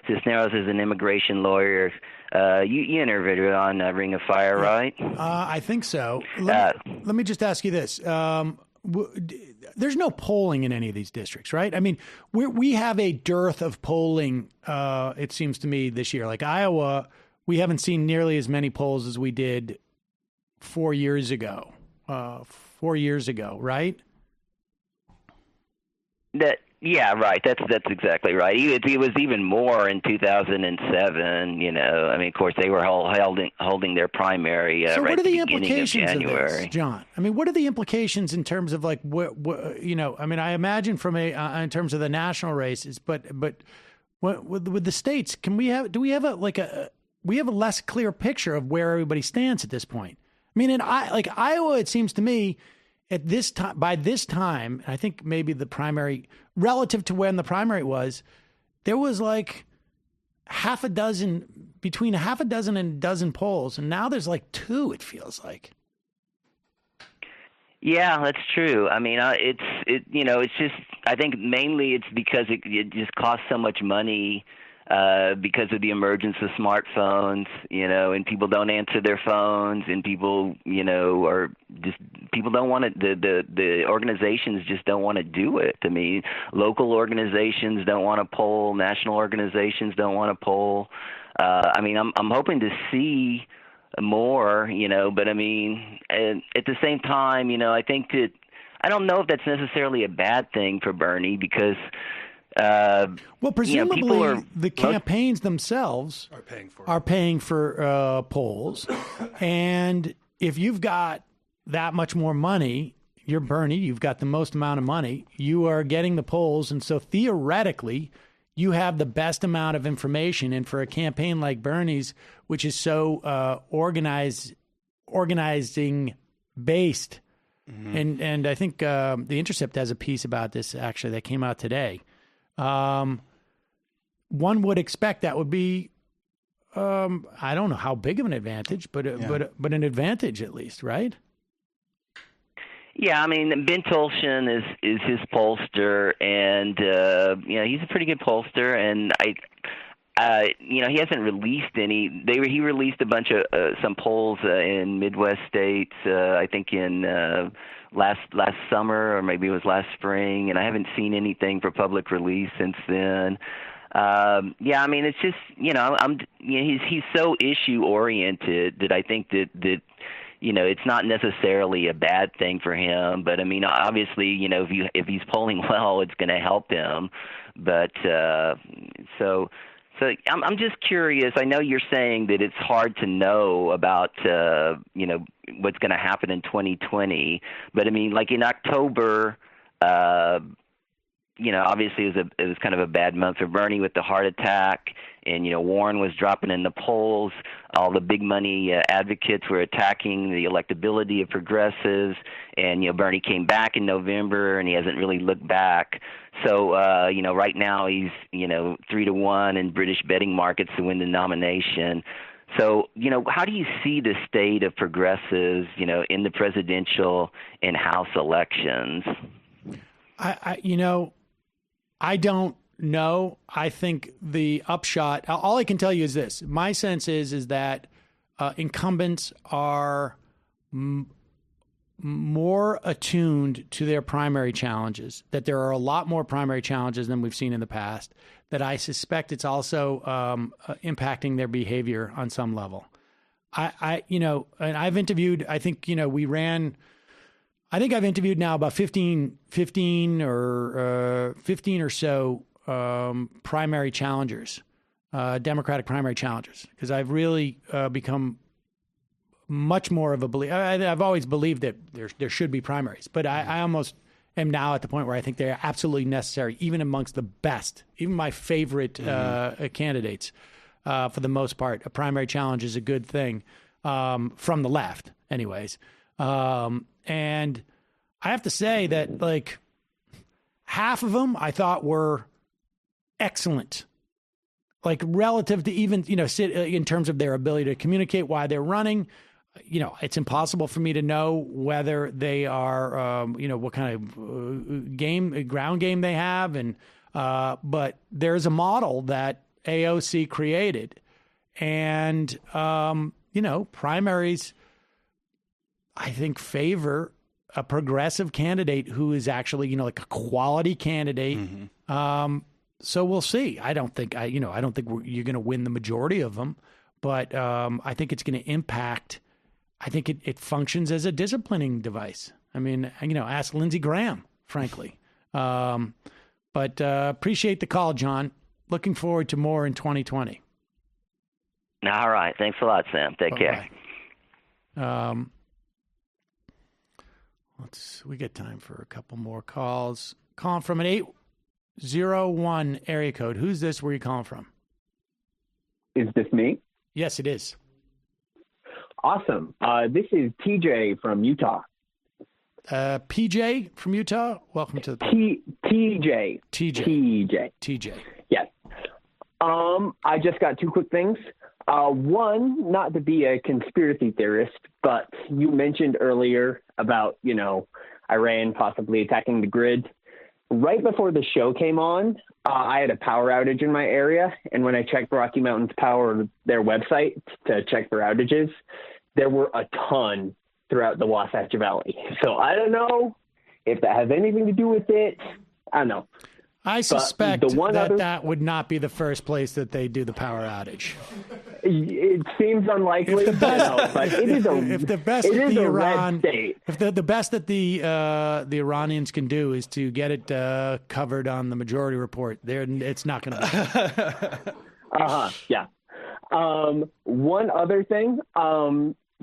Cisneros is an immigration lawyer. You interviewed her on Ring of Fire, right? I think so. Let me just ask you this. There's no polling in any of these districts, right? I mean, we have a dearth of polling, it seems to me, this year. Like Iowa, we haven't seen nearly as many polls as we did 4 years ago. 4 years ago, right? Yeah, right. That's exactly right. It was even more in 2007. You know, I mean, of course, they were holding their primary so right what are at the the implications beginning of January. Of this, John? I mean, what are the implications in terms of like what you know? I mean, I imagine from in terms of the national races, but with the states, do we have we have a less clear picture of where everybody stands at this point? I mean, in Iowa, it seems to me at this time, by this time, I think maybe the primary, relative to when the primary was, there was like between half a dozen and a dozen polls, and now there's like two, it feels like. Yeah, that's true. I mean, it's just, I think mainly it's because it just costs so much money. Because of the emergence of smartphones, you know, and people don't answer their phones, and people, you know, people don't want to. The organizations just don't want to do it. I mean, local organizations don't want to poll. National organizations don't want to poll. I mean, I'm hoping to see more, you know, but I mean, at the same time, you know, I think that I don't know if that's necessarily a bad thing for Bernie because. Well, presumably the campaigns themselves are paying for polls, and if you've got that much more money, you're Bernie. You've got the most amount of money. You are getting the polls, and so theoretically, you have the best amount of information. And for a campaign like Bernie's, which is so organizing based, and I think the Intercept has a piece about this actually that came out today. One would expect that would be, I don't know how big of an advantage, but an advantage at least, right? Yeah, I mean, Ben Tolshin is his pollster, and you know, he's a pretty good pollster, and you know, he hasn't released any. He released a bunch of some polls in Midwest states, I think in. Last summer, or maybe it was last spring, and I haven't seen anything for public release since then. Yeah, I mean, it's just, you know, he's so issue oriented that I think that you know, it's not necessarily a bad thing for him. But I mean, obviously, you know, if he's polling well, it's going to help him. But so I'm just curious. I know you're saying that it's hard to know about, you know, what's going to happen in 2020. But I mean, like in October, you know, obviously it was kind of a bad month for Bernie with the heart attack, and you know, Warren was dropping in the polls. All the big money advocates were attacking the electability of progressives, and you know, Bernie came back in November, and he hasn't really looked back. So you know, right now he's, you know, 3-1 in British betting markets to win the nomination. So, you know, how do you see the state of progressives, you know, in the presidential and House elections? You know, I don't know. I think the upshot, all I can tell you is this. My sense is that incumbents are more attuned to their primary challenges, that there are a lot more primary challenges than we've seen in the past, that I suspect it's also impacting their behavior on some level. You know, and I've interviewed, I think, you know, I've interviewed now about 15 or so primary challengers, Democratic primary challengers, because I've really become much more of a believer. I've always believed that there should be primaries, but I almost am now at the point where I think they're absolutely necessary, even amongst the best, even my favorite candidates. For the most part, a primary challenge is a good thing from the left, anyways. And I have to say that, like, half of them I thought were excellent, like relative to even, in terms of their ability to communicate why they're running. It's impossible for me to know whether they are, what kind of ground game they have. But there's a model that AOC created. And, primaries, I think, favor a progressive candidate who is actually, like a quality candidate. Mm-hmm. So we'll see. I don't think you're going to win the majority of them, but I think it's going to impact. I think it functions as a disciplining device. I mean, ask Lindsey Graham, frankly. But appreciate the call, John. Looking forward to more in 2020. All right. Thanks a lot, Sam. Take care. We get time for a couple more calls. Calling from an 801 area code. Who's this? Where are you calling from? Is this me? Yes, it is. Awesome. This is TJ from Utah. PJ from Utah? Welcome to the TJ. Yes. I just got two quick things. One, not to be a conspiracy theorist, but you mentioned earlier about, Iran possibly attacking the grid. Right before the show came on, I had a power outage in my area. And when I checked Rocky Mountain's Power, their website, to check for outages, there were a ton throughout the Wasatch Valley. So I don't know if that has anything to do with it. I don't know. I suspect that would not be the first place that they do the power outage. It seems unlikely, but it is a red state. If the best that the Iranians can do is to get it covered on the Majority Report, it's not going to be. Yeah. One other thing.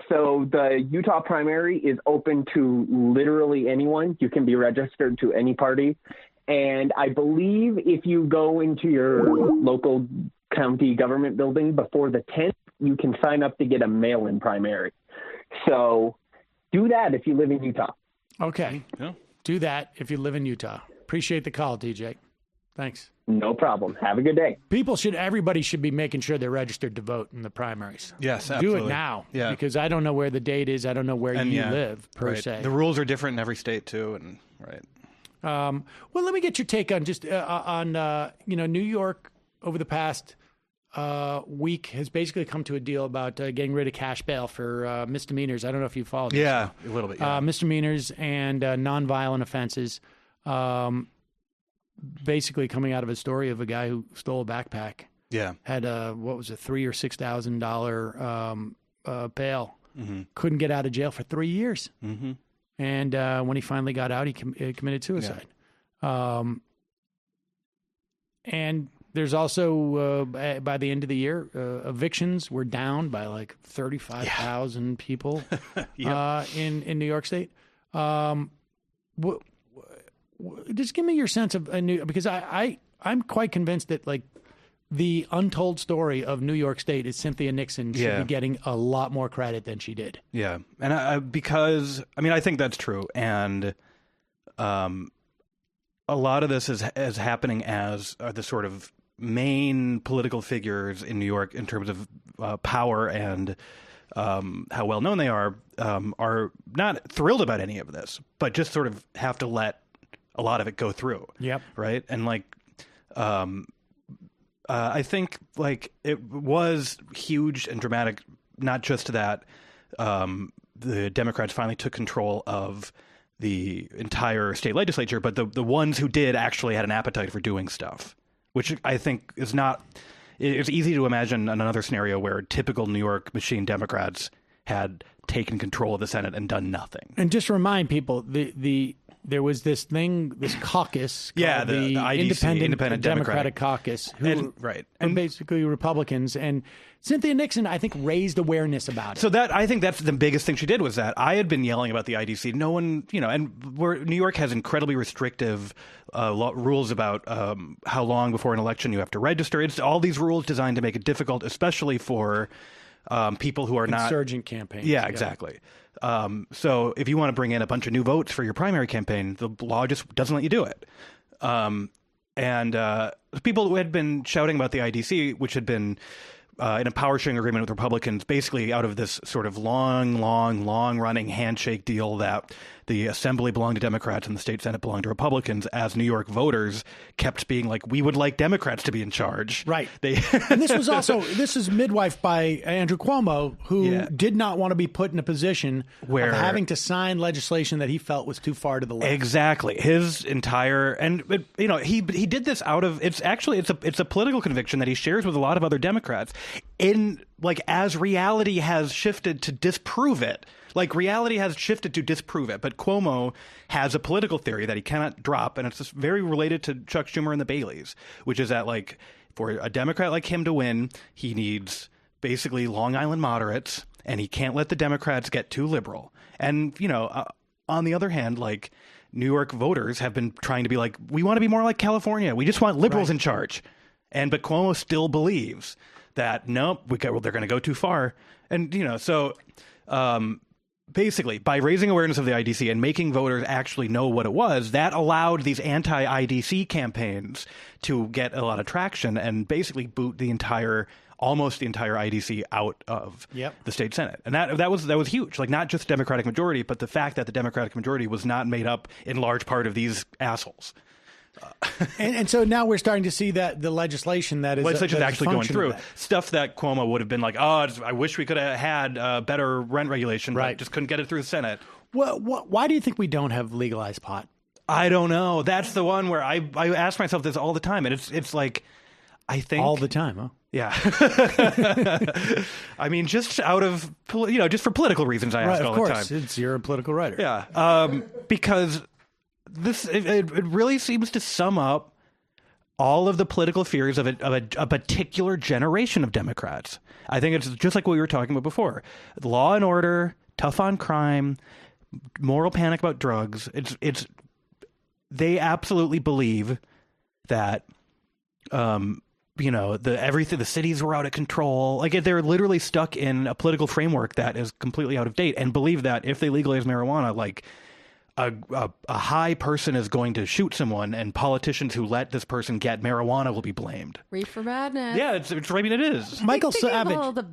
So the Utah primary is open to literally anyone. You can be registered to any party. And I believe if you go into your local county government building before the 10th, you can sign up to get a mail-in primary. So do that if you live in Utah. Okay. Yeah. Do that if you live in Utah. Appreciate the call, DJ. Thanks. No problem. Have a good day. Everybody should be making sure they're registered to vote in the primaries. Yes, absolutely. Do it now. Yeah. Because I don't know where the date is. I don't know where you live, per se. The rules are different in every state, too. And right. Well, let me get your take on just New York over the past week has basically come to a deal about getting rid of cash bail for misdemeanors. I don't know if you followed this. Yeah, a little bit. Yeah. Misdemeanors and nonviolent offenses. Basically coming out of a story of a guy who stole a backpack. Yeah. Had $3,000 or $6,000 bail. Mm-hmm. Couldn't get out of jail for 3 years. Mm-hmm. And when he finally got out, he committed suicide. Yeah. And there's also, by the end of the year, evictions were down by like 35,000 people in New York State. Just give me your sense of because I'm quite convinced that like the untold story of New York State is Cynthia Nixon should be getting a lot more credit than she did. Yeah. And I think that's true. And a lot of this is happening as the sort of main political figures in New York in terms of power and how well known they are not thrilled about any of this, but just sort of have to let a lot of it go through. Yep. Right. And like, I think like it was huge and dramatic, not just that the Democrats finally took control of the entire state legislature, but the ones who did actually had an appetite for doing stuff, which I think is not, it's easy to imagine another scenario where typical New York machine Democrats had taken control of the Senate and done nothing. And just remind people, the there was this caucus, called the IDC, Independent Democratic Caucus, who were basically Republicans, and Cynthia Nixon, I think, raised awareness about it. So I think that's the biggest thing she did was that I had been yelling about the IDC. No one, and New York has incredibly restrictive rules about how long before an election you have to register. It's all these rules designed to make it difficult, especially for people who are not insurgent campaigns. Yeah, exactly. So if you want to bring in a bunch of new votes for your primary campaign, the law just doesn't let you do it. And people who had been shouting about the IDC, which had been in a power sharing agreement with Republicans, basically out of this sort of long running handshake deal that the Assembly belonged to Democrats and the state Senate belonged to Republicans, as New York voters kept being like, we would like Democrats to be in charge. Right. And this is midwife by Andrew Cuomo, who did not want to be put in a position where having to sign legislation that he felt was too far to the left. Exactly. His entire, and he did this out of, it's a political conviction that he shares with a lot of other Democrats as reality has shifted to disprove it. Like, reality has shifted to disprove it, but Cuomo has a political theory that he cannot drop, and it's just very related to Chuck Schumer and the Baileys, which is that, like, for a Democrat like him to win, he needs basically Long Island moderates, and he can't let the Democrats get too liberal. And, on the other hand, like, New York voters have been trying to be like, we want to be more like California. We just want liberals in charge. But Cuomo still believes that, nope, they're going to go too far. And, basically, by raising awareness of the IDC and making voters actually know what it was, that allowed these anti-IDC campaigns to get a lot of traction and basically boot almost the entire IDC out of the state Senate. And that was huge. Like, not just Democratic majority, but the fact that the Democratic majority was not made up in large part of these assholes. And so now we're starting to see that the legislation that is actually going through stuff that Cuomo would have been like, I wish we could have had better rent regulation, but just couldn't get it through the Senate. Well, why do you think we don't have legalized pot? I don't know. That's the one where I ask myself this all the time, and it's like, I think all the time, huh? Yeah. I mean, just out of just for political reasons, I ask all the time. Of course, you're a political writer. Yeah, because. It really seems to sum up all of the political fears of a particular generation of Democrats. I think it's just like what we were talking about before. Law and order, tough on crime, moral panic about drugs. They absolutely believe that, the cities were out of control. Like, they're literally stuck in a political framework that is completely out of date, and believe that if they legalize marijuana, like, a high person is going to shoot someone, and politicians who let this person get marijuana will be blamed. Reefer madness. Yeah, it is. Michael Savage. All the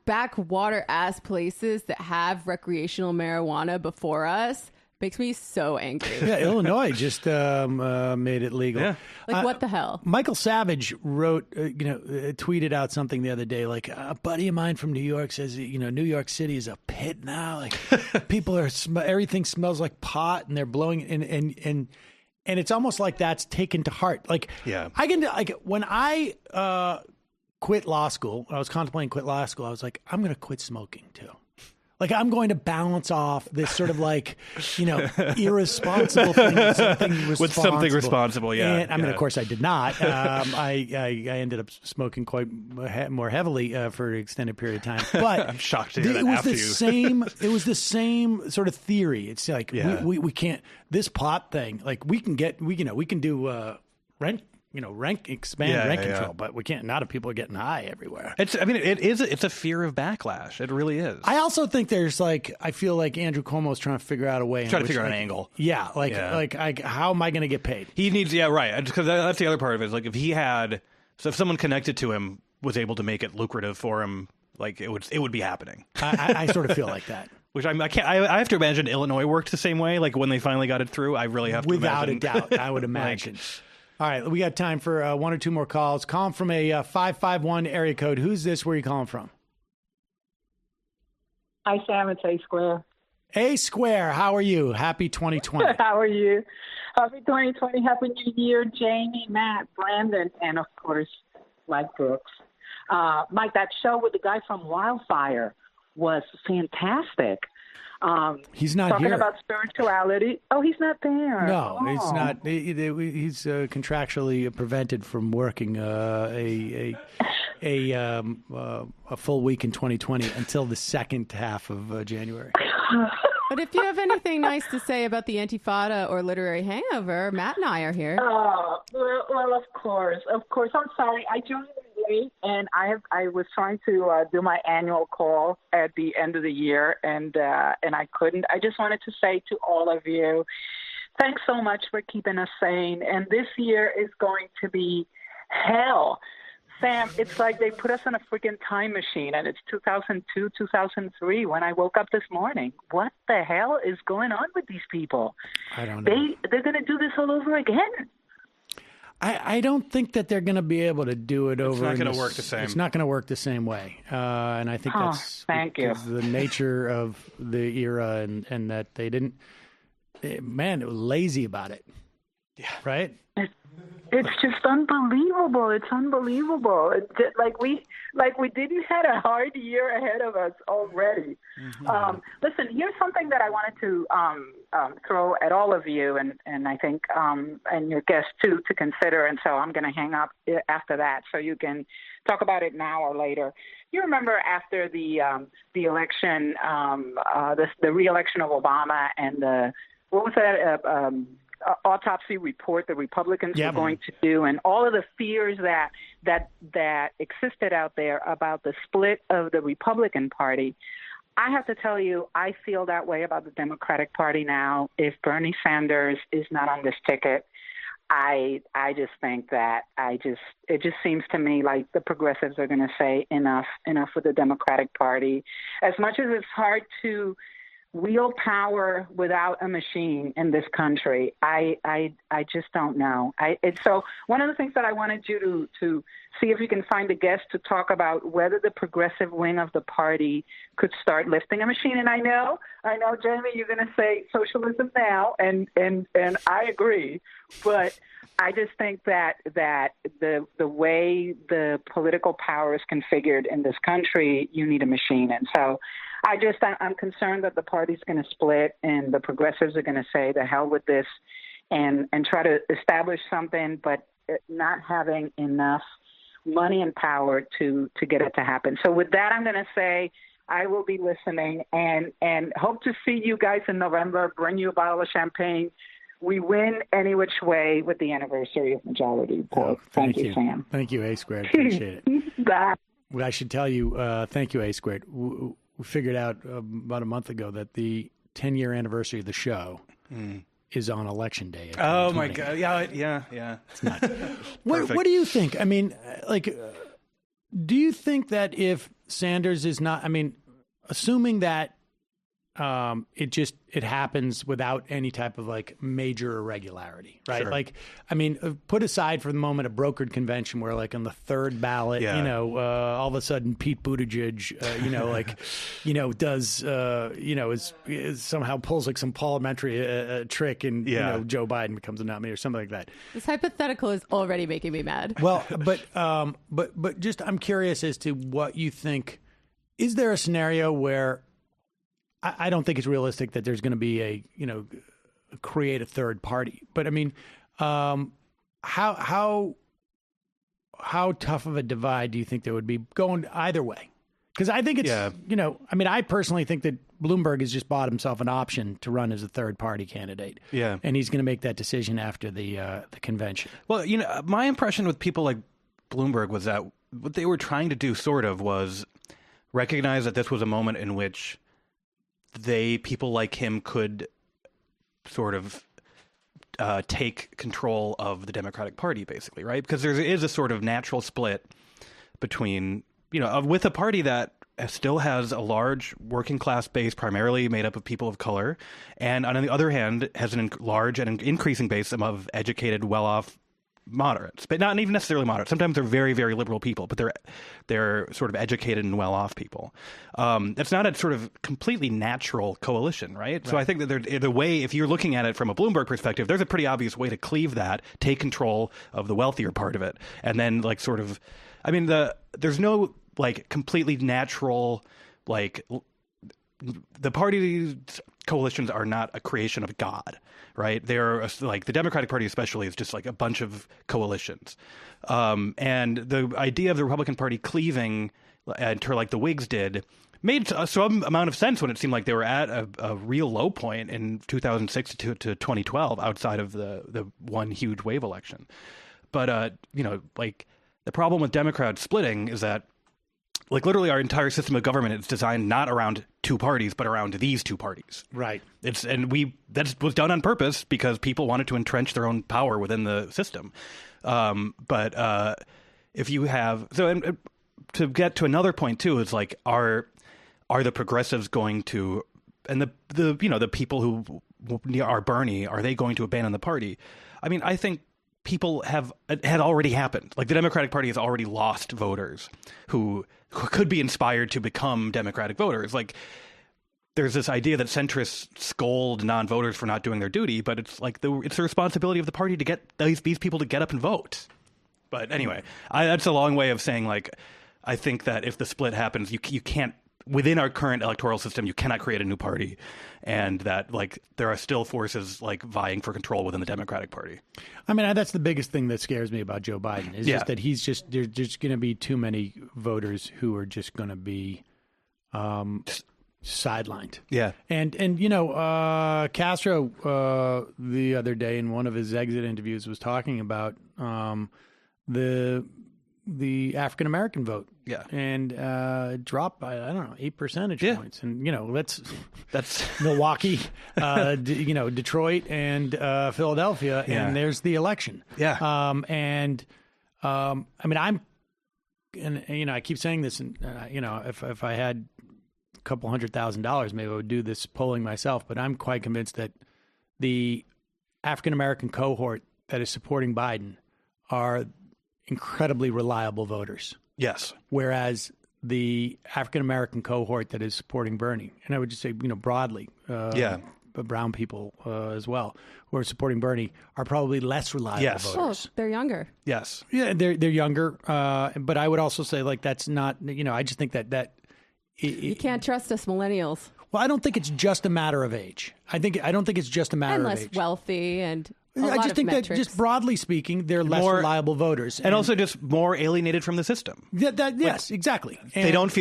backwater ass places that have recreational marijuana before us makes me so angry. Yeah, Illinois just made it legal. Yeah. Like, what the hell? Michael Savage wrote, tweeted out something the other day. Like, a buddy of mine from New York says, New York City is a pit now. Like, people everything smells like pot, and they're blowing, and it's almost like that's taken to heart. Like, I can, like, when I quit law school, I was contemplating quit law school. I was like, I'm going to quit smoking too. Like, I'm going to balance off this sort of like, irresponsible thing with something responsible. With something responsible, yeah. And, I mean, of course, I did not. I ended up smoking quite more heavily for an extended period of time. But I'm shocked to hear that after you. It was the same sort of theory. It's like we can't, this pot thing. Like, we can do rent. Expand rent control, but we can't. Not if people are getting high everywhere. It's a fear of backlash. It really is. I also think there's I feel like Andrew Cuomo's trying to figure out a way. Trying to figure out an angle. Yeah, how am I going to get paid? He needs, right, because that's the other part of it. Is like, if someone connected to him was able to make it lucrative for him, like, it would be happening. I sort of feel like that. Which I have to imagine Illinois worked the same way. Like, when they finally got it through, I really have to without imagine. a doubt, I would imagine. All right, we got time for one or two more calls. Calling from a 551 area code. Who's this? Where are you calling from? Hi, Sam. It's A Square. A Square, how are you? Happy 2020. How are you? Happy 2020. Happy New Year, Jamie, Matt, Brandon, and, of course, Mike Brooks. Mike, that show with the guy from Wildfire was fantastic. He's not talking here. about spirituality. Oh, he's not there. No, Oh. it's not. He's contractually prevented from working a full week in 2020 until the second half of January. But if you have anything nice to say about the Intifada or literary hangover, Matt and I are here. Well, of course. I'm sorry. I joined late, and I was trying to do my annual call at the end of the year, and I couldn't. I just wanted to say to all of you, thanks so much for keeping us sane. And this year is going to be hell. Sam, it's like they put us in a freaking time machine, and it's 2002, 2003 when I woke up this morning. What the hell is going on with these people? I don't know. They're going to do this all over again. I don't think that they're going to be able to do it over. It's not going to work the same. It's not going to work the same way, and I think that's because the nature of the era, and that they didn't. Man, it was lazy about it. Yeah. Right. It's just unbelievable. It's unbelievable. It's just, like we didn't had a hard year ahead of us already. Mm-hmm. Listen, here's something that I wanted to throw at all of you, and I think and your guests too, to consider. And so I'm going to hang up after that, so you can talk about it now or later. You remember after the election, the re-election of Obama, and what was that? Autopsy report the Republicans were going to do, and all of the fears that existed out there about the split of the Republican Party. I have to tell you, I feel that way about the Democratic Party now. If Bernie Sanders is not on this ticket, I just think that it just seems to me like the progressives are going to say enough with the Democratic Party. As much as it's hard to wield power without a machine in this country, I just don't know. So one of the things that I wanted you to see if you can find a guest to talk about whether the progressive wing of the party could start lifting a machine. And I know, Jamie, you're going to say socialism now, and I agree, but I just think that the way the political power is configured in this country, you need a machine. And so I'm concerned that the party's going to split, and the progressives are going to say the hell with this and try to establish something, but not having enough money and power to get it to happen. So with that, I'm going to say I will be listening and hope to see you guys in November, bring you a bottle of champagne. We win any which way with the anniversary of Majority Report. Thank you, Sam. Thank you, A Squared. Appreciate it. Bye. Well, I should tell you, thank you, A Squared. We figured out about a month ago that the 10-year anniversary of the show is on Election Day. Oh, my God. Yeah. It's nuts. What do you think? I mean, do you think that if Sanders is not, assuming that it happens without any type of major irregularity, right? Sure. Put aside for the moment a brokered convention where on the third ballot, all of a sudden Pete Buttigieg, is somehow pulls some parliamentary trick and Joe Biden becomes a nominee or something like that. This hypothetical is already making me mad. Well, but just I'm curious as to what you think. Is there a scenario where I don't think it's realistic that there's going to be create a third party. But how tough of a divide do you think there would be going either way? Because I think it's, I personally think that Bloomberg has just bought himself an option to run as a third party candidate. Yeah. And he's going to make that decision after the convention. Well, my impression with people like Bloomberg was that what they were trying to do was recognize that this was a moment in which people like him could sort of take control of the Democratic Party, basically, right? Because there is a sort of natural split between, with a party that still has a large working class base, primarily made up of people of color, and on the other hand, has a large and increasing base of educated, well-off moderates, but not even necessarily moderates. Sometimes they're very, very liberal people, but they're sort of educated and well-off people. That's not a sort of completely natural coalition, right? So I think that the way, if you're looking at it from a Bloomberg perspective, there's a pretty obvious way to cleave that, take control of the wealthier part of it, and then there's no completely natural the party coalitions are not a creation of God, right? They're like the Democratic Party especially is just like a bunch of coalitions. And the idea of the Republican Party cleaving to like the Whigs did made some amount of sense when it seemed like they were at a real low point in 2006 to 2012 outside of the one huge wave election. But, like the problem with Democrats splitting is that like literally our entire system of government is designed not around two parties, but around these two parties. Right. That was done on purpose because people wanted to entrench their own power within the system. But if you have to get to another point too, is like are the progressives going to, and the people who are Bernie, are they going to abandon the party? I mean, I think it had already happened. Like the Democratic Party has already lost voters who could be inspired to become Democratic voters. Like there's this idea that centrists scold non-voters for not doing their duty, but it's like it's the responsibility of the party to get these people to get up and vote. But anyway, that's a long way of saying like I think that if the split happens, you can't, within our current electoral system, you cannot create a new party, and that like there are still forces like vying for control within the Democratic Party. I mean, that's the biggest thing that scares me about Joe Biden is just that there's just going to be too many voters who are just going to be sidelined. Yeah. And Castro the other day in one of his exit interviews was talking about the African American vote. Yeah. And dropped by, I don't know, 8 percentage points. And, that's Milwaukee, Detroit and Philadelphia. And there's the election. Yeah. I mean, I keep saying this, and, if I had a couple $100,000, maybe I would do this polling myself. But I'm quite convinced that the African American cohort that is supporting Biden are incredibly reliable voters. Yes. Whereas the African-American cohort that is supporting Bernie, and I would just say, broadly, brown people as well, who are supporting Bernie are probably less reliable voters. Oh, they're younger. Yes. Yeah, they're younger. But I would also say, like, that's not, I just think that you can't trust us millennials. Well, I don't think it's just a matter of age. I don't think it's just a matter of age. And less wealthy and I just think metrics. that, just broadly speaking, they're less reliable voters, and also just more alienated from the system. Yes, exactly. And they don't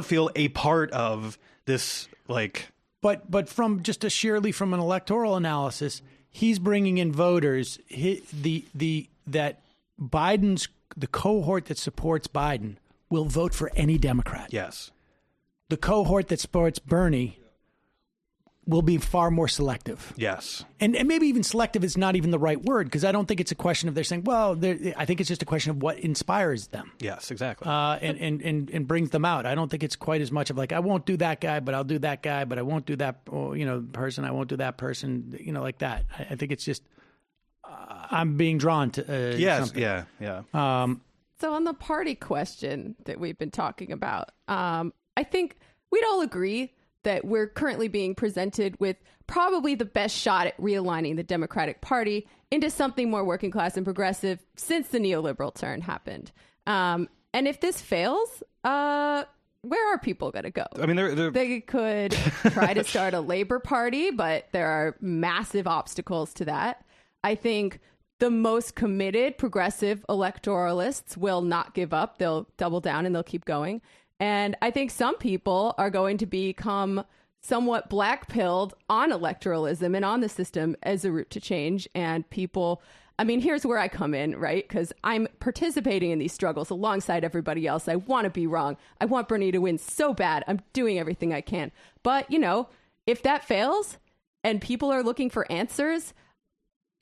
feel a part of this. Like, but from just from an electoral analysis, he's bringing in voters. That Biden's the cohort that supports Biden will vote for any Democrat. Yes, the cohort that supports Bernie will be far more selective. Yes. And maybe even selective is not even the right word, because I don't think it's a question of they're saying, well, I think it's just a question of what inspires them. Yes, exactly. And brings them out. I don't think it's quite as much of like, I won't do that guy, but I'll do that guy, but I won't do that person. I won't do that person, like that. I think it's just, I'm being drawn to something. Yeah. So on the party question that we've been talking about, I think we'd all agree that we're currently being presented with probably the best shot at realigning the Democratic Party into something more working class and progressive since the neoliberal turn happened. And if this fails, where are people going to go? I mean, they could try to start a Labor Party, but there are massive obstacles to that. I think the most committed progressive electoralists will not give up. They'll double down and they'll keep going. And I think some people are going to become somewhat black-pilled on electoralism and on the system as a route to change. And people, I mean, here's where I come in, right? Because I'm participating in these struggles alongside everybody else. I want to be wrong. I want Bernie to win so bad. I'm doing everything I can. But, if that fails and people are looking for answers,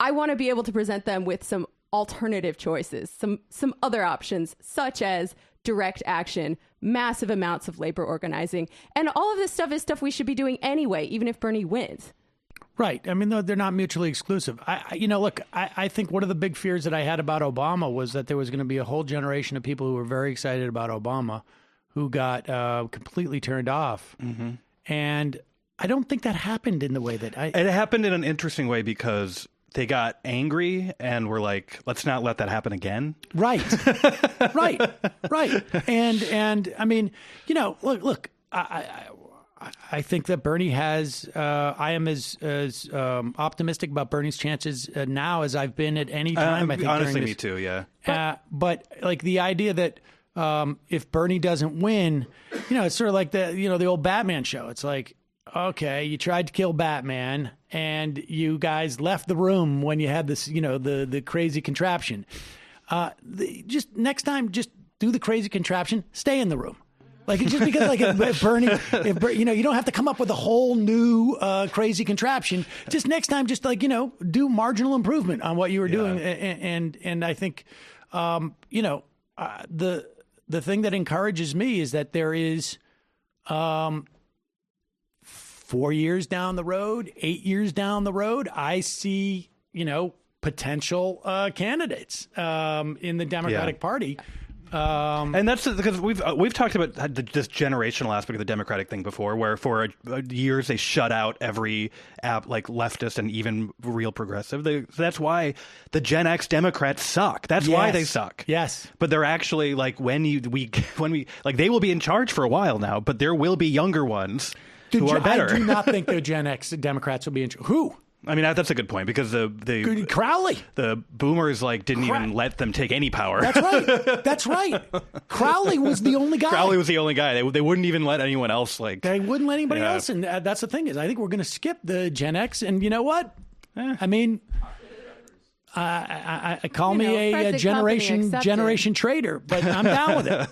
I want to be able to present them with some alternative choices, some other options, such as direct action, massive amounts of labor organizing. And all of this stuff is stuff we should be doing anyway, even if Bernie wins. Right. I mean, they're not mutually exclusive. I think one of the big fears that I had about Obama was that there was going to be a whole generation of people who were very excited about Obama who got completely turned off. Mm-hmm. And I don't think that happened in the way that It happened in an interesting way because they got angry and were like, let's not let that happen again. Right. Right. And I mean, look, I think that Bernie has. I am as optimistic about Bernie's chances now as I've been at any time. I think honestly, me too. Yeah. But like the idea that if Bernie doesn't win, it's sort of like the old Batman show. It's like, okay, you tried to kill Batman, and you guys left the room when you had this, the crazy contraption. Just next time, just do the crazy contraption. Stay in the room. Like, just because, like, if Bernie, you don't have to come up with a whole new crazy contraption. Just next time, just like, do marginal improvement on what you were doing. And I think, the thing that encourages me is that there is 4 years down the road, 8 years down the road, I see, potential candidates in the Democratic Party. And that's because we've talked about this generational aspect of the Democratic thing before, where for years they shut out every leftist and even real progressive. That's why the Gen X Democrats suck. That's why they suck. Yes, but they're actually like when we they will be in charge for a while now, but there will be younger ones who are better. I do not think the Gen X Democrats will be in charge. Who? I mean, that's a good point, because the Crowley, the boomers didn't even let them take any power. That's right. Crowley was the only guy. They wouldn't even let anyone else They wouldn't let anybody else, and that's the thing is, I think we're going to skip the Gen X, and you know what? I mean, I call me a generation traitor, but I'm down with it.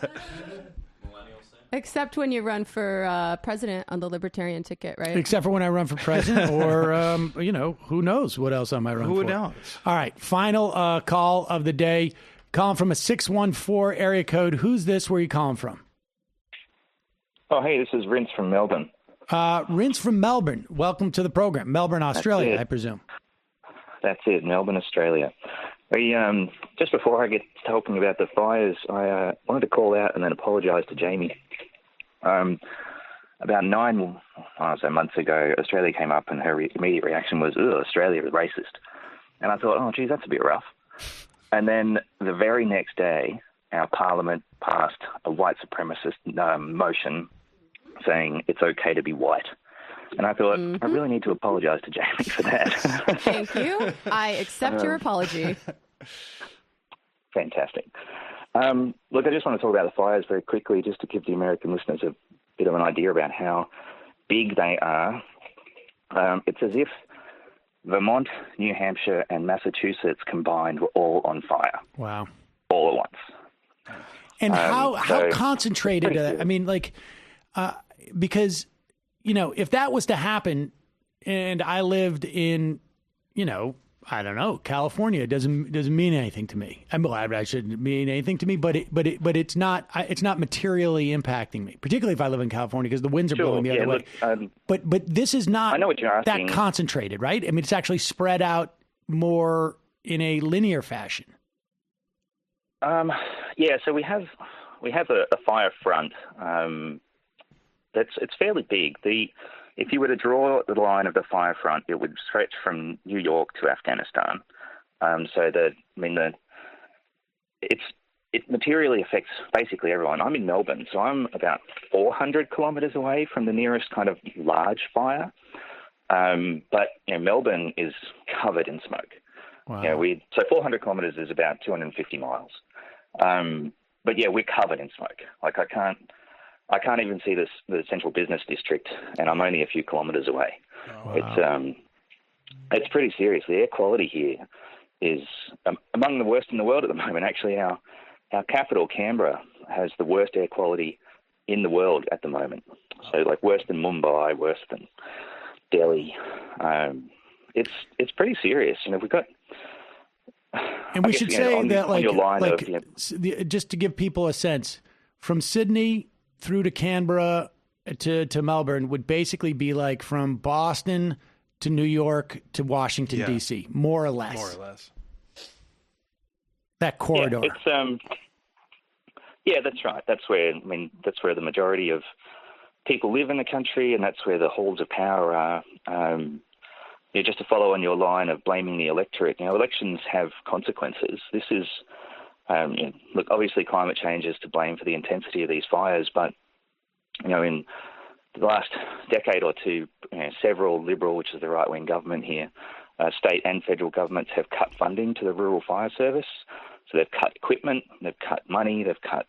Except when you run for president on the Libertarian ticket, right? Except for when I run for president, or, who knows what else I might run for. Who knows? All right, final call of the day. Calling from a 614 area code. Who's this? Where are you calling from? Oh, hey, this is Rince from Melbourne. Rince from Melbourne. Welcome to the program. Melbourne, Australia, I presume. That's it, Melbourne, Australia. Just before I get talking about the fires, I wanted to call out and then apologise to Jamie. About 9 months ago, Australia came up and her immediate reaction was, Australia is racist. And I thought, oh, geez, that's a bit rough. And then the very next day, our parliament passed a white supremacist motion saying it's okay to be white. And I thought, I really need to apologise to Jamie for that. Thank you. I accept your apology. Fantastic. Look, I just want to talk about the fires very quickly, just to give the American listeners a bit of an idea about how big they are. It's as if Vermont, New Hampshire, and Massachusetts combined were all on fire. Wow. All at once. And how concentrated? I mean, because, if that was to happen and I lived in, I don't know, California, doesn't mean anything to me. I'm glad I shouldn't mean anything to me, but it's not materially impacting me, particularly if I live in California, because the winds are blowing the other way. But this is not that concentrated, right? I mean, it's actually spread out more in a linear fashion. So we have a fire front. It's fairly big. If you were to draw the line of the fire front, it would stretch from New York to Afghanistan. It materially affects basically everyone. I'm in Melbourne, so I'm about 400 kilometres away from the nearest kind of large fire. But Melbourne is covered in smoke. Wow. So 400 kilometres is about 250 miles. But we're covered in smoke. Like I can't even see the central business district, and I'm only a few kilometres away. Oh, wow. It's pretty serious. The air quality here is among the worst in the world at the moment. Actually, our capital, Canberra, has the worst air quality in the world at the moment. So, worse than Mumbai, worse than Delhi. It's pretty serious. We've got. And we should say that, just to give people a sense, from Sydney through to Canberra to Melbourne would basically be like from Boston to New York to Washington, D.C., more or less. More or less. That corridor. That's right. That's where the majority of people live in the country, and that's where the halls of power are. Just to follow on your line of blaming the electorate, elections have consequences. This is, obviously climate change is to blame for the intensity of these fires, but, in the last decade or two, several Liberal, which is the right-wing government here, state and federal governments have cut funding to the Rural Fire Service. So they've cut equipment, they've cut money, they've cut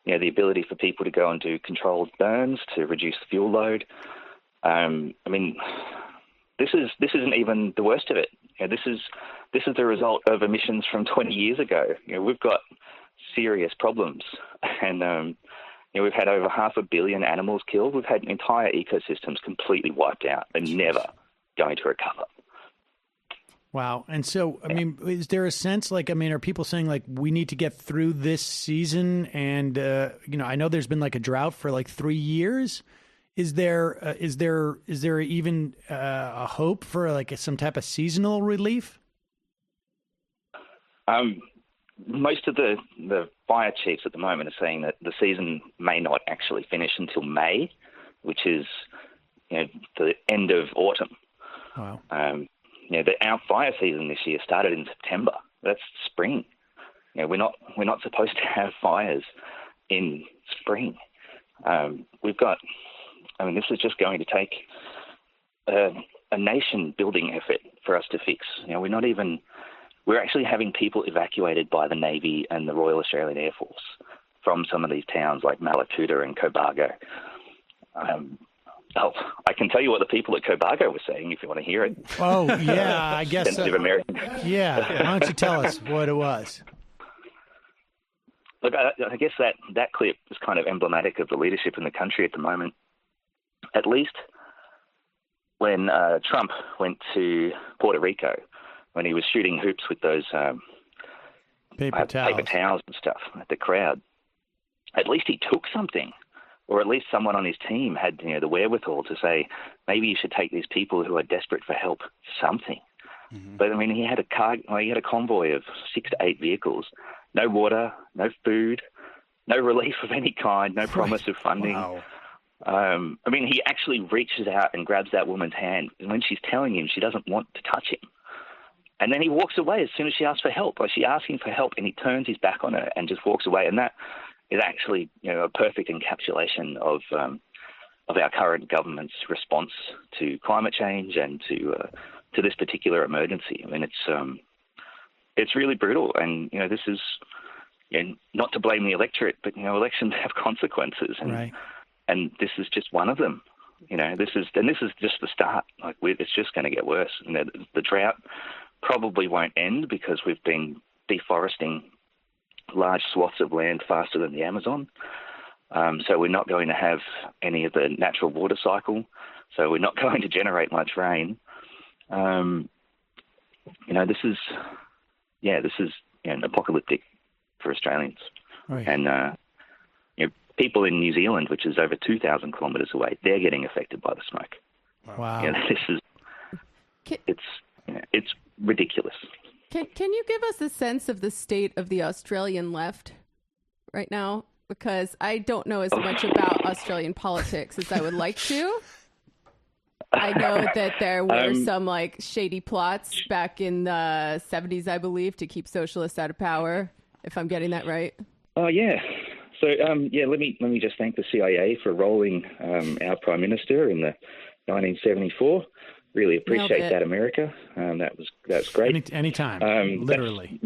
the ability for people to go and do controlled burns to reduce the fuel load. I mean, this isn't even the worst of it. This is the result of emissions from 20 years ago. We've got serious problems, and we've had over 500 million animals killed. We've had entire ecosystems completely wiped out and never going to recover. Wow. And so, I mean, is there a sense, are people saying, we need to get through this season? And, I know there's been a drought for 3 years. Is there even a hope for some type of seasonal relief? Most of the fire chiefs at the moment are saying that the season may not actually finish until May, which is the end of autumn. Wow. Our fire season this year started in September. That's spring. We're not supposed to have fires in spring. This is just going to take a nation-building effort for us to fix. We're actually having people evacuated by the Navy and the Royal Australian Air Force from some of these towns like Mallacoota and Cobargo. I can tell you what the people at Cobargo were saying if you want to hear it. Oh, yeah, I guess. Sensitive American. Yeah, why don't you tell us what it was? Look, I guess that clip is kind of emblematic of the leadership in the country at the moment. At least when Trump went to Puerto Rico, when he was shooting hoops with those paper towels and stuff at the crowd, at least he took something. Or at least someone on his team had the wherewithal to say, maybe you should take these people who are desperate for help something. Mm-hmm. But he had a convoy of 6 to 8 vehicles, no water, no food, no relief of any kind, no promise of funding. Wow. He actually reaches out and grabs that woman's hand, and when she's telling him she doesn't want to touch him, and then he walks away as soon as she asks for help. She's asking for help, and he turns his back on her and just walks away, and that is actually, a perfect encapsulation of our current government's response to climate change and to this particular emergency. It's really brutal, and this is not to blame the electorate, but elections have consequences, and right. And this is just one of them. This is just the start. It's just going to get worse. The drought probably won't end because we've been deforesting large swaths of land faster than the Amazon. So we're not going to have any of the natural water cycle. So we're not going to generate much rain. This is apocalyptic for Australians. Right. And people in New Zealand, which is over 2,000 kilometres away, they're getting affected by the smoke. Wow. It's ridiculous. Can you give us a sense of the state of the Australian left right now? Because I don't know as much about Australian politics as I would like to. I know that there were some shady plots back in the 70s, I believe, to keep socialists out of power, if I'm getting that right. Oh, yeah. So, let me just thank the CIA for rolling our Prime Minister in the 1974. Really appreciate that, America. That's great. Anytime, literally.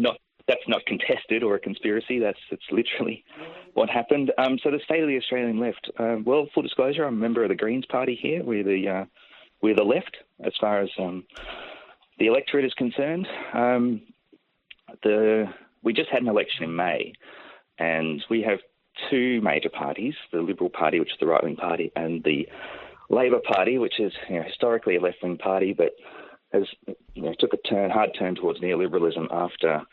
That's not contested or a conspiracy. It's literally what happened. So the state of the Australian left. Well, full disclosure, I'm a member of the Greens Party here. We're the left as far as the electorate is concerned. We just had an election in May, and we have two major parties: the Liberal Party, which is the right-wing party, and the Labor Party, which is historically a left-wing party, but has took a hard turn towards neoliberalism after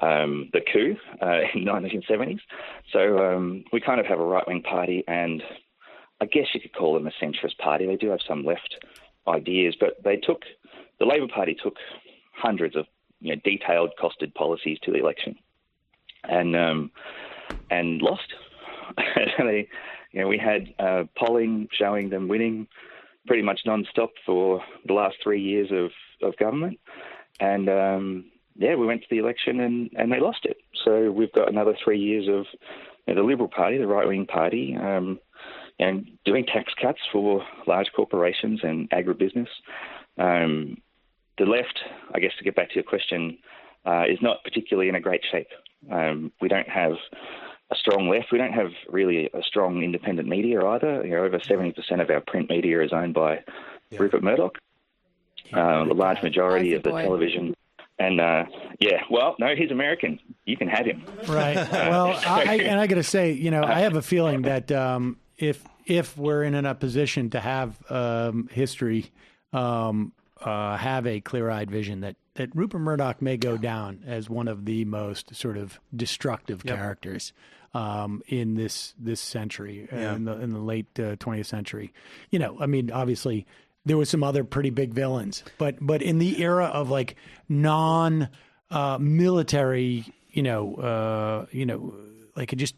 the coup in the 1970s. So we kind of have a right-wing party, and I guess you could call them a centrist party. They do have some left ideas, but the Labor Party took hundreds of detailed, costed policies to the election, and lost. We had polling showing them winning pretty much non-stop for the last 3 years of government. And, we went to the election and they lost it. So we've got another 3 years of the Liberal Party, the right-wing party, and doing tax cuts for large corporations and agribusiness. The left, I guess, to get back to your question, is not particularly in a great shape. We don't have a strong left. We don't have really a strong independent media either. Over 70% of our print media is owned by Rupert Murdoch. The large majority of the television. And, well, no, he's American. You can have him. Right. Well, I got to say, I have a feeling that if we're in a position to have history have a clear-eyed vision, that Rupert Murdoch may go down as one of the most sort of destructive characters in this century, in the late 20th century. Obviously there was some other pretty big villains, but in the era of like non-military, like it just.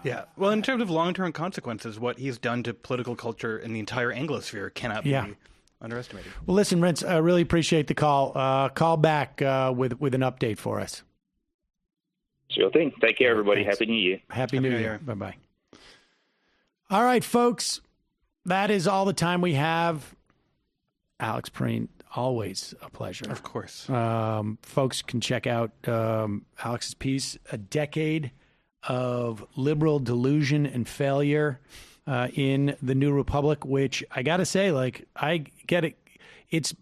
Yeah. Well, in terms of long-term consequences, what he's done to political culture in the entire Anglosphere cannot be underestimated. Well, listen, Rintz, I really appreciate the call. Call back with an update for us. Sure thing. Take care, everybody. Thanks. Happy New Year. Happy New Year. Bye-bye. All right, folks. That is all the time we have. Alex Pareene, always a pleasure. Of course. Folks can check out Alex's piece, A Decade of Liberal Delusion and Failure in the New Republic, which I got to say, like, I get it. It's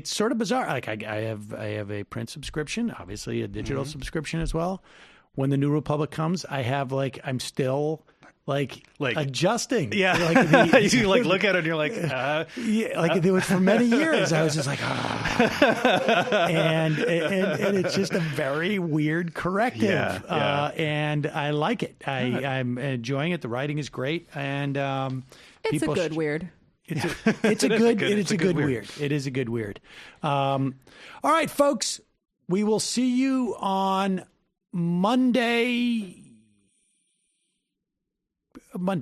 sort of bizarre. Like I have a print subscription, obviously a digital subscription as well. When the New Republic comes, I have I'm still like adjusting. Yeah. You look at it and you're like, it was for many years. I was just like, and it's just a very weird corrective. And I like it. I'm enjoying it. The writing is great. And it's a good weird. It's a good weird. It is a good weird. All right, folks, we will see you on Monday. It might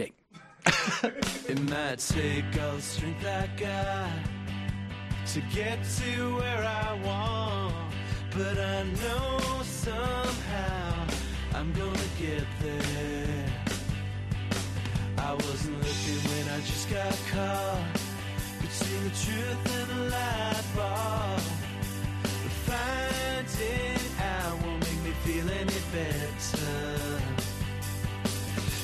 take all the strength I got to get to where I want, but I know somehow I'm gonna get there. I wasn't looking when I just got caught between the truth and the light bulb, but finding out won't make me feel any better.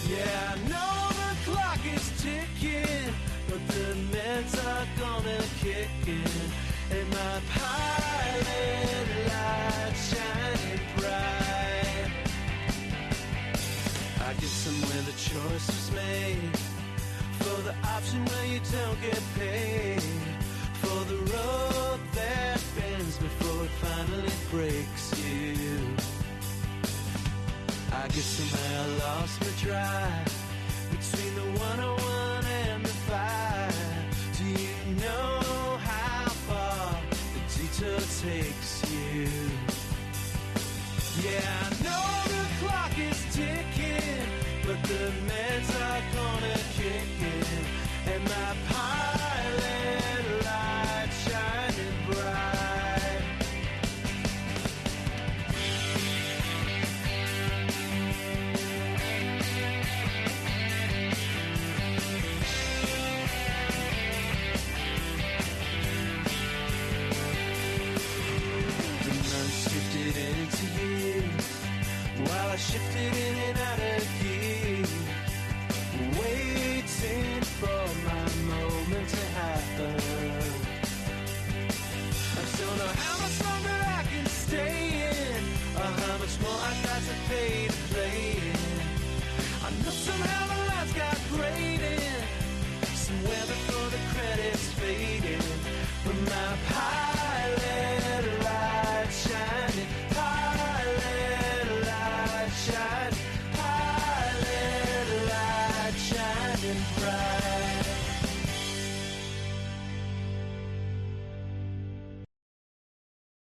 Yeah, I know the clock is ticking, but the meds are gonna kick in, and my pilot light shining bright. I guess somewhere the choice was made for the option where you don't get paid, for the road that bends before it finally breaks you. I guess somehow I lost my drive between the 101 and the 5. Do you know how far the detour takes you? Yeah, I know the clock is ticking, but the meds are gonna kick in, and my